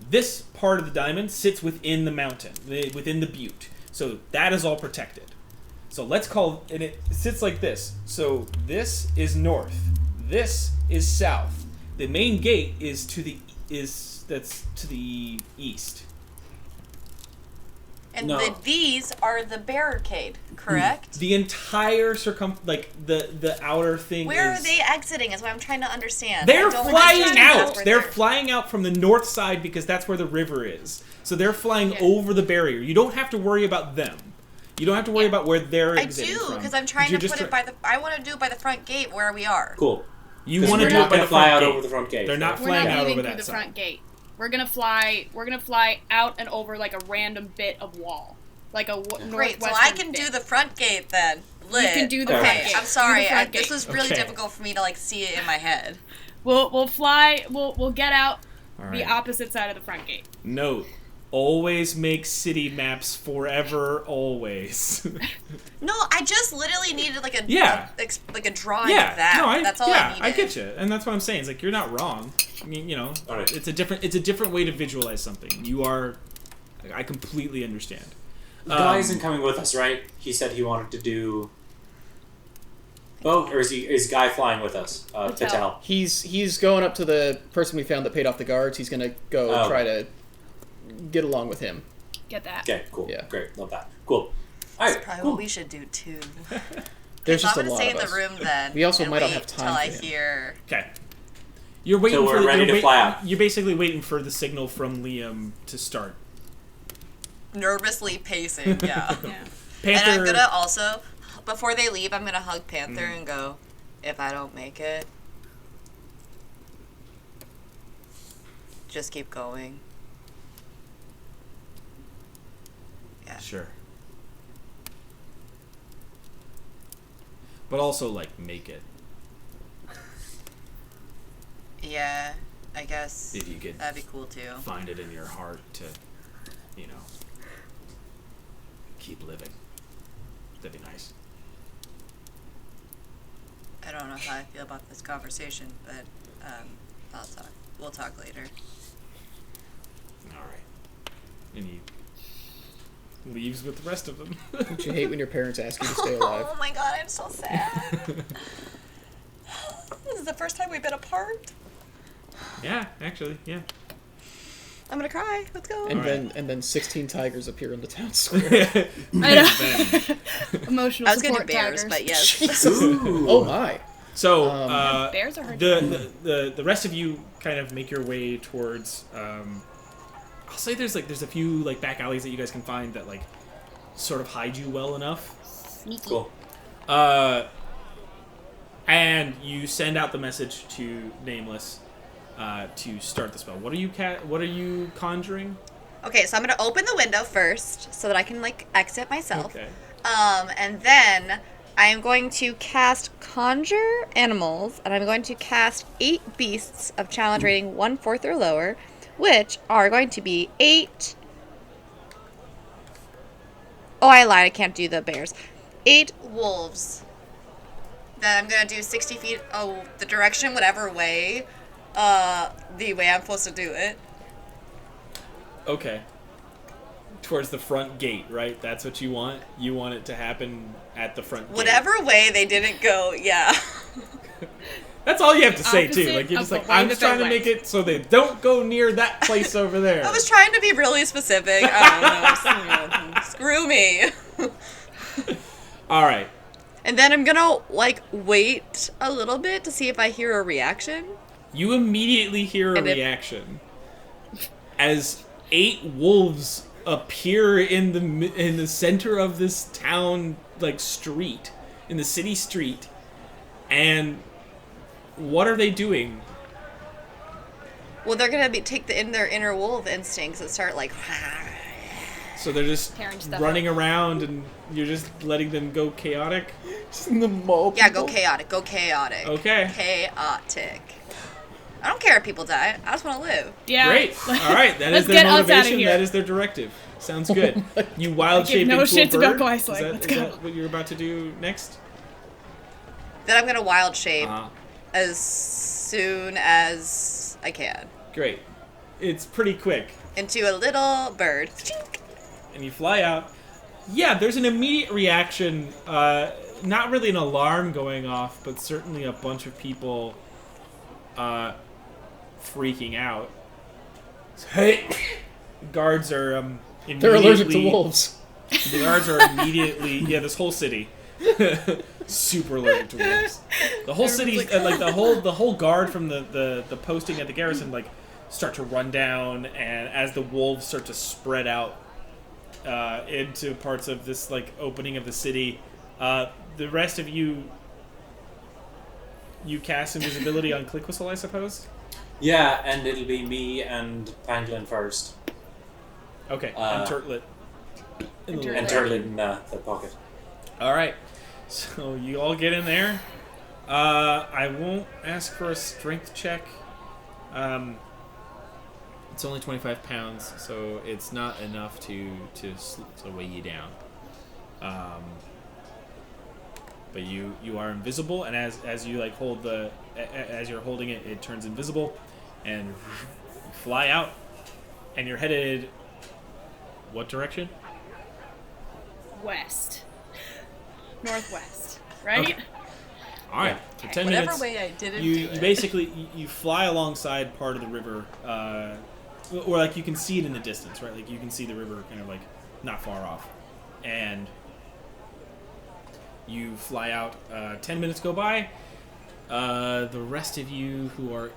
This part of the diamond sits within the mountain, within the butte. So that is all protected. So let's call and it sits like this. So this is north. This is south. The main gate is to the east. And No. these are the barricade, correct? The entire the outer thing. Where is, are they exiting? Is what I'm trying to understand. They're I don't flying understand out. where They're flying out from the north side because that's where the river is. So they're flying over the barrier. You don't have to worry about them. You don't have to worry about where they're I exiting do, from. because I'm trying You're to just put it by the. I want to do it by the front gate where we are. Cool. You 'Cause want to we're do not it by gonna the fly front out gate. over the front gate. They're not We're flying not out leaving over through that the side. front gate. We're gonna fly out and over like a random bit of wall, like a northwestern. Great, so I can bit. do the front gate then. Lit. You can do the okay. front gate. I'm sorry. Do the front This gate. was really Okay. difficult for me to like see it in my head. We'll fly. We'll get out All the right. opposite side of the front gate. Note: always make city maps forever. Always. No, I just literally needed like a Yeah. like a drawing Yeah, of that. no, That's all I needed. I get you, and that's what I'm saying. It's like you're not wrong. I mean, All right. it's a different way to visualize something. You are, I completely understand. Guy isn't coming with us, right? He said he wanted to do. Oh, or is Guy flying with us? Patel. He's going up to the person we found that paid off the guards. He's gonna go Oh. try to get along with him. Get that. Okay, cool. Yeah. Great, love that. Cool. All right, That's probably cool. what we should do too. There's So I'm just a gonna lot stay of in us. the room then. We also and might not wait have time till I for him. hear. Okay. You're waiting So we're for ready to fly out. You're basically waiting for the signal from Liam to start. Nervously pacing, yeah. Yeah. Panther. And I'm gonna also, before they leave, I'm gonna hug Panther and go, if I don't make it, just keep going. Yeah. Sure. But also, make it. Yeah, I guess If you could that'd be cool too. find it in your heart to, keep living. That'd be nice. I don't know how I feel about this conversation, but I'll talk. We'll talk later. All right. And he leaves with the rest of them. Don't you hate when your parents ask you to stay alive? Oh my god, I'm so sad. This is the first time we've been apart. Yeah, actually, yeah. I'm gonna cry. Let's go. And Alright. then 16 tigers appear in the town square. I know. Emotional I was gonna support do bears, tigers. but yes. Jesus. Ooh. Oh my. So, Bears are hard. the rest of you kind of make your way towards. I'll say there's a few back alleys that you guys can find that sort of hide you well enough. Sneaky. Cool. And you send out the message to Nameless to start the spell. What are you conjuring? Okay, so I'm gonna open the window first so that I can exit myself. Okay. And then I am going to cast Conjure Animals, and I'm going to cast 8 beasts of challenge rating 1/4 or lower, which are going to be 8. Oh, I lied. I can't do the bears. 8 wolves. Then I'm gonna do 60 feet. Oh, the direction, whatever way. The way I'm supposed to do it. Okay. Towards the front gate, right? That's what you want? You want it to happen at the front gate. Whatever way they didn't go, yeah. That's all you have to say, too. Opposite You're of just the way I'm that just they trying to went. make it so they don't go near that place over there. I was trying to be really specific. I don't know. Screw me. All right. And then I'm gonna, wait a little bit to see if I hear a reaction. You immediately hear a And reaction as 8 wolves appear in the center of this town street, in the city street, and what are they doing? Well, they're gonna take their inner wolf instincts and start like. So they're just Tearing stuff running around, and you're just letting them go chaotic? Just in the mall. Yeah, go chaotic. Go chaotic. Okay. Chaotic. I don't care if people die. I just want to live. Yeah. Great. All right. That is Let's their get us outta motivation. here. That is their directive. Sounds good. You wild give shape no into shits a about bird. Glysling. Let's Is go. that what you're about to do next? Then I'm gonna wild shape Uh-huh. as soon as I can Great. It's pretty quick. into a little bird. And you fly out. Yeah, there's an immediate reaction. Not really an alarm going off, but certainly a bunch of people freaking out. Hey! Guards are immediately... They're allergic to wolves. The guards are immediately... Yeah, this whole city. Super allergic to wolves. The whole city, like the whole guard from the posting at the garrison, like, start to run down, and as the wolves start to spread out into parts of this like opening of the city, the rest of you cast invisibility on Click Whistle, I suppose. Yeah, and it'll be me and Pangolin first. Okay, and Turtlet. And Turtlet in the pocket. All right, so you all get in there. I won't ask for a strength check. It's only 25 pounds, so it's not enough to weigh you down. But you are invisible, and as you like hold as you're holding it, it turns invisible, and fly out, and you're headed what direction? West. Northwest. Right? Okay. All right. For 10 Whatever minutes, way I didn't you do it. basically you fly alongside part of the river, or like you can see it in the distance, right? Like you can see the river kind of like not far off, and you fly out. 10 minutes go by. The rest of you who are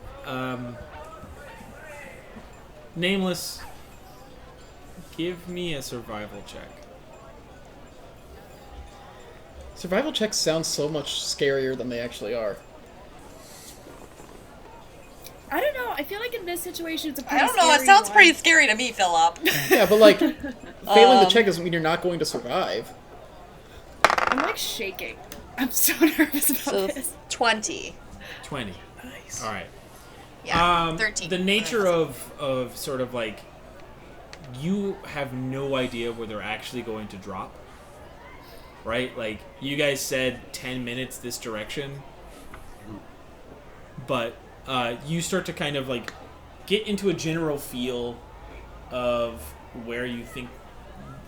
nameless, give me a survival check. Survival checks sound so much scarier than they actually are. I don't know. I feel like in this situation it's a pretty I don't know. It scary sounds one. pretty scary to me, Philip. Yeah, but like, failing the check doesn't mean you're not going to survive. I'm like shaking. I'm so nervous about So this. 20. 20. Nice. All right. Yeah, 13. The nature of sort of like, you have no idea where they're actually going to drop. Right? Like, you guys said 10 minutes this direction. But you start to kind of like get into a general feel of where you think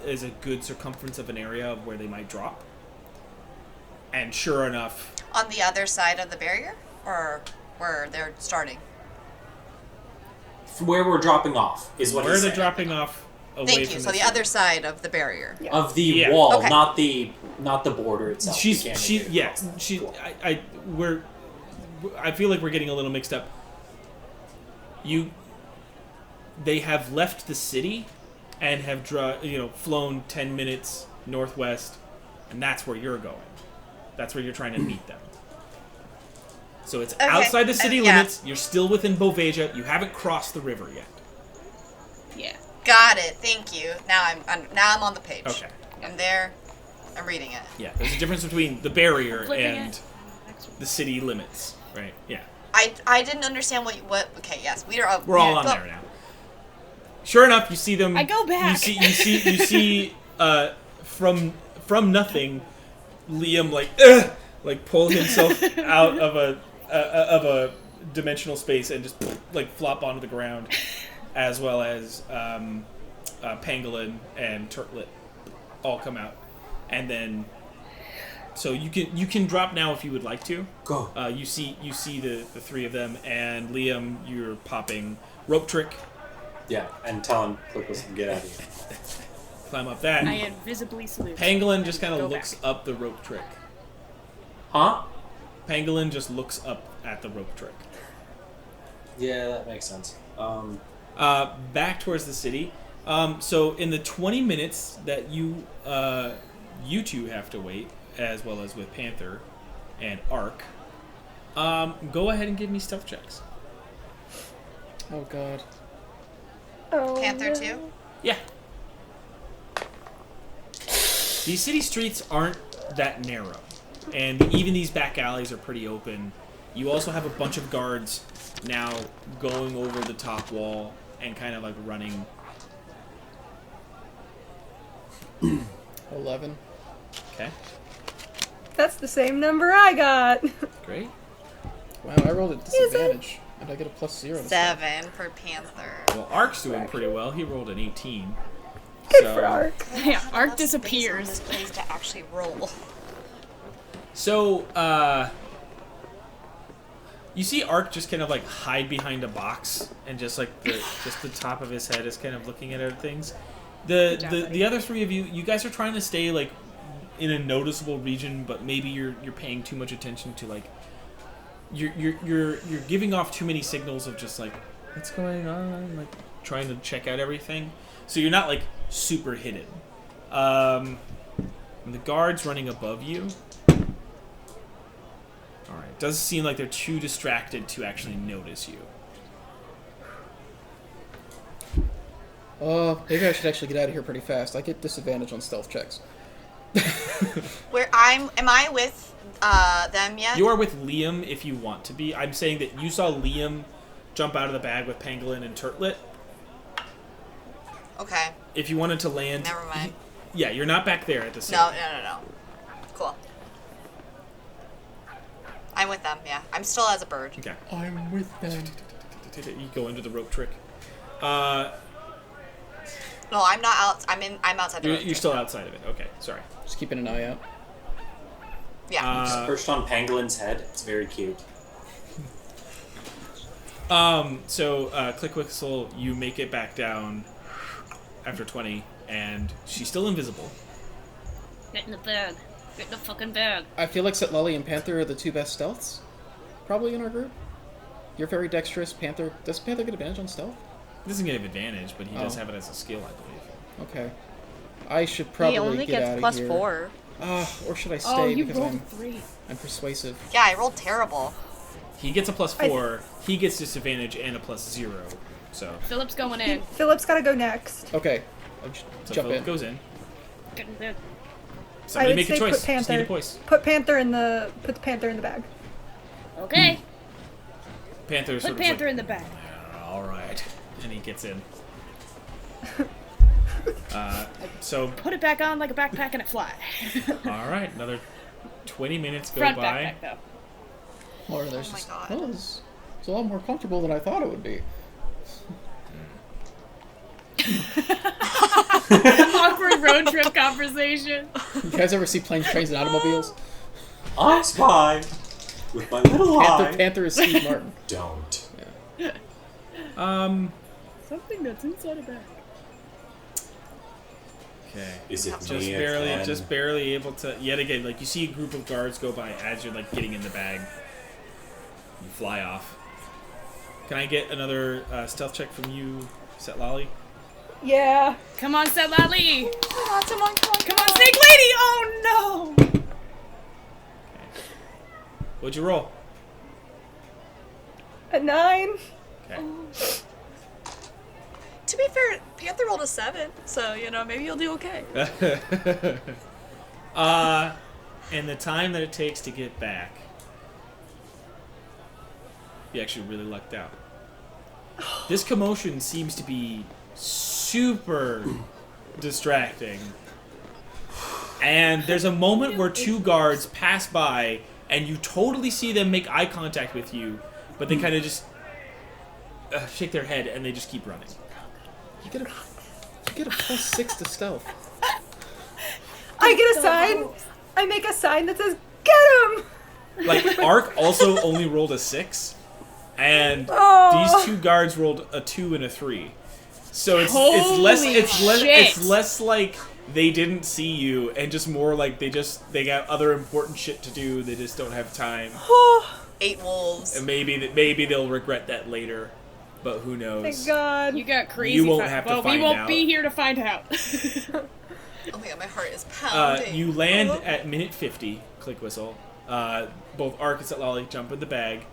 is a good circumference of an area of where they might drop. And sure enough... On the other side of the barrier? Or where they're starting? Where we're dropping off is what where he they're said. dropping off away Thank you. from So the city. other side of the barrier. Of the Yeah. wall, Okay. not the border itself. We can't make it Yeah, across. Cool. I feel like we're getting a little mixed up. They have left the city and have flown 10 minutes northwest, and that's where you're going. That's where you're trying to meet them. So it's Okay. outside the city Yeah. limits. You're still within Bovasia. You haven't crossed the river yet. Yeah. Got it. Thank you. Now I'm on the page. Okay. I'm there. I'm reading it. Yeah, there's a difference between the barrier Flipping and it. the city limits, right? Yeah. I didn't understand what. Okay. Yes. We're We're all on there now. Sure enough, you see them. I go back. You see. From nothing, Liam like pull himself out of a dimensional space and just like flop onto the ground, as well as Pangolin and Turtlet all come out, and then so you can drop now if you would like to. Go. You see the three of them, and Liam, you're popping rope trick. Yeah, and telling Clippus to get out of here. Climb up that. I invisibly salute. Pangolin just kind Go of looks back. up the rope trick. Huh? Pangolin just looks up at the rope trick. Yeah, that makes sense. Back towards the city. So in the 20 minutes that you two have to wait, as well as with Panther and Ark, Go ahead and give me stealth checks. Oh god. Oh, Panther no. too? Yeah. These city streets aren't that narrow, and even these back alleys are pretty open. You also have a bunch of guards now going over the top wall and kind of like running. 11. Okay, That's the same number I got. great. Wow, I rolled a disadvantage. And I get a +0. this time. 7 for Panther. Well, Ark's doing pretty well. He rolled an 18. Good for Ark. Yeah, Ark That's the base on disappears. this place to actually roll. So, you see Ark just kind of like hide behind a box, and just like the top of his head is kind of looking at other things. The other three of you guys are trying to stay like in a noticeable region, but maybe you're paying too much attention to like you're giving off too many signals of just like what's going on, like trying to check out everything. So you're not like super hidden. The guards running above you. Alright, doesn't seem like they're too distracted to actually notice you. Maybe I should actually get out of here pretty fast. I get disadvantage on stealth checks. Am I with them yet? You are with Liam if you want to be. I'm saying that you saw Liam jump out of the bag with Pangolin and Turtlet. Okay. If you wanted to land... Never mind. Yeah, you're not back there at the same. No. Cool. I'm with them, yeah. I'm still as a bird. Okay. I'm with them. You go into the rope trick. No, I'm not out. I'm outside the room. You're still outside of it. Okay, sorry. Just keeping an eye out. Yeah. Just perched on Pangolin's head. It's very cute. Click Whistle, you make it back down after 20, and she's still invisible. Get in the bag. Get in the fucking bag. I feel like Setlali and Panther are the two best stealths, probably in our group. You're very dexterous, Panther. Does Panther get advantage on stealth? He doesn't get advantage, but he does Oh. have it as a skill, I believe. Okay. I should probably He only get out gets of here. +4. Or should I stay Oh, you because rolled I'm 3. persuasive? Yeah, I rolled terrible. He gets a +4, he gets disadvantage and a +0. So Philip's going in. Philip's gotta go next. Okay. I'll jump Philip in. goes in. Get in the bag. Somebody would make a say choice. put Just need a Panther. choice. Put the Panther in the bag. Okay. Panther sort Put of Panther like, in the bag. all right, and he gets in. So Put it back on like a backpack and it fly. all right, another 20 minutes go Front by. backpack though. Or there's Oh my just, God. well, it's a lot more comfortable than I thought it would be. Awkward road trip conversation. You guys ever see planes, trains, and automobiles? I spy with my little eye. Panther is Steve Martin. Don't. Something that's inside a bag. Okay. Is it Just me barely, again? just barely able to. Yet again, like you see a group of guards go by as you're like getting in the bag. You fly off. Can I get another stealth check from you, Setlali? Yeah. Come on, Setlali. Come on. Come on, Snake Lady. Oh no. What'd you roll? A 9. Okay. To be fair, Panther rolled a 7, so maybe you'll do okay. And the time that it takes to get back, you actually really lucked out. This commotion seems to be super distracting. And there's a moment where two guards pass by and you totally see them make eye contact with you, but they kind of just shake their head and they just keep running. You get a +6 to stealth. I get a sign. I make a sign that says, "Get him!" Like, Ark also only rolled a 6, and Oh. these two guards rolled a 2 and a 3. So it's Holy less like they didn't see you, and just more like they got other important shit to do. They just don't have time, 8 wolves. and maybe they'll regret that later, but who knows? Thank God. You got crazy. You won't have to we find won't out. be here to find out. Oh my God, my heart is pounding. You land at minute 50. Click whistle. Both Ark and Setlali jump in the bag.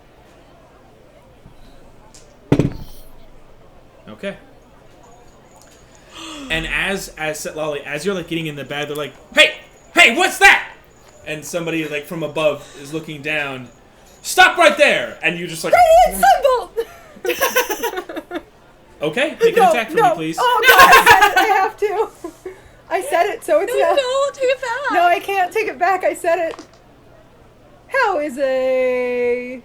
Okay. And as Setlali, as you're like getting in the bag, they're like, "Hey, what's that?" And somebody like from above is looking down. "Stop right there!" And you just like. Radiant Sunbolt! Okay, make an attack for me, please. Oh god, I have to. I said it, so it's not. No, take it back. No, I can't take it back. I said it. How is a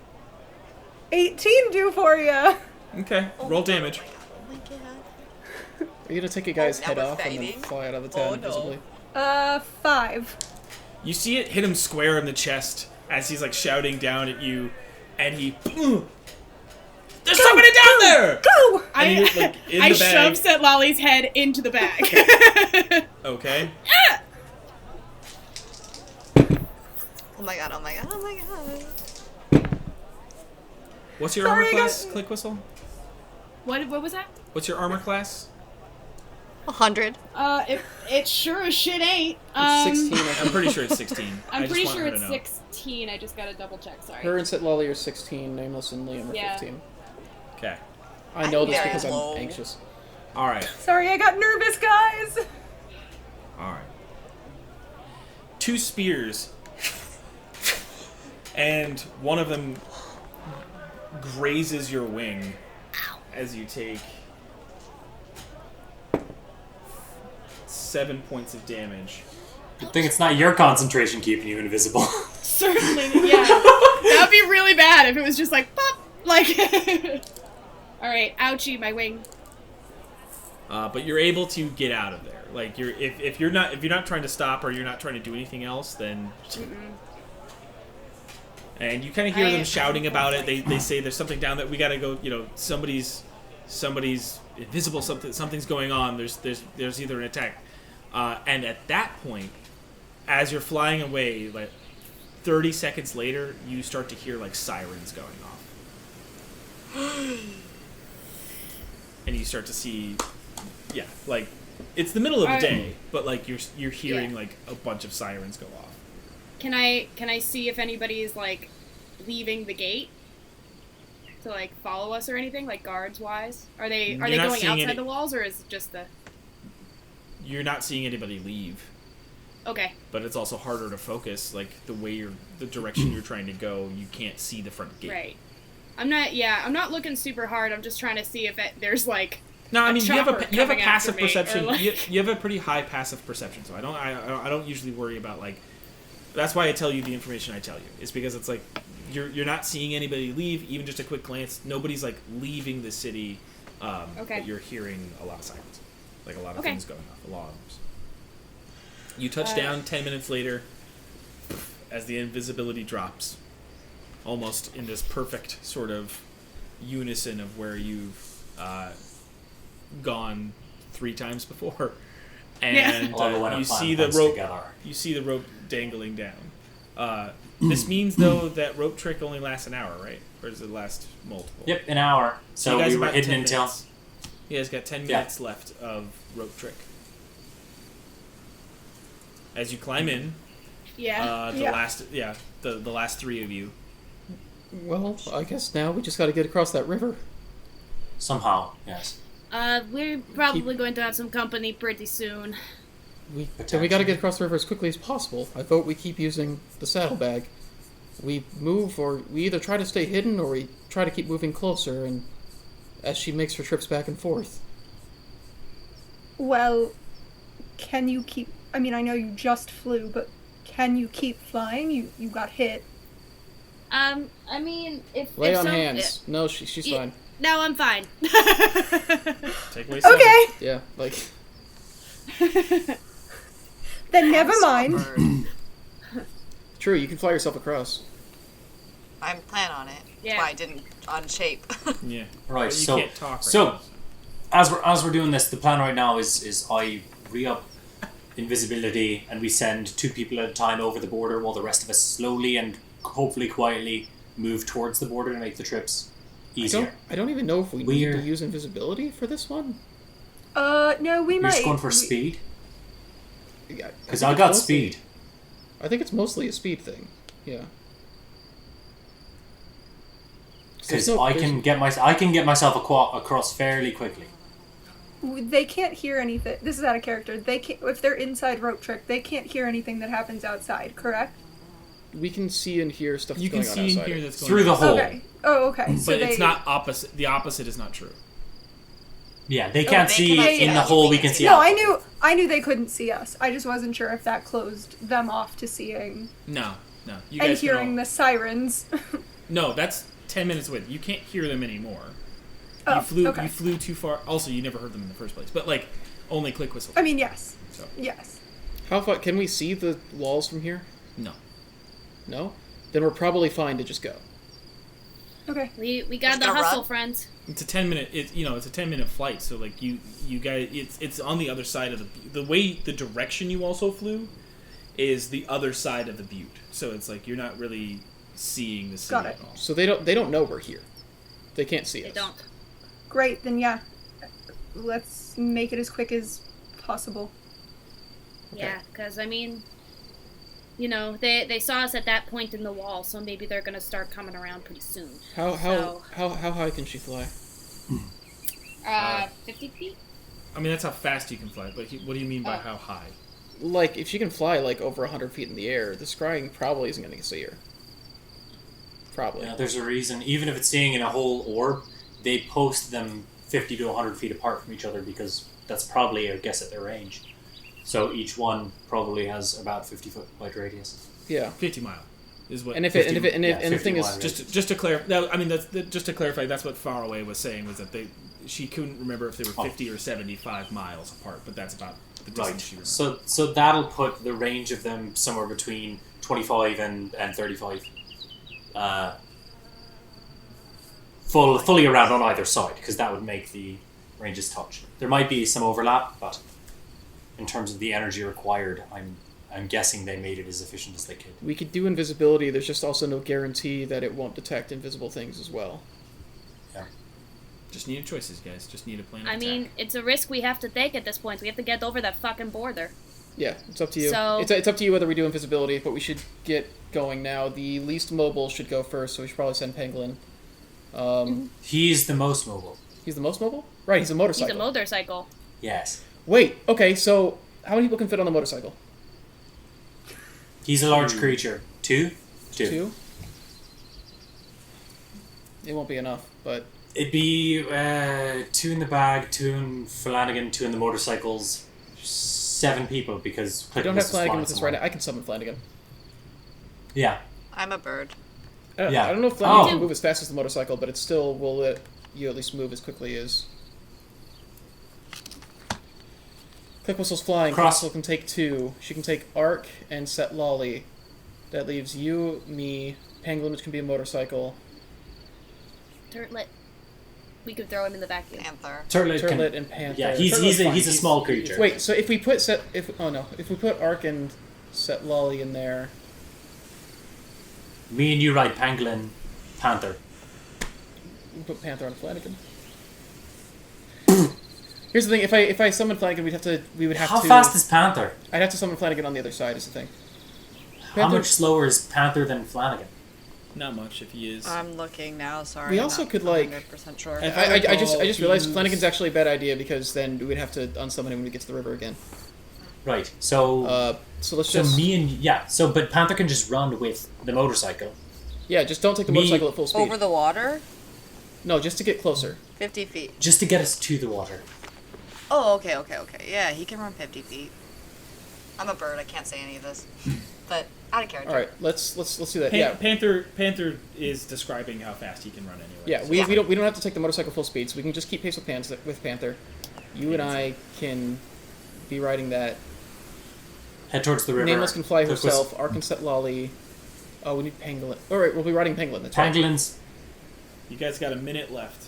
18 do for you? Okay, roll damage. Oh my god. Are you gonna take a guy's now head we're off and then fighting? fly out of the town Oh, no. invisibly? 5. You see it hit him square in the chest as he's like shouting down at you, and he. There's somebody down there! Go! And he, like, in I the bag. shoved Lolly's head into the bag. Okay. Oh my god, oh my god, oh my god. What's your Sorry, armor I class, got- Click Whistle? What was that? What's your armor class? 100. It sure as shit ain't. It's 16. I I'm think. pretty sure it's 16. I I'm just pretty want sure her to it's know. 16. I just gotta double check. Sorry. Her and Setlali are 16. Nameless and Liam are Yeah. 15. Okay. I know this very because low. I'm anxious. All right. Sorry, I got nervous, guys. All right. 2 spears, and one of them grazes your wing as you take 7 points of damage. Good thing it's not your concentration keeping you invisible. Certainly, yeah. That would be really bad if it was just like pop, like. All right, ouchie, my wing. But you're able to get out of there. Like if you're not trying to stop or you're not trying to do anything else, then. And you kind of hear them shouting about it. They say there's something down that we gotta go. You know, somebody's invisible. Something's going on. There's either an attack, and at that point, as you're flying away, like 30 seconds later, you start to hear like sirens going off, and you start to see, like it's the middle of the day, but like you're hearing like a bunch of sirens go off. Can I see if anybody's like leaving the gate to like follow us or anything, like guards wise? Are they You're not going seeing outside any- the walls, or is it just the? You're not seeing anybody leave, Okay. but it's also harder to focus. Like the direction you're trying to go, you can't see the front gate. Right. I'm not looking super hard. I'm just trying to see if it, there's like. No, I mean you have a chopper passive coming after me, or, perception. like- You have a pretty high passive perception, so I don't usually worry about like. That's why I tell you the information I tell you. Is because it's like you're not seeing anybody leave, even just a quick glance. Nobody's like leaving the city. Okay. But you're hearing a lot of sirens, like a lot of Okay. things going off, alarms. You touch down 10 minutes later, as the invisibility drops, almost in this perfect sort of unison of where you've gone 3 times before, and I love it when a you plan see the comes rope. together. You see the rope dangling down. This means though that rope trick only lasts an hour, right? Or does it last multiple? Yep, an hour. So you guys we have were about hidden 10 until. minutes. You guys got 10 minutes left of rope trick. As you climb in, Yeah. the last 3 of you. Well, I guess now we just got to get across that river. Somehow, yes. We're probably going to have some company pretty soon. So we got to get across the river as quickly as possible. I vote we keep using the saddlebag. We move, or we either try to stay hidden, or we try to keep moving closer, and as she makes her trips back and forth. Well, can you keep... I mean, I know you just flew, but can you keep flying? You got hit. I mean, if Lay if on some- hands. No, she's Yeah. fine. No, I'm fine. Take away 7. Okay, Yeah, like... then never mind. Bird. True, you can fly yourself across. I'm plan on it. Yeah. Why I didn't unshape. Yeah. Right, But you so can't talk right so now. as we're doing this, the plan right now is I re-up invisibility and we send 2 people at a time over the border while the rest of us slowly and hopefully quietly move towards the border to make the trips easier. I don't even know if we need We're- to use invisibility for this one. No, we You're might. just going for speed? Yeah, Because think I it's got mostly- speed. I think it's mostly a speed thing. Yeah. Because No, I can get myself across fairly quickly. They can't hear anything. This is out of character. They can't, if they're inside Rope Trick, they can't hear anything that happens outside, correct? We can see and hear stuff You that's can going see on and outside. hear that's going Through on. the hole. Okay. Oh, okay. So But it's not opposite. The opposite is not true. Yeah, they can't they see cannot in see the us. hole. We can see. No, out. I knew they couldn't see us. I just wasn't sure if that closed them off to seeing No. You and guys can hearing all- the sirens. No, that's 10 minutes away. You can't hear them anymore. Oh, You okay. flew too far. Also, you never heard them in the first place. But like, only click whistle. I mean, yes. So. Yes. How far can we see the walls from here? No. No? Then we're probably fine to just go. Okay. We got Just the gonna hustle, run? friends. It's a 10-minute. It's a 10-minute flight. So like you guys, it's on the other side of the way the direction you also flew is the other side of the butte. So it's like you're not really seeing the city Got it. at all. So they don't know we're here. They can't see They us. don't. Great. Then yeah, let's make it as quick as possible. Yeah, because, I mean, you know, they saw us at that point in the wall, so maybe they're going to start coming around pretty soon. How So- high can she fly? 50 feet? I mean, that's how fast you can fly. But what do you mean by Oh. how high? Like, if she can fly like over 100 feet in the air, the scrying probably isn't going to see her. Probably. Yeah, there's a reason. Even if it's staying in a whole orb, they post them 50 to 100 feet apart from each other because that's probably a guess at their range. So each one probably has about 50-foot wide radius. Yeah. 50 mile is what. And if 50 the thing 50 is mile just to clarify, no, I mean just to clarify, that's what Far Away was saying, was that she couldn't remember if they were 50 or 75 miles apart, but that's about the distance Right. she remembered. So that'll put the range of them somewhere between 25 and 35. Fully around on either side, because that would make the ranges touch. There might be some overlap, but in terms of the energy required, I'm guessing they made it as efficient as they could. we could do invisibility, there's just also no guarantee that it won't detect invisible things as well. Just need choices, guys. Just need a plan of I attack. mean, it's a risk we have to take at this point. We have to get over that fucking border. Yeah, it's up to you. So- It's up to you whether we do invisibility, but we should get going now. The least mobile should go first, so we should probably send Pangolin. He's the most mobile. He's the most mobile? Right, he's a He's motorcycle. a motorcycle. Yes. Wait, okay, so how many people can fit on the motorcycle? He's a large creature. Two? Two? It won't be enough, but It'd be 2 in the bag, 2 in Flanagan, 2 in the motorcycles, 7 people because I don't have Clitmus is Flanagan flying with us somewhere. right now. I can summon Flanagan. Yeah. I'm a bird. Yeah. I don't know if Flanagan Oh. can move as fast as the motorcycle, but it still will let you at least move as quickly as... Click Whistle's flying. Click Cross. Whistle can take 2. She can take Arc and Set Lolly. That leaves you, me, Pangolin, which can be a motorcycle, Turtlet. We could throw him in the vacuum. Panther. Turtlet, and Panther. Yeah, he's Turtlet's fine. a small creature. Wait, so if we put if we put Arc and Set Lolly in there, Me and you ride Pangolin, Panther. we put Panther on Flanagan. Here's the thing: if I summon Flanagan, we would have How to. fast is Panther? I'd have to summon Flanagan on the other side. Is the thing. How Panther- much slower is Panther than Flanagan? Not much if he is. I'm looking now. Sorry. We I'm also not could, like- 100% sure. If I just recall, realized he's- Flanagan's actually a bad idea because then we would have to unsummon him when we get to the river again. Right. So So let's so just me and but Panther can just run with the motorcycle. just don't take the me- motorcycle at full speed. Over the water? No, just to get closer. 50 feet. Just to get us to the water. Oh, okay. Yeah, he can run 50 feet. I'm a bird. I can't say any of this. But out of character. All right, let's do that. Yeah, Panther is describing how fast he can run anyway. yeah. so- We don't have to take the motorcycle full speed, so we can just keep pace with Panther. You and I can be riding that. Head towards the river. Nameless can fly Click herself. Arc can set Lolly. Oh, we need Pangolin. All right, we'll be riding Pangolin. That's right. Pangolin's. You guys got a minute left.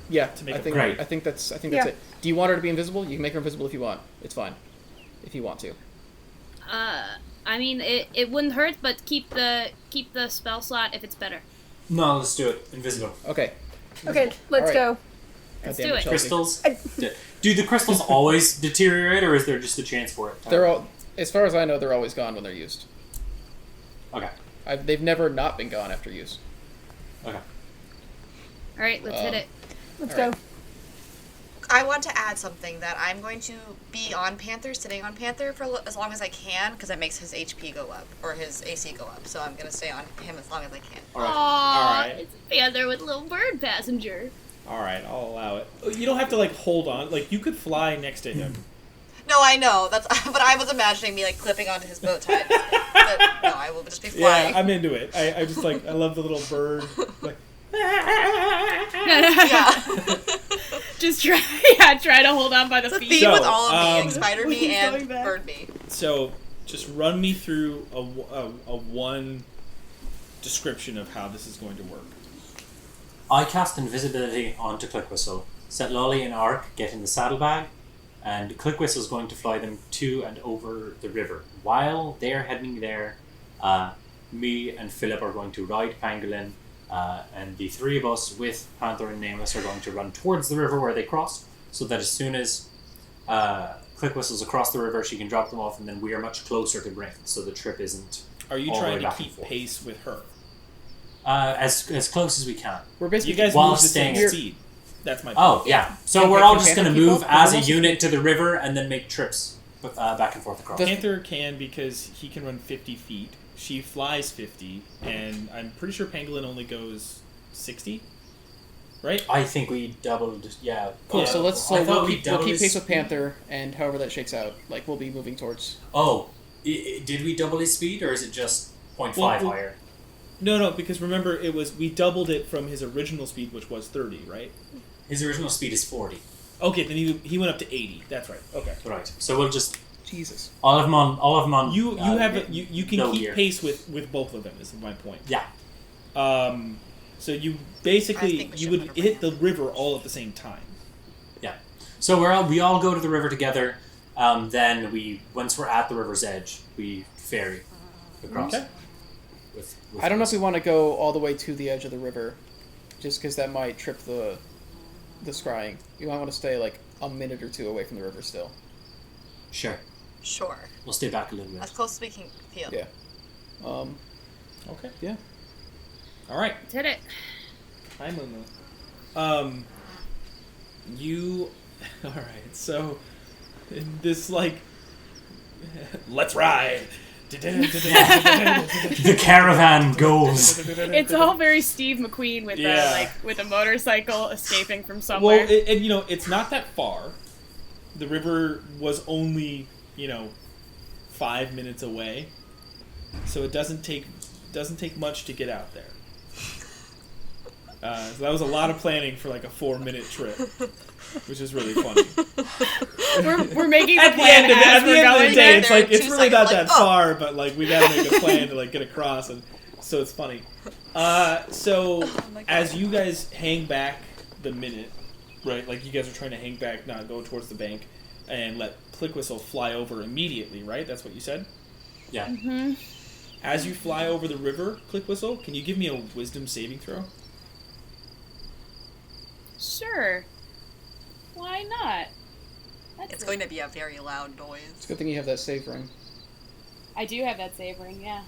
Yeah, to make I it think great. I think that's Yeah. it. Do you want her to be invisible? You can make her invisible if you want. It's fine, if you want to. I mean, it wouldn't hurt, but keep the spell slot if it's better. No, let's do it. Invisible. Okay. Okay, let's Alright. go. Let's Goddamn do it. Chelsea. Crystals. Do the crystals always deteriorate, or is there just a chance for it? They're all, as far as I know, they're always gone when they're used. Okay. They've never not been gone after use. Okay. All right, let's hit it. Let's All right. go. I want to add something that I'm going to be on Panther, sitting on Panther for as long as I can, because it makes his HP go up, or his AC go up, so I'm going to stay on him as long as I can. Aww, Alright. it's a panther with a little bird passenger. All right, I'll allow it. You don't have to like hold on. Like you could fly next to him. No, I know, that's, but I was imagining me, like, clipping onto his bow tie. But, no, I will just be flying. Yeah, I'm into it. I just like I love the little bird. Like, Yeah. Just try to hold on by the It's a feet. theme So, with all of me, like um, Spider Who's Me going and back? Bird Me. so just run me through a one description of how this is going to work. I cast invisibility onto Clickwhistle. Set Lolly and Ark get in the saddlebag, and Clickwhistle's going to fly them to and over the river. While they're heading there, me and Philip are going to ride Pangolin, and the three of us with Panther and Nameless are going to run towards the river where they crossed, so that as soon as Clickwhistle's across the river, she can drop them off, and then we are much closer to Bryn, so the trip isn't Are you all the way trying to back and keep forth. pace with her? As close as we can. We're You basically guys While move the same staying- speed. That's my Oh, point. yeah. So Can we're Panther all just going to keep move up? as a Everyone else unit to the river and then make trips back and forth across. Panther can because he can run 50 feet. She flies 50, and I'm pretty sure Pangolin only goes 60. Right? I think we doubled, yeah. cool. Yeah. So let's I thought we'll we keep doubled pace his with speed. Panther, and however that shakes out, like we'll be moving towards. Oh, did we double his speed, or is it just 0.5 Well, higher? No, because remember we doubled it from his original speed, which was 30, right? His original speed is 40. Okay, then he went up to 80. That's right. Okay. Right. So we'll just Jesus. all of them on. You have you can no keep gear. pace with both of them. Is my point. Yeah. So you I basically think we you should would put a hit the brand. river all at the same time. Yeah. So we all go to the river together. Then once we're at the river's edge, we ferry across. Okay. With I don't know if we want to go all the way to the edge of the river, just because that might trip the scrying. You might want to stay like a minute or two away from the river still. Sure. Sure. We'll stay back a little bit. As close as we can feel. Yeah. Okay. Yeah. All right. Let's hit it. Hi, Mumu. You. All right. So, in this like, let's ride. The caravan goes. It's all very Steve McQueen with Yeah. with a motorcycle escaping from Well, somewhere. it's not that far. The river was only 5 minutes away, so it doesn't take much to get out there. So that was a lot of planning for like a 4-minute trip, which is really funny. we're making the At the plan end of as the we're day, going it's there. there like in it's 2 really not seconds, that like, oh. far, but like we gotta make a plan to like get across, and so it's funny. So as you guys hang back the minute, right? Like you guys are trying to hang back, not go towards the bank, and let Clickwhistle fly over immediately, right? That's what you said. Yeah. Mm-hmm. As you fly over the river, Clickwhistle, can you give me a Wisdom saving throw? Sure. Why not? It's going to be a very loud noise. It's a good thing you have that save ring. I do have that save ring, yeah.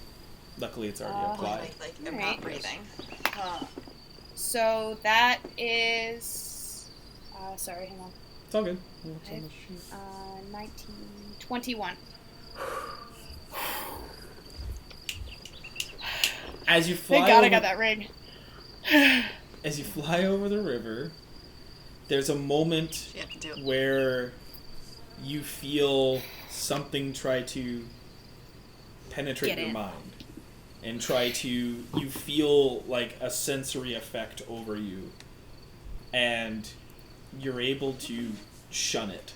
Luckily, it's already applied. I'm Right. not breathing. So that is. Sorry, hang on. It's all good. 1921. As you fly Thank God I over- got that ring. As you fly over the river, there's a moment You have to do it. where you feel something try to penetrate Get your in. mind and you feel like a sensory effect over you, and you're able to shun it.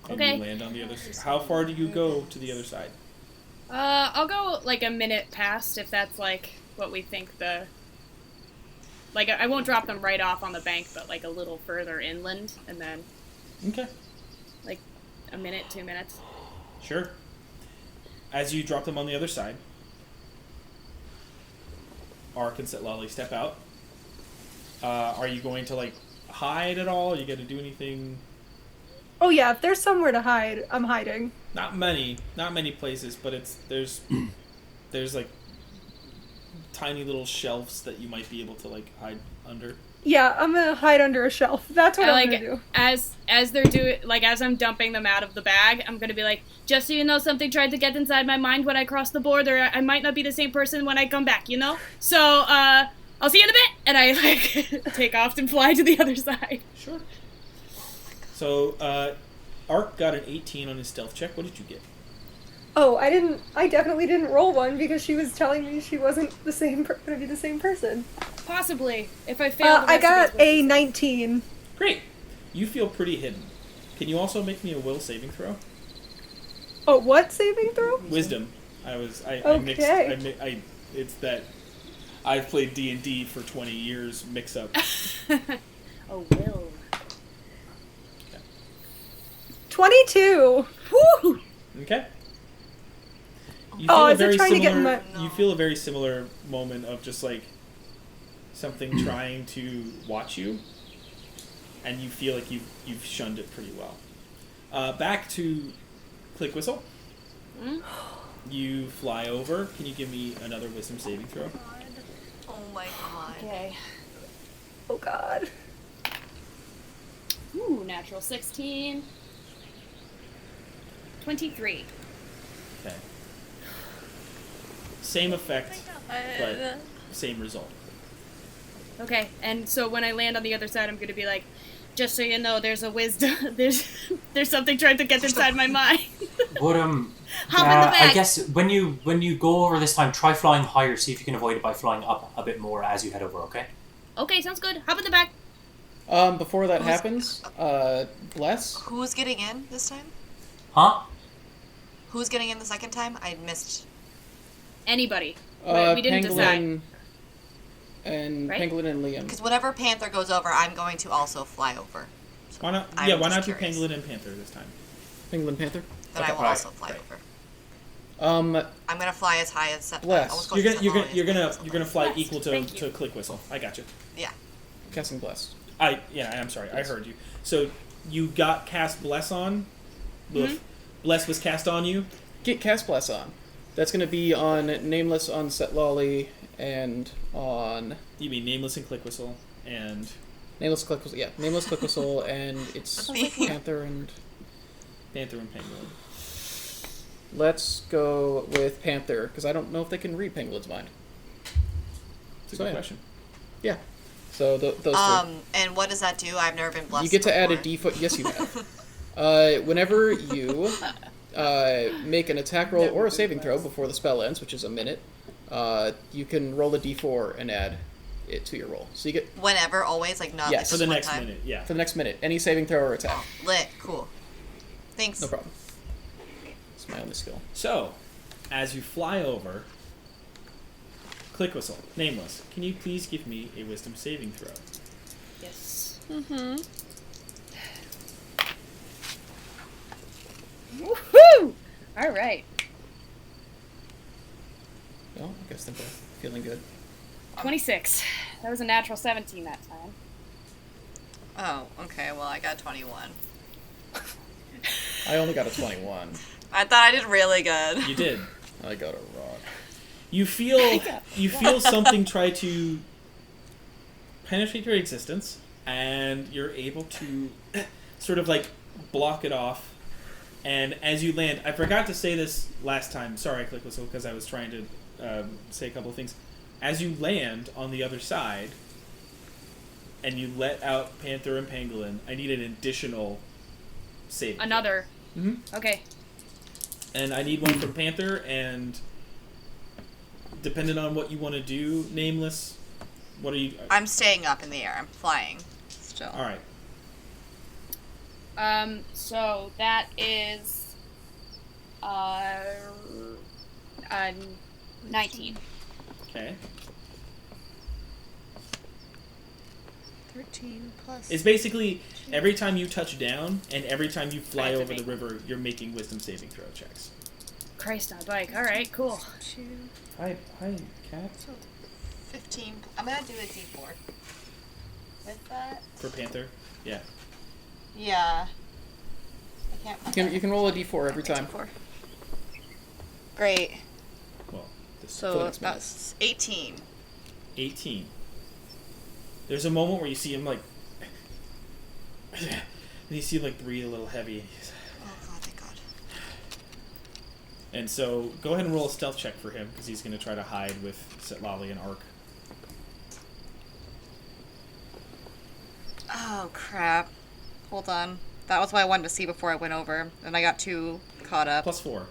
And Okay. you land on the other side. How far do you go to the other side? I'll go like a minute past if that's like what we think the. Like I won't drop them right off on the bank, but like a little further inland, and then Okay. like a minute, 2 minutes. Sure. As you drop them on the other side, Ark and Lolly step out. Are you going to like hide at all? Are you going to do anything? Oh yeah, if there's somewhere to hide, I'm hiding. Not many places, but there's like tiny little shelves that you might be able to like hide under. Yeah, I'm gonna hide under a shelf. That's what I'm gonna do. As they're doing, like, as I'm dumping them out of the bag, I'm gonna be like, just so you know, something tried to get inside my mind when I crossed the border. I might not be the same person when I come back, you know? So, I'll see you in a bit! And I, like, take off and fly to the other side. Sure. So, Ark got an 18 on his stealth check. What did you get? Oh, I definitely didn't roll one because she was telling me she wasn't gonna be the same person. Possibly. If I fail, I got a 19. Great. You feel pretty hidden. Can you also make me a will saving throw? Oh, what saving throw? Wisdom. Okay. It's that I've played D&D for 20 years mix up. Oh, will. 22. Woo! Okay. You Is it trying to get in my... You feel a very similar moment of just like something trying to watch you, and you feel like you've shunned it pretty well. Back to Click Whistle. Mm? You fly over. Can you give me another wisdom saving throw? Oh my god. Okay. Oh god. Ooh, natural 16. 23. Okay. Same effect, but same result. Okay, and so when I land on the other side, I'm gonna be like, just so you know, there's a wisdom, there's something trying to get inside my mind. But Hop in the bag. I guess when you go over this time, try flying higher. See if you can avoid it by flying up a bit more as you head over. Okay. Okay, sounds good. Hop in the back. Before that happens, Bless. Who's getting in this time? Huh? Who's getting in the second time? I missed. Anybody. We didn't decide. And right? Pangolin and Liam. Because whenever Panther goes over, I'm going to also fly over. So Why not? I'm Why not do curious. Pangolin and Panther this time? Pangolin Panther. Then I will right, also fly right. over. I'm gonna fly as high as Bless. You're gonna fly Bless. equal Thank to you. Click Whistle. I got you. Yeah. Casting Bless. I'm sorry. I heard you. So you got cast Bless on. Mm-hmm. Bless was cast on you. Get Cast Bless on. That's going to be on Nameless, on Set Lolly, and on... You mean Nameless and Click Whistle and... Nameless Click Whistle, yeah. Nameless Click Whistle, and it's Panther and... Pangolin. Let's go with Panther, because I don't know if they can read Pangolin's mind. It's a good question. Yeah. So those two. And what does that do? I've never been blessed. You get to add a before. D4. Yes, you have. Whenever you make an attack roll or a saving throw before the spell ends, which is a minute, you can roll a D4 and add it to your roll. So you get Whenever, always, like not Yes. like For just the one next time. minute, yeah. for the next minute any saving throw or attack. Oh, lit, cool. Thanks. No problem. It's my only skill. So, as you fly over, Click Whistle, Nameless, can you please give me a Wisdom saving throw? Yes. Mm-hmm. Woohoo! All right. Well, I guess they're both feeling good. 26. That was a natural 17 that time. Oh, okay. Well, I got 21. I only got a 21. I thought I did really good. You did. I got a rock. You feel something try to penetrate your existence, and you're able to sort of like block it off. And as you land, I forgot to say this last time. Sorry, Click Whistle, because I was trying to say a couple of things. As you land on the other side, and you let out Panther and Pangolin, I need an additional save. Another. Mm-hmm. Okay. And I need one from Panther, and depending on what you want to do, Nameless, what are you... I'm staying up in the air. I'm flying still. All right. So that is 19. Okay. 13 plus. It's basically every time you touch down and every time you fly I have to over the make- river, you're making wisdom saving throw checks. Christ on a bike. All right, cool. 2, Hi, cat. 15. I'm gonna do a D4. With that? For Panther, yeah. Yeah. You can roll a d4 every time. D4. Great. Well, this So that's 18. 18. There's a moment where you see him like, and you see him like breathe a little heavy. Oh god, thank god. And so go ahead and roll a stealth check for him because he's going to try to hide with Setlali and Ark. Oh crap. Hold on. That was what I wanted to see before I went over, and I got too caught up. +4.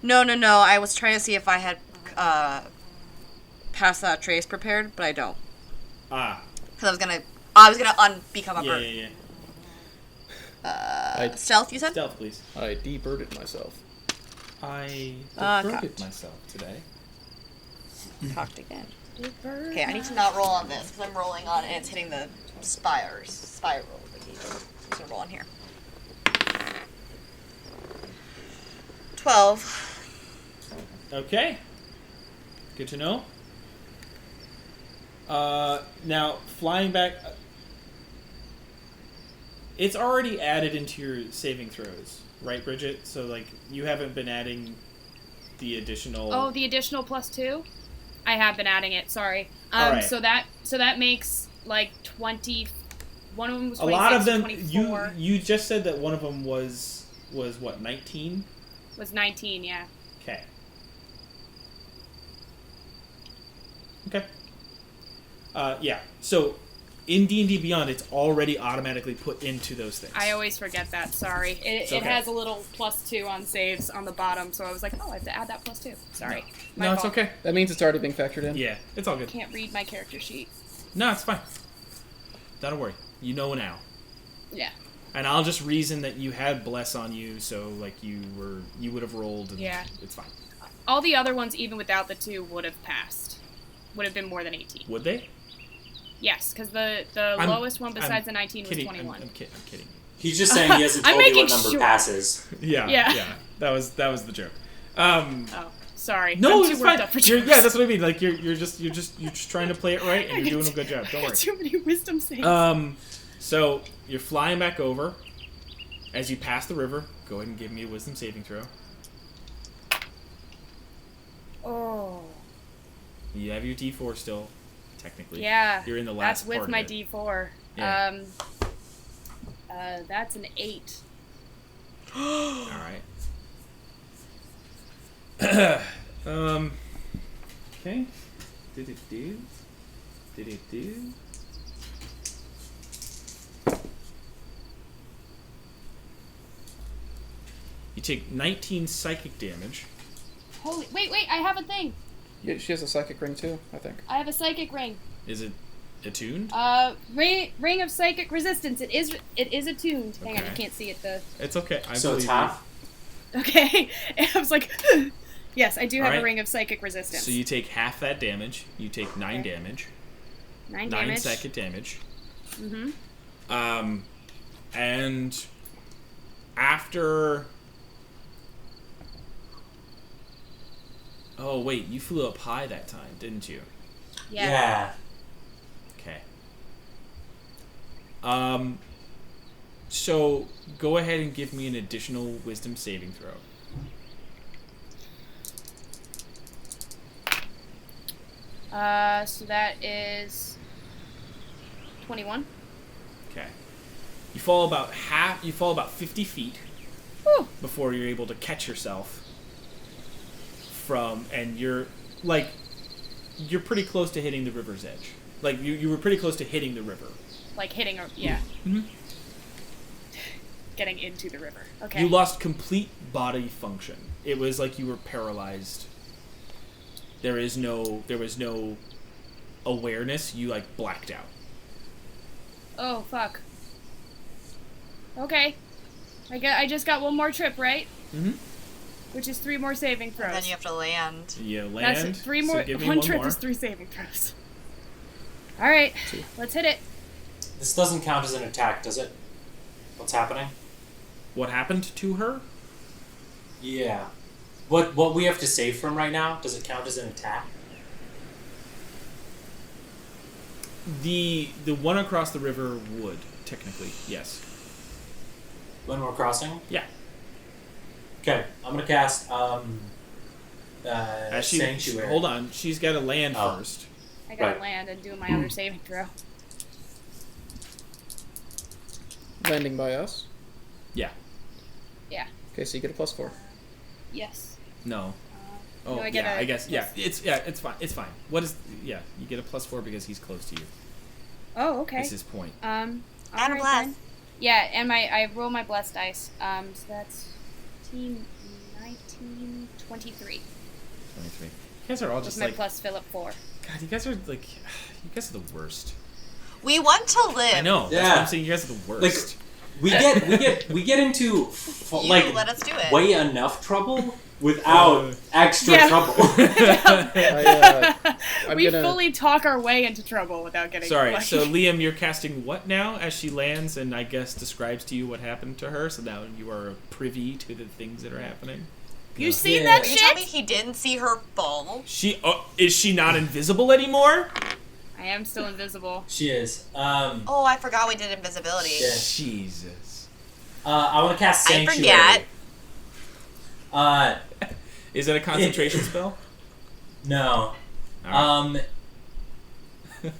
No. I was trying to see if I had passed that trace prepared, but I don't. Ah. Because I was gonna become a bird. Yeah. Stealth, you said? Stealth, please. I debirded myself. I cocked. diverted myself today. Cocked again. Okay, I need to not roll on this because I'm rolling on it and it's hitting the spiral. I'm just gonna roll on here. 12. Okay. Good to know. Now, flying back... It's already added into your saving throws, right, Bridget? So, like, you haven't been adding the additional... Oh, the additional +2? I have been adding it, sorry. All right. So that makes, like, 20... One of them was 26, a lot of them... 24. You just said that one of them was what, 19? Was 19, yeah. Okay. Okay. Yeah. So, in D&D Beyond, it's already automatically put into those things. I always forget that, sorry. It okay. has a little +2 on saves on the bottom, so I was like, oh, I have to add that +2. Sorry. No, it's okay. That means it's already being factored in. Yeah, it's all I good. can't read my character sheet. No, it's fine. Don't worry. You know now. Yeah. And I'll just reason that you had bless on you, so like you would have rolled. And Yeah. It's fine. All the other ones, even without the 2, would have passed. Would have been more than 18. Would they? Yes, because the lowest one besides the 19 was 21. I'm kidding. He's just saying he hasn't I'm told you what making number sure. passes. Yeah. That was the joke. Oh, sorry. No, I'm too it's worked fine. up for Yeah, that's what I mean. Like you're just trying to play it right, and you're doing a good job. Don't worry. Too many wisdom saves. So you're flying back over. As you pass the river, go ahead and give me a wisdom saving throw. Oh. You have your D4 still, technically. Yeah. You're in the last That's with part my of it. D4. Yeah. That's an 8. All right. Okay. Did it do? You take 19 psychic damage. Holy, wait, I have a thing. Yeah, she has a psychic ring too, I think. I have a psychic ring. Is it attuned? Ring of psychic resistance. It is attuned. Hang on, Okay. you can't see it. It's okay. I So it's believe you. half? Okay. I was like, yes, I do have Alright. a ring of psychic resistance. So you take half that damage. You take 9 damage. 9 9 damage. psychic damage. Mm-hmm. And after... Oh, wait, you flew up high that time, didn't you? Yeah. Okay. So go ahead and give me an additional wisdom saving throw. So that is 21. Okay. You fall about 50 feet Whew. before you're able to catch yourself and you're pretty close to hitting the river's edge. Like you were pretty close to hitting the river. Like hitting yeah. Mm-hmm. Getting into the river. Okay. You lost complete body function. It was like you were paralyzed. There was no awareness. You like blacked out. Oh, fuck. Okay. I just got one more trip, right? Mm-hmm. Which is 3 more saving throws. And then you have to land. You land. That's 3 more. So give me one one trip more. is 3 saving throws. All right, let's hit it. This doesn't count as an attack, does it? What's happening? What happened to her? Yeah. What we have to save from right now, does it count as an attack? The one across the river would technically, yes. When we're crossing? Yeah. Okay, I'm gonna cast She, Sanctuary. hold on, she's got to land Oh. first. I gotta Right. land and do my other saving throw. Landing by us. Yeah. Yeah. Okay, so you get a +4. Yes. No. Do Oh, I get yeah, a- I guess, yeah, it's fine, it's fine. What is, yeah, you get a +4 because he's close to you. Oh, okay. That's his point. And a alright blast. then. Yeah, and I roll my blessed dice. So that's 18, 19, 23. 23. You guys are all With just my like, plus Philip 4. God, you guys are like, you guys are the worst. We want to live. I know, that's Yeah. what I'm saying, you guys are the worst. We get into You like let us do it. way enough trouble without extra Yeah. trouble. I'm We gonna- fully talk our way into trouble without getting Sorry, like, so Liam, you're casting what now as she lands and I guess describes to you what happened to her, so now you are privy to the things that are happening? You seen Yeah. that Are you telling me shit? he didn't see her fall? Is she not invisible anymore? I am still invisible. She is. Oh, I forgot we did invisibility. Yeah. Jesus. I want to cast I Sanctuary. forget. Is it a concentration spell? No. Alright.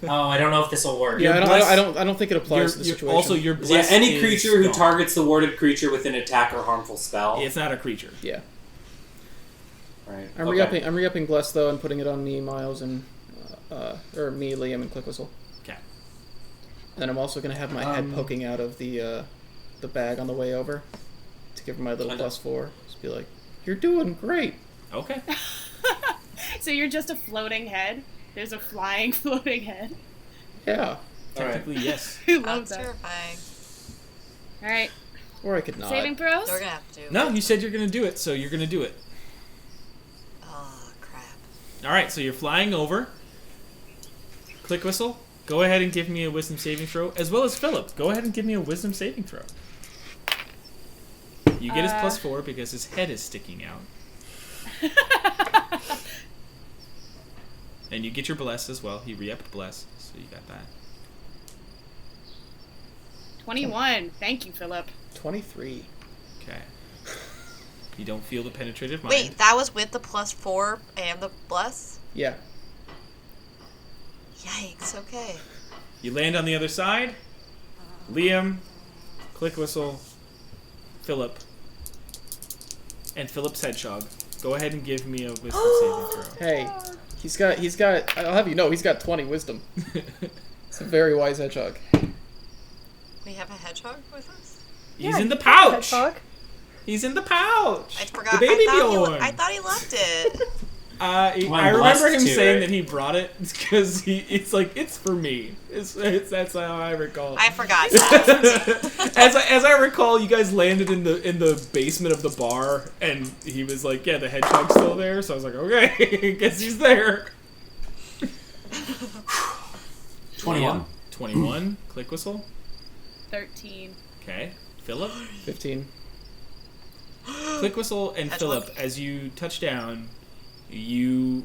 I don't know if this will work. Yeah, blessed- I don't think it applies to the situation. Also, your Yeah, bless any is creature who gone. targets the warded creature with an attack or harmful spell. It's not a creature. Yeah. Right. I'm re-upping Bless though and putting it on me, Miles, and or me, Liam, and Click Whistle. Okay. And I'm also gonna have my head poking out of the bag on the way over to give her my little +4. Just be like, "You're doing great." Okay. So you're just a floating head? There's a flying floating head? Yeah. Technically, yes. I love That's that. terrifying. Alright, Or I could not. saving throws? So we're gonna have to do No, it. you said you're gonna do it, so you're gonna do it. Oh, crap. Alright, so you're flying over. Click Whistle, go ahead and give me a wisdom saving throw, as well as Philip. Go ahead and give me a wisdom saving throw. You get his +4 because his head is sticking out. And you get your bless as well. He re-upped bless, so you got that. 21. Thank you, Philip. 23. Okay. You don't feel the penetrative mind. Wait, that was with the +4 and the bless? Yeah. Yikes, okay. You land on the other side. Liam, Click Whistle, Philip, and Philip's Hedgehog. Go ahead and give me a wisdom saving throw. Hey, he's got. I'll have you know, he's got 20 wisdom. It's a very wise hedgehog. We have a hedgehog with us? He's in the pouch. Hedgehog. He's in the pouch. I forgot. The baby I Bjorn. thought he left it. I remember blessed him too, saying right? that he brought it because it's like it's for me. It's that's how I recall. I forgot that. as I recall, you guys landed in the basement of the bar, and he was like, "Yeah, the hedgehog's still there." So I was like, "Okay, guess he's there." 21. 21. Click Whistle. 13. Okay. Philip. 15. Click Whistle and Hedgehog. Philip, as you touch down, you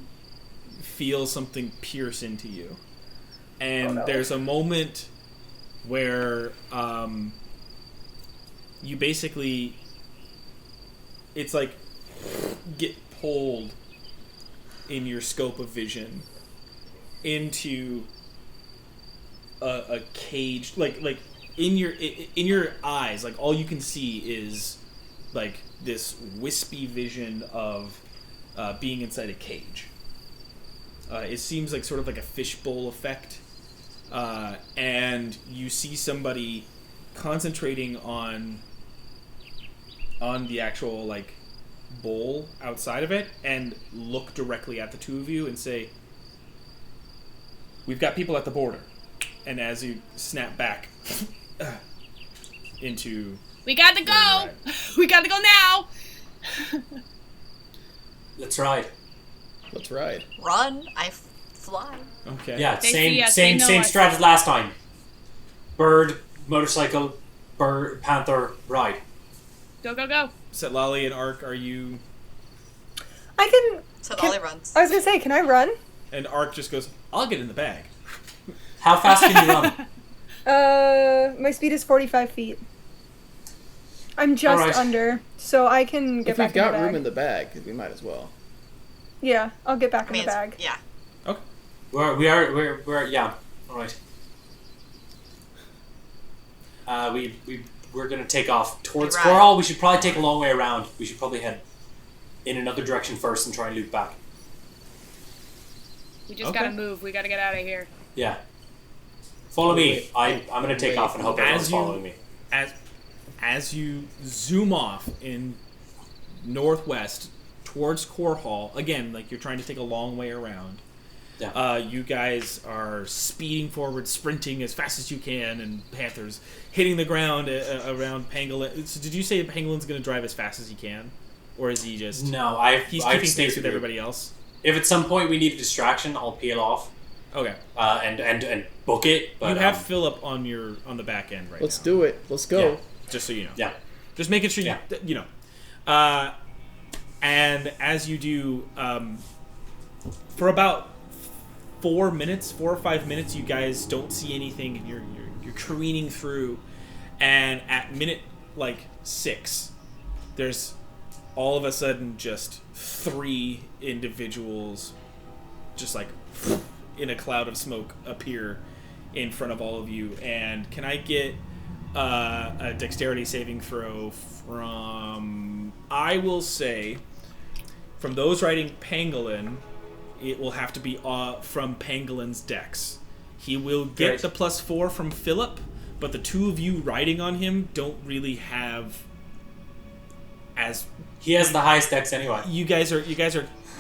feel something pierce into you. And there's a moment where you basically, it's like get pulled in your scope of vision into a cage, like in your eyes, like all you can see is like this wispy vision of being inside a cage. It seems like sort of like a fishbowl effect, and you see somebody concentrating on the actual like bowl outside of it, and look directly at the two of you and say, "We've got people at the border." And as you snap back into, We got to go! Right. We got to go now! Let's ride. Let's ride. Run, fly. okay, Yeah, They see us, they same know same us. strat as last time. Bird, motorcycle, bird, panther, ride. Go, go, go. Setlali and Ark, are you? I can. So Can- Ollie runs. I was gonna say, can I run? And Ark just goes, "I'll get in the bag." How fast can you run? My speed is 45 feet. I'm just Alright. under, so I can get If back we've got in the bag. room in the bag, we might as well. Yeah, I'll get back I mean, in the bag. yeah. Okay. We're yeah. All right. We're gonna take off towards Right. Corhall. We should probably take a long way around. We should probably head in another direction first and try and loop back. We just Okay. gotta move. We gotta get out of here. Yeah. Follow me. Wait, I'm gonna take wait. off and hope everyone's As you- following me. As you zoom off in northwest towards Corhall, again, like you're trying to take a long way around. Yeah. You guys are speeding forward, sprinting as fast as you can, and Panther's hitting the ground around Pangolin. So did you say Pangolin's going to drive as fast as he can? Or is he just... No, He's I've keeping pace stated with it. everybody else? If at some point we need a distraction, I'll peel off Okay. and book it. But, You have Philip on the back end right Let's now. do it. Let's go. Yeah. Just so you know. Yeah. Just making sure Yeah. you know. And as you do, for about 4 or 5 minutes, you guys don't see anything, and you're careening through. And at minute 6, there's all of a sudden just 3 individuals, just in a cloud of smoke, appear in front of all of you. And can I get a dexterity saving throw from, I will say, from those riding Pangolin, it will have to be from Pangolin's dex. He will get Great. the +4 from Philip, but the two of you riding on him don't really have as... He has the highest dex anyway. You guys are...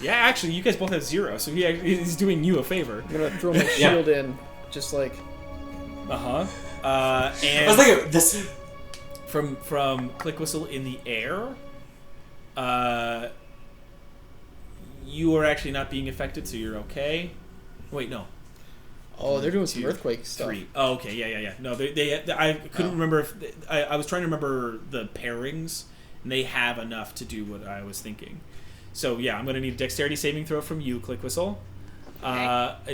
Yeah, actually, you guys both have 0, so he's doing you a favor. I'm going to throw my shield in, just like... Uh-huh. And I was thinking this. from Click Whistle in the air, you are actually not being affected, so you're okay. Wait, no. Oh, they're doing some 2, earthquake stuff. 3. Oh, okay, yeah. No, I couldn't remember if I was trying to remember the pairings, and they have enough to do what I was thinking. So yeah, I'm gonna need a dexterity saving throw from you, Click Whistle. And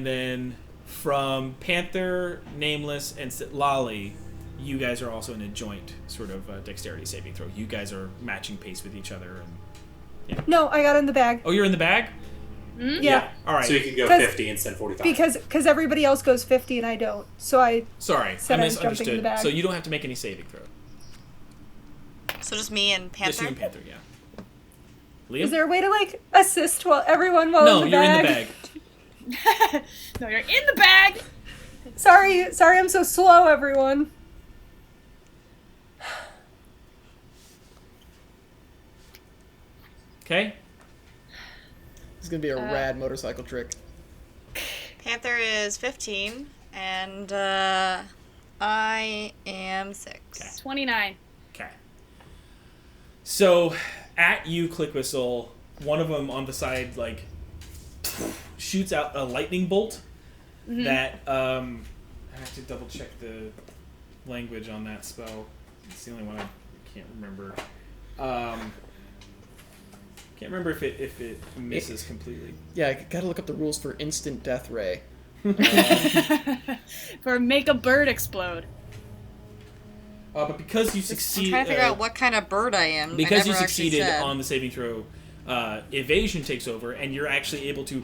then from Panther, Nameless, and Lolly, you guys are also in a joint sort of dexterity saving throw. You guys are matching pace with each other. And No, I got in the bag. oh, you're in the bag. Yeah. All right. So you can go 'Cause- 50 instead of 45. Because everybody else goes 50 and I don't. So I Sorry, Said I I was jumping in the misunderstood. bag. So you don't have to make any saving throw. So just me and Just Panther? you and Panther, yeah. Liam? is there a way to assist everyone while no, in the you're bag? in the bag. No, you're in the bag. Sorry, I'm so slow, everyone. Okay. This is going to be a rad motorcycle trick. Panther is 15, and I am 6. 29. Okay. So, at you, Click Whistle, one of them on the side, shoots out a lightning bolt that, I have to double check the language on that spell. It's the only one I can't remember. Can't remember if it misses completely. Yeah, I got to look up the rules for instant death ray. For make a bird explode. But because you I'm succeed, trying to figure out what kind of bird I am. because I you never actually succeeded said. on the saving throw, evasion takes over, and you're actually able to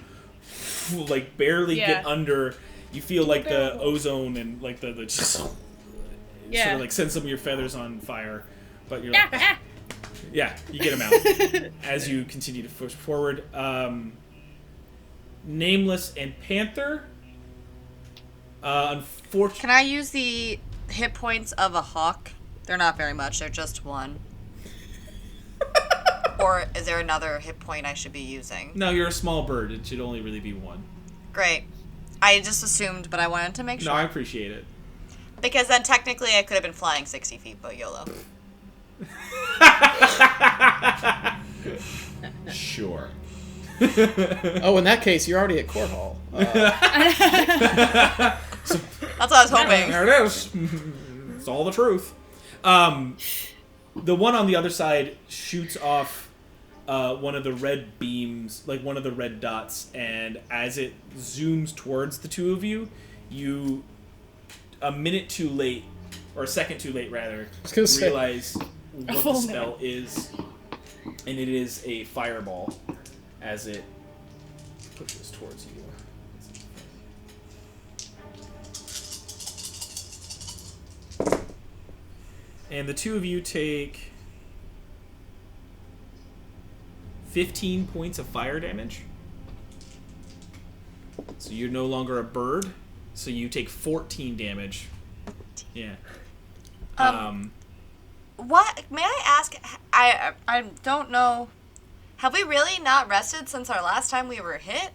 barely get under. You feel like the ozone and the just sort of send some of your feathers on fire, but you're like, yeah, you get them out as you continue to push forward. Nameless and Panther. Unfortunately, Can I use the hit points of a hawk? They're not very much. They're just 1. Or is there another hit point I should be using? no, you're a small bird. It should only really be 1. Great. I just assumed, but I wanted to make sure. No, I appreciate it. Because then technically I could have been flying 60 feet, but YOLO. Sure. Oh, in that case, you're already at Corhall. That's what I was hoping. There it is. It's all the truth. The one on the other side shoots off one of the red beams, one of the red dots, and as it zooms towards the two of you, a minute too late, or a second too late rather, was gonna say. realize what Oh, the spell is, and it is a fireball as it pushes towards you. And the two of you take 15 points of fire damage. So you're no longer a bird, so you take 14 damage. Yeah. What? May I ask? I don't know. Have we really not rested since our last time we were hit?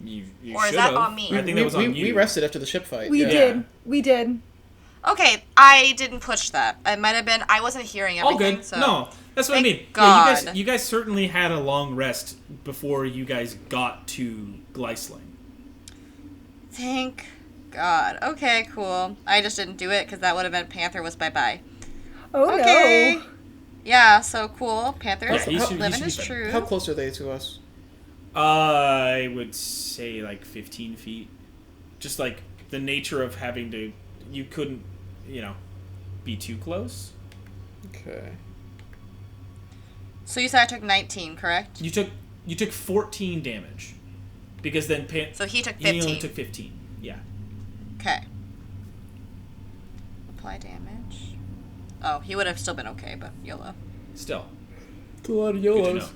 You Or is should that have. on me? I think that was on you. We rested after the ship fight. We yeah. did. We did. Okay, I didn't push that. It might have been. I wasn't hearing All everything. good. So. No, that's what I Thank mean. God. Yeah, you guys certainly had a long rest before you guys got to Glysling. Thank God. Okay, cool. I just didn't do it because that would have meant Panther was bye-bye. Oh Okay. no. Yeah, so cool. Panther's Yeah, he should living be his fine. truth. How close are they to us? I would say like 15 feet. Just like the nature of having to, you couldn't, be too close. Okay. So you said I took 19, correct? You took 14 damage, because then So he took he only 15. took 15. Yeah. Okay. Apply damage. Oh, he would have still been okay, but YOLO. Still. It's a lot of Good to YOLOs. know.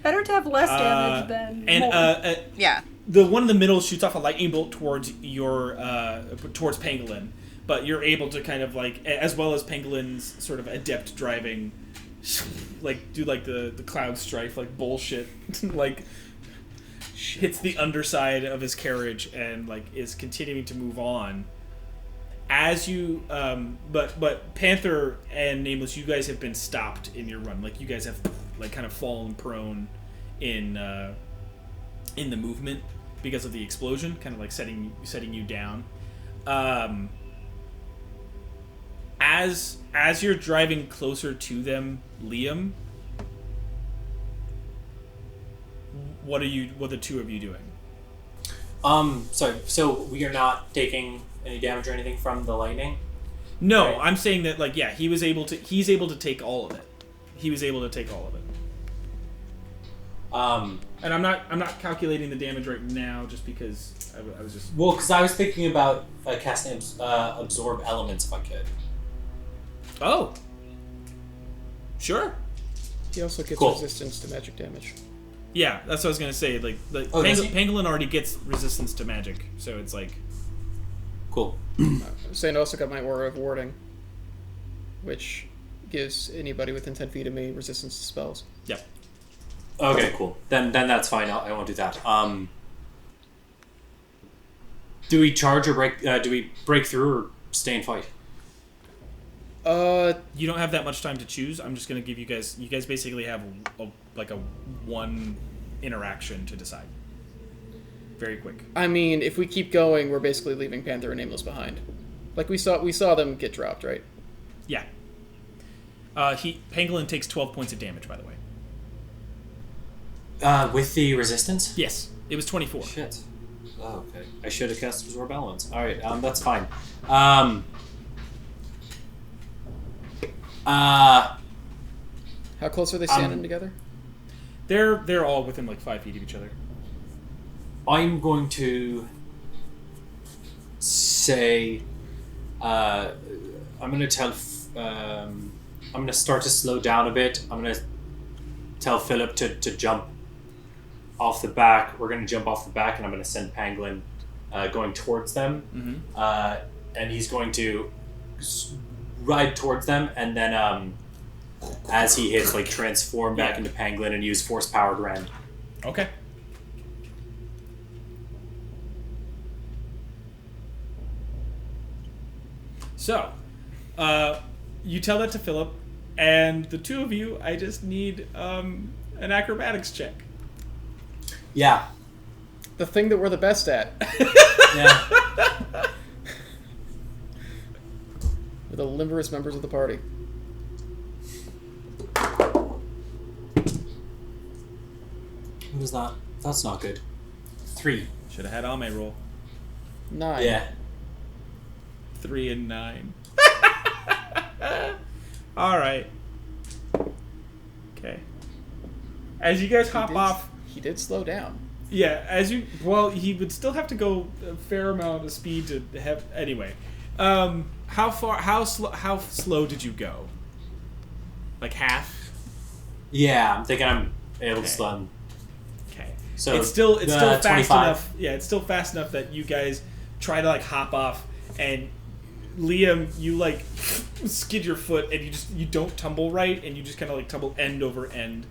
Better to have less damage than And more. Yeah. the one in the middle shoots off a lightning bolt towards towards Pangolin, but you're able to kind of like, as well as Pangolin's sort of adept driving, like do like the cloud strife like bullshit, like hits the underside of his carriage and like is continuing to move on. As you, but Panther and Nameless, you guys have been stopped in your run. Like you guys have like kind of fallen prone in the movement because of the explosion, kind of like setting you down. As you're driving closer to them, Liam, what are the two of you doing? Sorry. So we are not taking any damage or anything from the lightning? No, Right. I'm saying that like he's able to take all of it. He was able to take all of it. And I'm not calculating the damage right now just because I was just Well, because I was thinking about casting absorb elements if I could. Oh. Sure. He also gets Cool. resistance to magic damage. Yeah, that's what I was gonna say. Like Oh, does he? Pangolin already gets resistance to magic, so it's like Cool. Saying I also got my Aura of Warding, which gives anybody within 10 feet of me resistance to spells. yep. Okay, cool. Then that's fine. I won't do that. Do we charge or break? Do we break through or stay and fight? You don't have that much time to choose. I'm just gonna give you guys. You guys basically have a one interaction to decide. Very quick. I mean, if we keep going, we're basically leaving Panther and Nameless behind. Like we saw them get dropped, right? Yeah. Pangolin takes 12 points of damage, by the way. With the resistance? Yes, it was 24. Shit. Oh, okay. I should have cast absorb elements. All right. That's fine. How close are they standing together? They're all within like 5 feet of each other. I'm going to say, I'm going to tell, I'm going to start to slow down a bit. I'm going to tell Philip to jump off the back. We're going to jump off the back, and I'm going to send Pangolin going towards them. Mm-hmm. And he's going to ride towards them, and then as he hits, like transform back into Pangolin and use force powered rend. Okay. So, you tell that to Philip, and the two of you, I just need an acrobatics check. Yeah. The thing that we're the best at. Yeah. We're the limberest members of the party. What is that? That's not good. 3. Should have had Ame roll. 9. Yeah. 3 and 9. All right. Okay. As you guys hop off, He did slow down. yeah. He would still have to go a fair amount of speed to have. Anyway, how slow did you go? Like half. Yeah, I'm thinking I'm able to Okay. stun. Okay. So It's still fast 25. enough. Yeah, it's still fast enough that you guys try to like hop off, and Liam, you like skid your foot, and you don't tumble right, and you just kind of like tumble end over end,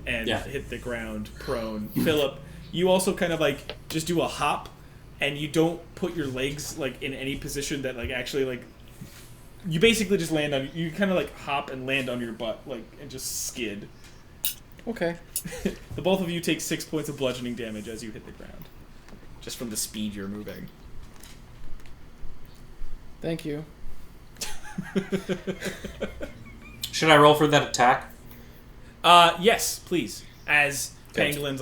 and hit the ground prone. Philip, you also kind of like just do a hop, and you don't put your legs like in any position that like actually like. You basically just land on. You kind of like hop and land on your butt, like, and just skid. Okay. The both of you take 6 points of bludgeoning damage as you hit the ground, just from the speed you're moving. Thank you. Should I roll for that attack? Yes, please. As Okay. Pangolin's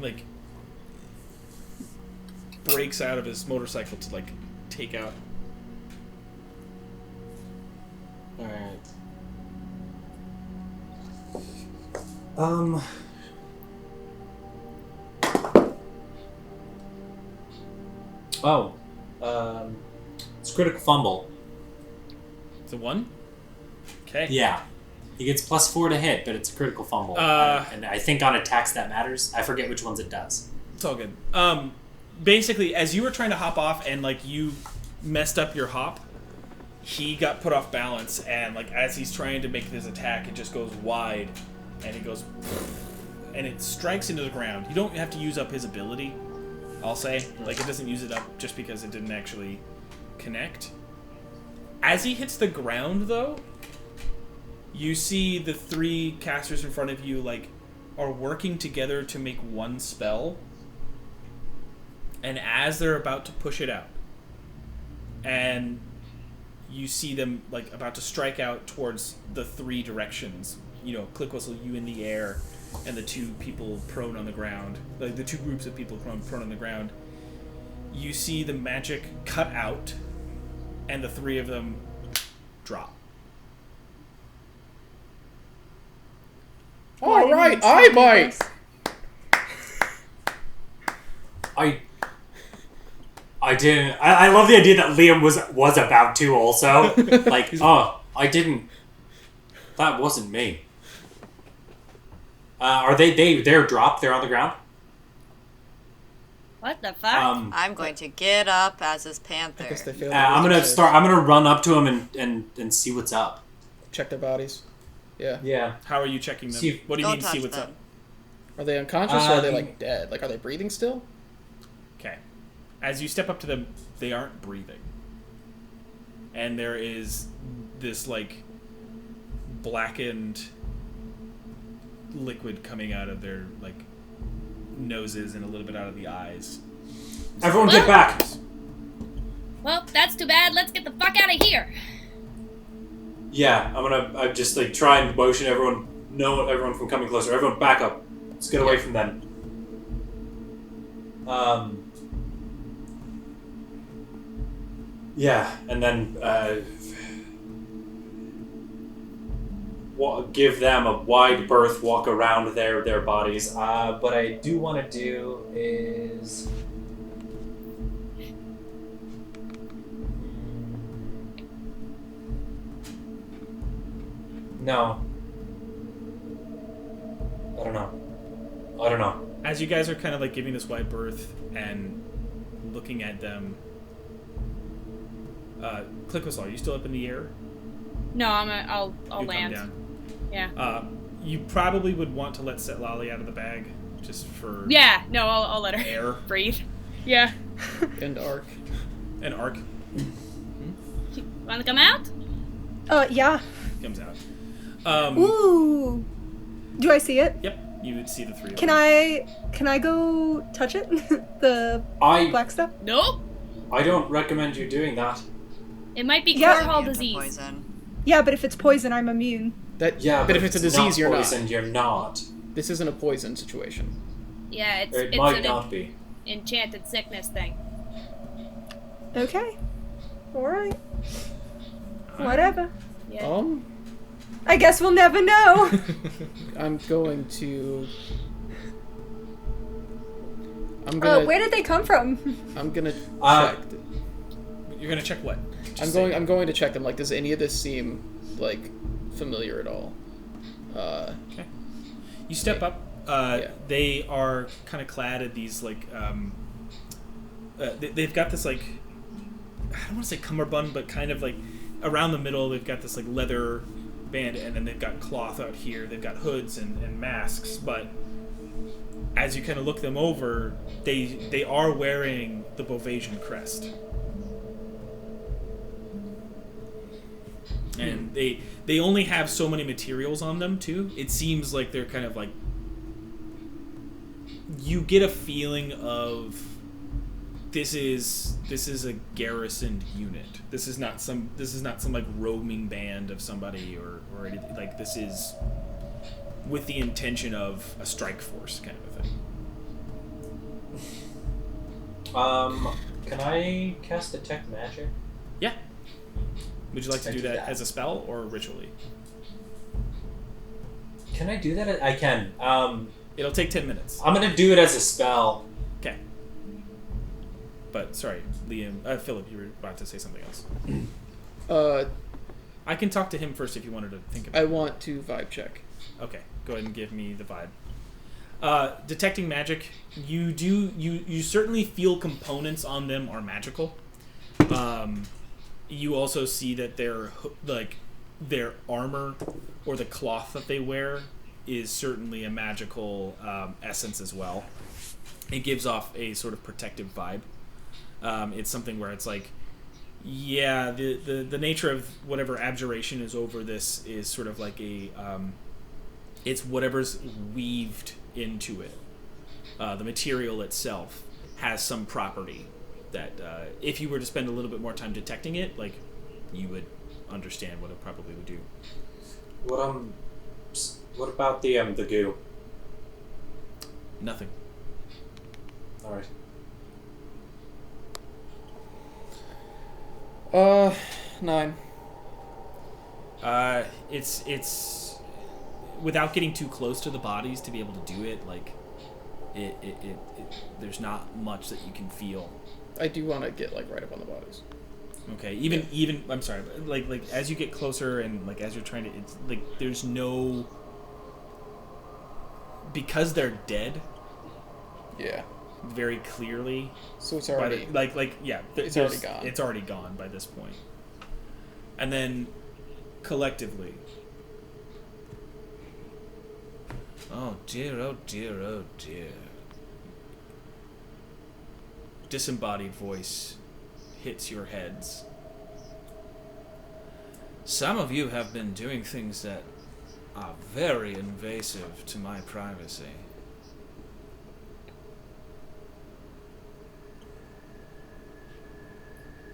like breaks out of his motorcycle to like take out. Alright. It's critical fumble. It's a 1. Okay. Yeah. He gets +4 to hit, but it's a critical fumble. And I think on attacks that matters. I forget which ones it does. It's all good. Basically, as you were trying to hop off and like you messed up your hop, he got put off balance, and like as he's trying to make this attack, it just goes wide, and it goes, and it strikes into the ground. You don't have to use up his ability, I'll say. Like, it doesn't use it up just because it didn't actually connect. As he hits the ground, though, you see the 3 casters in front of you like are working together to make one spell. And as they're about to push it out, and you see them like about to strike out towards the 3 directions, you know, Click Whistle, you in the air, and the 2 people prone on the ground, like the 2 groups of people prone on the ground, you see the magic cut out, and the 3 of them drop. All right, I bite. I didn't. I love the idea that Liam was about to also. Like, oh, I didn't. That wasn't me. Are they're dropped? They're on the ground? What the fuck? I'm going to get up as his panther. I guess they failed. I'm gonna run up to him and see what's up. Check their bodies. Yeah. Yeah. How are you checking them? See- What do you Don't mean, see touch what's them. up? Are they unconscious or are they like dead? Like, are they breathing still? Okay. As you step up to them, they aren't breathing. And there is this, like, blackened liquid coming out of their, like, noses and a little bit out of the eyes. Everyone get back! Well, that's too bad. Let's get the fuck out of here. Yeah, I'm just like try and motion everyone from coming closer. Everyone back up. Let's get away from them. Yeah, and then give them a wide berth, walk around their bodies. What I do want to do is no. I don't know. As you guys are kind of, like, giving this wide berth and looking at them, Click Whistle, are you still up in the air? No, I'll You land. come down. Yeah. You probably would want to let Setlali out of the bag, just for Yeah. No, I'll let her air breathe. Yeah. End arc. and Arc Want to come out? Yeah. comes out. Ooh. Do I see it? Yep, you would see the 3 of Can them. I go touch it? The black stuff? Nope. I don't recommend you doing that. It might be Yeah. Corhall Immune to disease. Poison. Yeah, but if it's poison, I'm immune. Yeah, but if it's a disease, not you're poison, not. You're not. This isn't a poison situation. Yeah, It it's might an not be. enchanted sickness thing. Okay. Alright. Whatever. Yeah. I guess we'll never know. I'm going to. I'm gonna. Where did they come from? I'm gonna check. You're gonna check what? I'm going to check them. Like, does any of this seem like familiar at all? Okay. You step up. They are kind of clad in these like. They've got this like. I don't want to say cummerbund, but kind of like around the middle. They've got this like leather band, and then they've got cloth out here. They've got hoods and masks, but as you kind of look them over, they are wearing the Bovasian crest. And they only have so many materials on them too. It seems like they're kind of like, you get a feeling of this is a garrisoned unit. This is not some like roaming band of somebody or anything. Like, this is with the intention of a strike force kind of a thing. Can I cast Detect Magic? Yeah. Would you like to do that as a spell or ritually? Can I do that? I can. It'll take 10 minutes. I'm gonna do it as a spell. Okay. But sorry, Liam, Philip, you were about to say something else. I can talk to him first if you wanted to think about it. I want to vibe check. Okay, go ahead and give me the vibe. Detecting magic, you certainly feel components on them are magical. You also see that their armor or the cloth that they wear is certainly a magical essence as well. It gives off a sort of protective vibe. It's something where it's like, yeah, the nature of whatever abjuration is over this is sort of like a it's whatever's weaved into it. The material itself has some property that if you were to spend a little bit more time detecting it, like, you would understand what it probably would do. What about the goo? Nothing. All right. 9. It's without getting too close to the bodies to be able to do it. Like, it there's not much that you can feel. I do want to get like right up on the bodies. Okay, even I'm sorry, but like as you get closer and like as you're trying to, it's like there's no, because they're dead. Yeah. Very clearly. So it's already it's already gone. It's already gone by this point. And then collectively. Oh dear, oh dear, oh dear. Disembodied voice hits your heads. Some of you have been doing things that are very invasive to my privacy.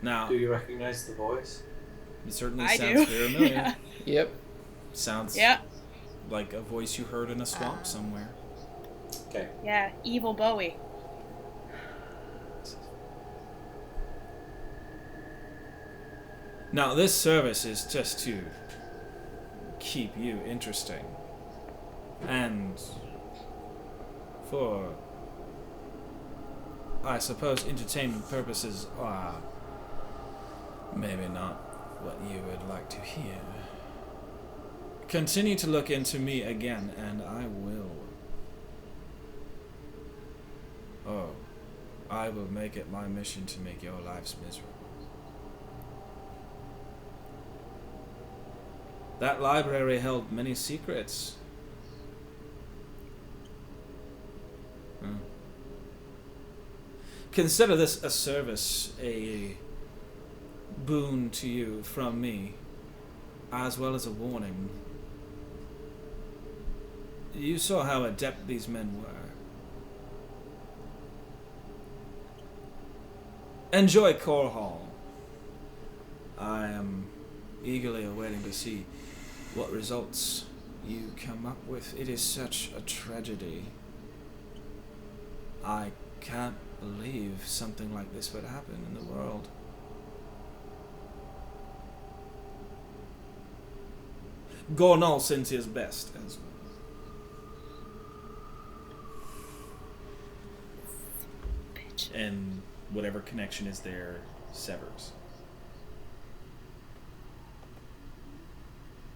Now, do you recognize the voice? It certainly I sounds do. very familiar. Yeah. Yep. Sounds like a voice you heard in a swamp somewhere. Okay. Yeah, evil Bowie. Now, this service is just to keep you interesting. And for, I suppose, entertainment purposes are maybe not what you would like to hear. Continue to look into me again, and I will. Oh, I will make it my mission to make your lives miserable. That library held many secrets. Consider this a service, a boon to you from me, as well as a warning. You saw how adept these men were. Enjoy Corhall. I am eagerly awaiting to see what results you come up with. It is such a tragedy. I can't believe something like this would happen in the world. Corhall sends his best as well. And whatever connection is there severs.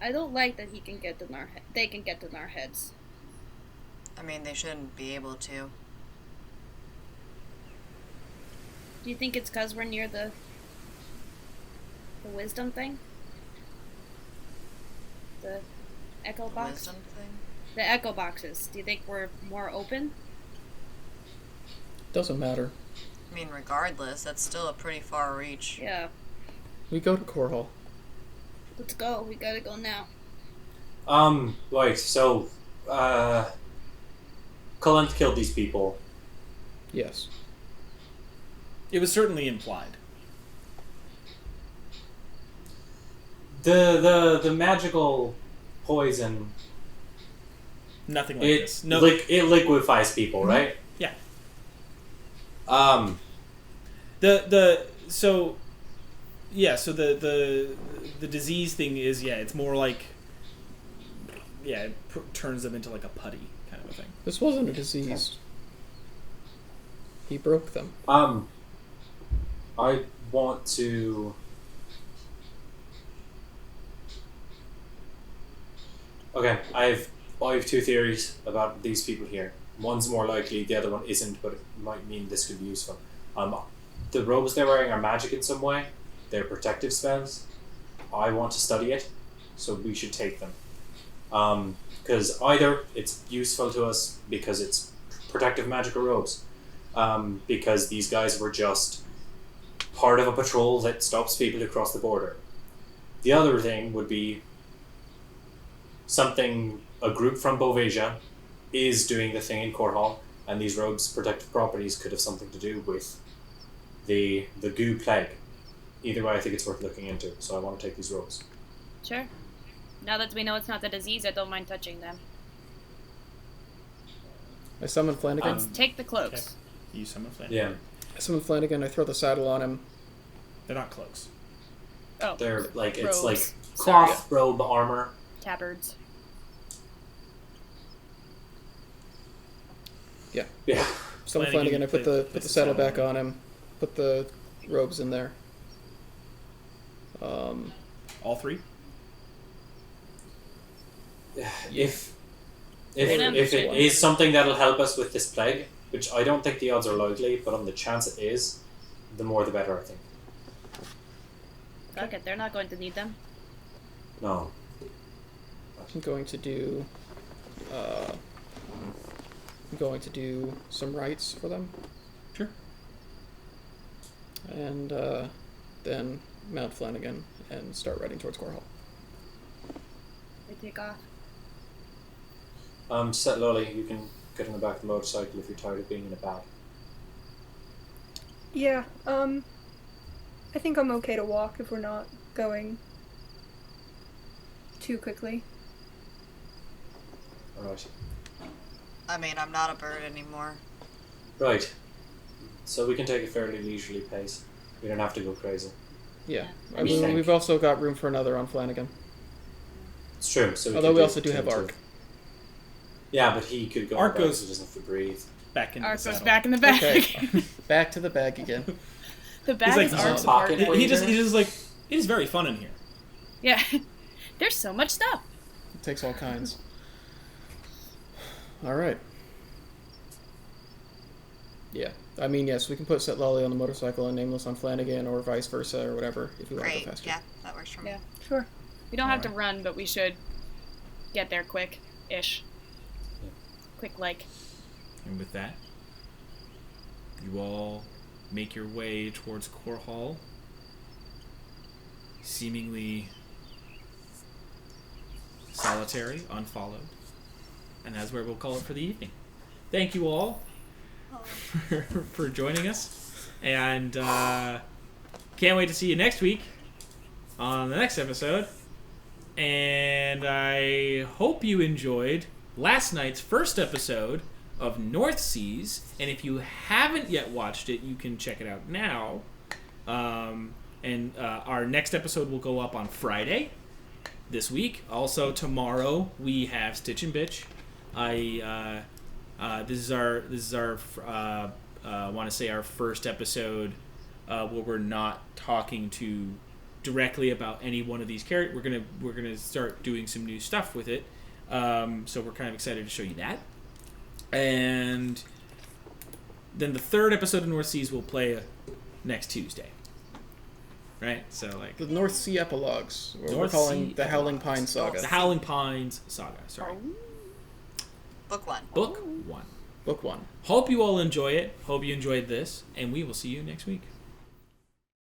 I don't like that he can get in our they can get in our heads. I mean, they shouldn't be able to. Do you think it's because we're near the wisdom thing? The echo box? Wisdom thing? The echo boxes. Do you think we're more open? Doesn't matter. I mean, regardless, that's still a pretty far reach. Yeah. We go to Corhall. Let's go. We gotta go now. Right, so, Cullen killed these people. Yes. It was certainly implied. The magical poison, Nothing like it, this. No. it liquefies people, right? Yeah. So the disease thing is, it's more like, it turns them into like a putty kind of a thing. This wasn't a disease. He broke them. I want to... Okay, I have two theories about these people here. One's more likely, the other one isn't, but it might mean this could be useful. The robes they're wearing are magic in some way. They're protective spells. I want to study it, so we should take them. Because either it's useful to us because it's protective magical robes, because these guys were just part of a patrol that stops people who cross the border. The other thing would be a group from Bovasia is doing the thing in Corhall, and these robes' protective properties could have something to do with the goo plague. Either way, I think it's worth looking into, so I want to take these robes. Sure. Now that we know it's not the disease, I don't mind touching them. I summon Flanagan. Let's take the cloaks. Okay. You summon Flanagan. Yeah. I summon Flanagan. I throw the saddle on him. They're not cloaks. Oh. They're like, robes. it's like cloth robe armor. Tabards. Yeah. Yeah. Summon Flanagan. I put the saddle back on him. Put the robes in there. All three? If it is something that'll help us with this plague, which I don't think the odds are likely, but on the chance it is, the more the better, I think. Fuck it, they're not going to need them. No. I'm going to do some rites for them. Sure. And then mount Flanagan and start riding towards Corhall. We take off. Set Lolly, you can get on the back of the motorcycle if you're tired of being in a bag. Yeah, I think I'm okay to walk if we're not going too quickly. Alright. I mean, I'm not a bird anymore. Right. So we can take a fairly leisurely pace. We don't have to go crazy. Yeah. I mean, We've also got room for another on Flanagan. It's true. So Although we also do have Ark. Yeah, but he could go Ark in the back, goes- so he doesn't have to breathe. Back into Ark the goes saddle. back in the bag. Okay. Back to the bag again. The bag like, is he's Ark's in a pocket. apartment. He just like, it is very fun in here. Yeah. There's so much stuff. It takes all kinds. Alright. Yeah. I mean, yes, we can put Set Lolly on the motorcycle and Nameless on Flanagan, or vice versa, or whatever, if we want to Great. go faster. Yeah, that works for me. Yeah. Sure. We don't have to run, but we should get there quick-ish. Quick-like. And with that, you all make your way towards Corhall, seemingly solitary, unfollowed. And that's where we'll call it for the evening. Thank you all for joining us. And can't wait to see you next week on the next episode. And I hope you enjoyed last night's first episode of North Seas. And if you haven't yet watched it, you can check it out now. And our next episode will go up on Friday. this week. Also tomorrow we have Stitch and Bitch. This is our I want to say our first episode where we're not talking directly about any one of these characters. We're gonna start doing some new stuff with it. So we're kind of excited to show you that. And then the third episode of North Seas will play next Tuesday. Right? So like The North Sea epilogues. What we're North calling Sea the Howling epilogues. Pine Saga. the Howling Pines Saga. Sorry. Book 1. Book 1. Book 1. Hope you all enjoy it. Hope you enjoyed this, and we will see you next week.